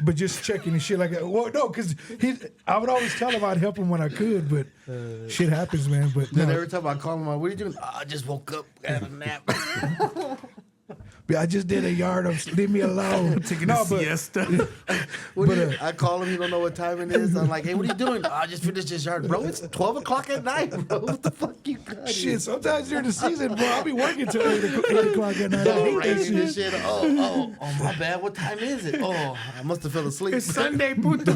But just checking and shit like that. Well, no, because I would always tell him I'd help him when I could, but shit happens, man. But Then every time I call him, what are you doing? I just woke up, had a nap. I just did a yard. Leave me alone. Taking a siesta. I call him, you don't know what time it is. I'm like, hey, what are you doing? I just finished this yard. Bro, it's 12 o'clock at night, bro. What the fuck you got? Shit, sometimes during the season, bro, I'll be working till 8 o'clock at night. I hate that shit. Oh, my bad. What time is it? Oh, I must have fell asleep. It's Sunday, puto.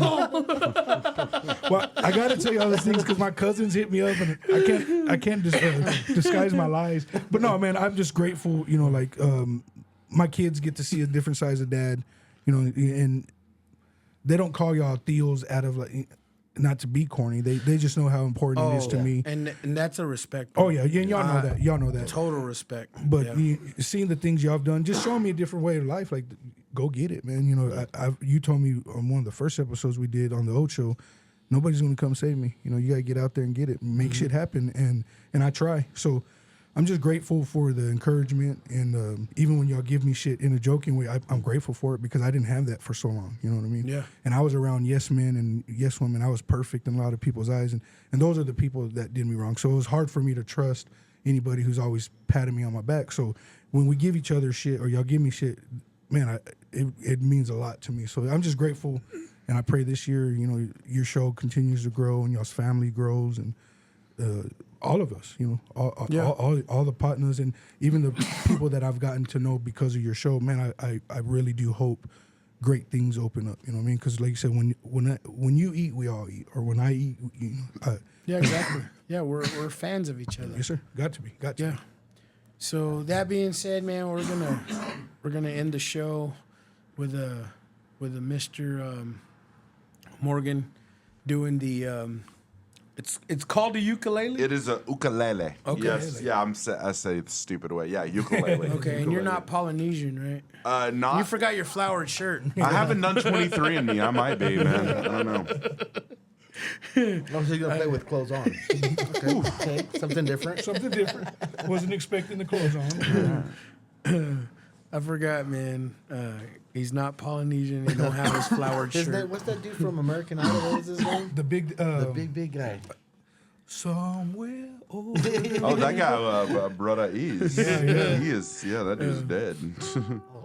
Well, I got to tell you all these things because my cousins hit me up and I can't disguise my lies. But no, man, I'm just grateful, you know, like, my kids get to see a different size of dad, you know, and they don't call y'all Theos out of like, not to be corny. They just know how important it is to me. And that's a respect. Oh yeah, and y'all know that. Y'all know that. Total respect. But seeing the things y'all have done, just showing me a different way of life. Like, go get it, man. You know, you told me on one of the first episodes we did on the old show, nobody's gonna come save me. You know, you gotta get out there and get it, make shit happen, and I try. So. I'm just grateful for the encouragement, and even when y'all give me shit in a joking way, I'm grateful for it because I didn't have that for so long. You know what I mean? Yeah. And I was around yes men and yes women. I was perfect in a lot of people's eyes, and those are the people that did me wrong. So it was hard for me to trust anybody who's always patting me on my back. So when we give each other shit or y'all give me shit, man, it means a lot to me. So I'm just grateful, and I pray this year, you know, your show continues to grow and y'all's family grows, and all of us, you know, all the partners and even the people that I've gotten to know because of your show, man, I really do hope great things open up. You know what I mean? Because like you said, when you eat, we all eat, or when I eat, you know, yeah, exactly. Yeah, we're fans of each other. Yes, sir. Got to be. Yeah. So that being said, man, we're gonna end the show with a Mr. Morgan doing the. It's called a ukulele? It is a ukulele. Okay. Yes. Yeah, I say it the stupid way. Yeah, ukulele. Okay, and you're not Polynesian, right? Not. You forgot your flowered shirt. I haven't done 23 in me. I might be, man. I don't know. I'm just gonna play with clothes on. Okay, something different. Something different. Wasn't expecting the clothes on. I forgot, man. He's not Polynesian. He don't have his flowered shirt. What's that dude from American Idol? What was his name? The big guy. Somewhere over. Oh, that guy, brother is. Yeah. He is. Yeah, that dude's dead.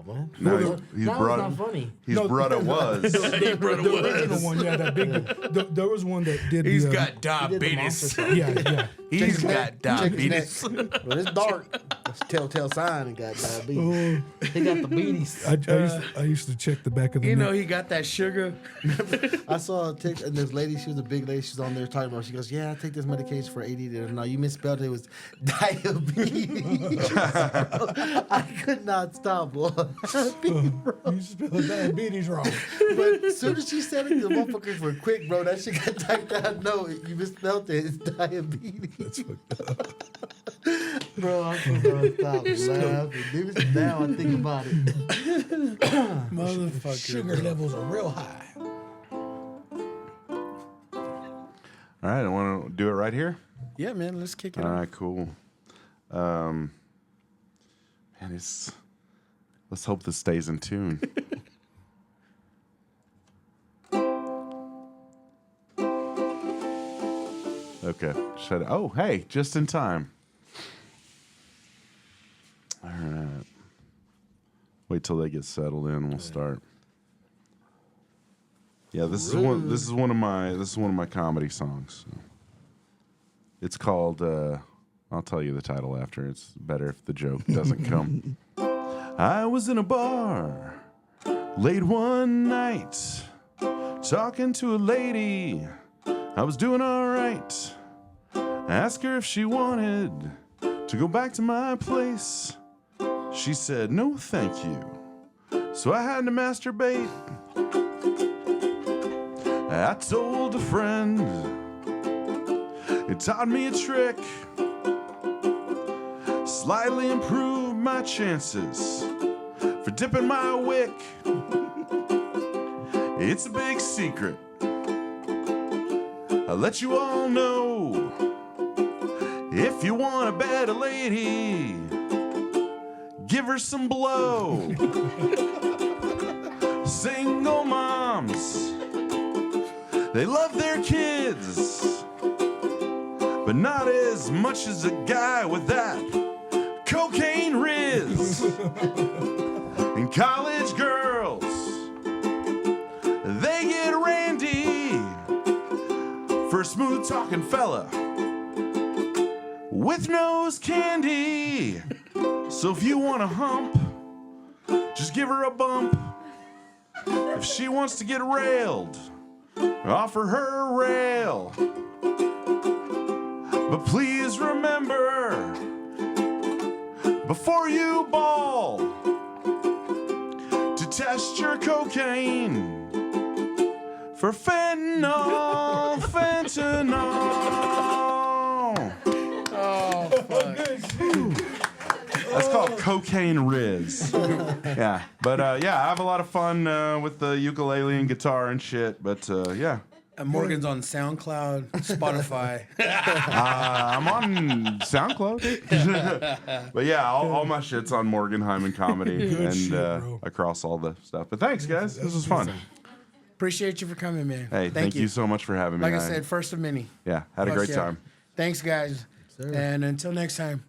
Oh man. No, he's that brother. was not funny. His brother was. The original one, yeah, that big. There was one that did. He's got diabetes. Yeah. He's his got neck. Check his diabetes. neck. Well, it's dark. That's a telltale sign he got diabetes. He got the beaties. I used to check the back of the You neck. know he got that sugar. I saw a TikTok, and this lady, she was a big lady, she was on there talking about, she goes, yeah, I take this medication for ADD. No, you misspelled it. It was diabetes. I could not stop laughing, bro. You spelled diabetes wrong. But as soon as she said it, the motherfuckers were quick, bro. That shit got typed out. No, you misspelled it. It's diabetes. That's fucked up. Bro, I could not stop laughing. Even now I think about it. Motherfucker. Sugar levels are real high. All right, I want to do it right here. Yeah, man, let's kick it All off. right, cool. Man, let's hope this stays in tune. Okay, shut it. Oh, hey, just in time. All right. Wait till they get settled in. We'll start. Yeah, this is one of my comedy songs. It's called. I'll tell you the title after. It's better if the joke doesn't come. I was in a bar late one night, talking to a lady. I was doing all right. I asked her if she wanted to go back to my place. She said, no, thank you. So I had to masturbate. I told a friend, it taught me a trick, slightly improved my chances for dipping my wick. It's a big secret, I'll let you all know. If you want to bet a lady, give her some blow. Single moms, they love their kids, but not as much as a guy with that cocaine riz. And college girls, they get randy for a smooth talking fella with nose candy. So if you want to hump, just give her a bump. If she wants to get railed, offer her a rail. But please remember, before you ball, to test your cocaine for fentanyl. Oh, fuck. That's called Cocaine Riz. Yeah, but yeah, I have a lot of fun with the ukulele and guitar and shit. But yeah, Morgan's on SoundCloud, Spotify. I'm on SoundCloud. But yeah, all my shit's on Morgan Hyman Comedy and shit, bro. across all the stuff. But thanks, guys. This was fun. Appreciate you for coming, man. Hey, thank you so much for having me. Like I said, first of many. Yeah, had a Fuck great yeah. time. Thanks, guys. And until next time.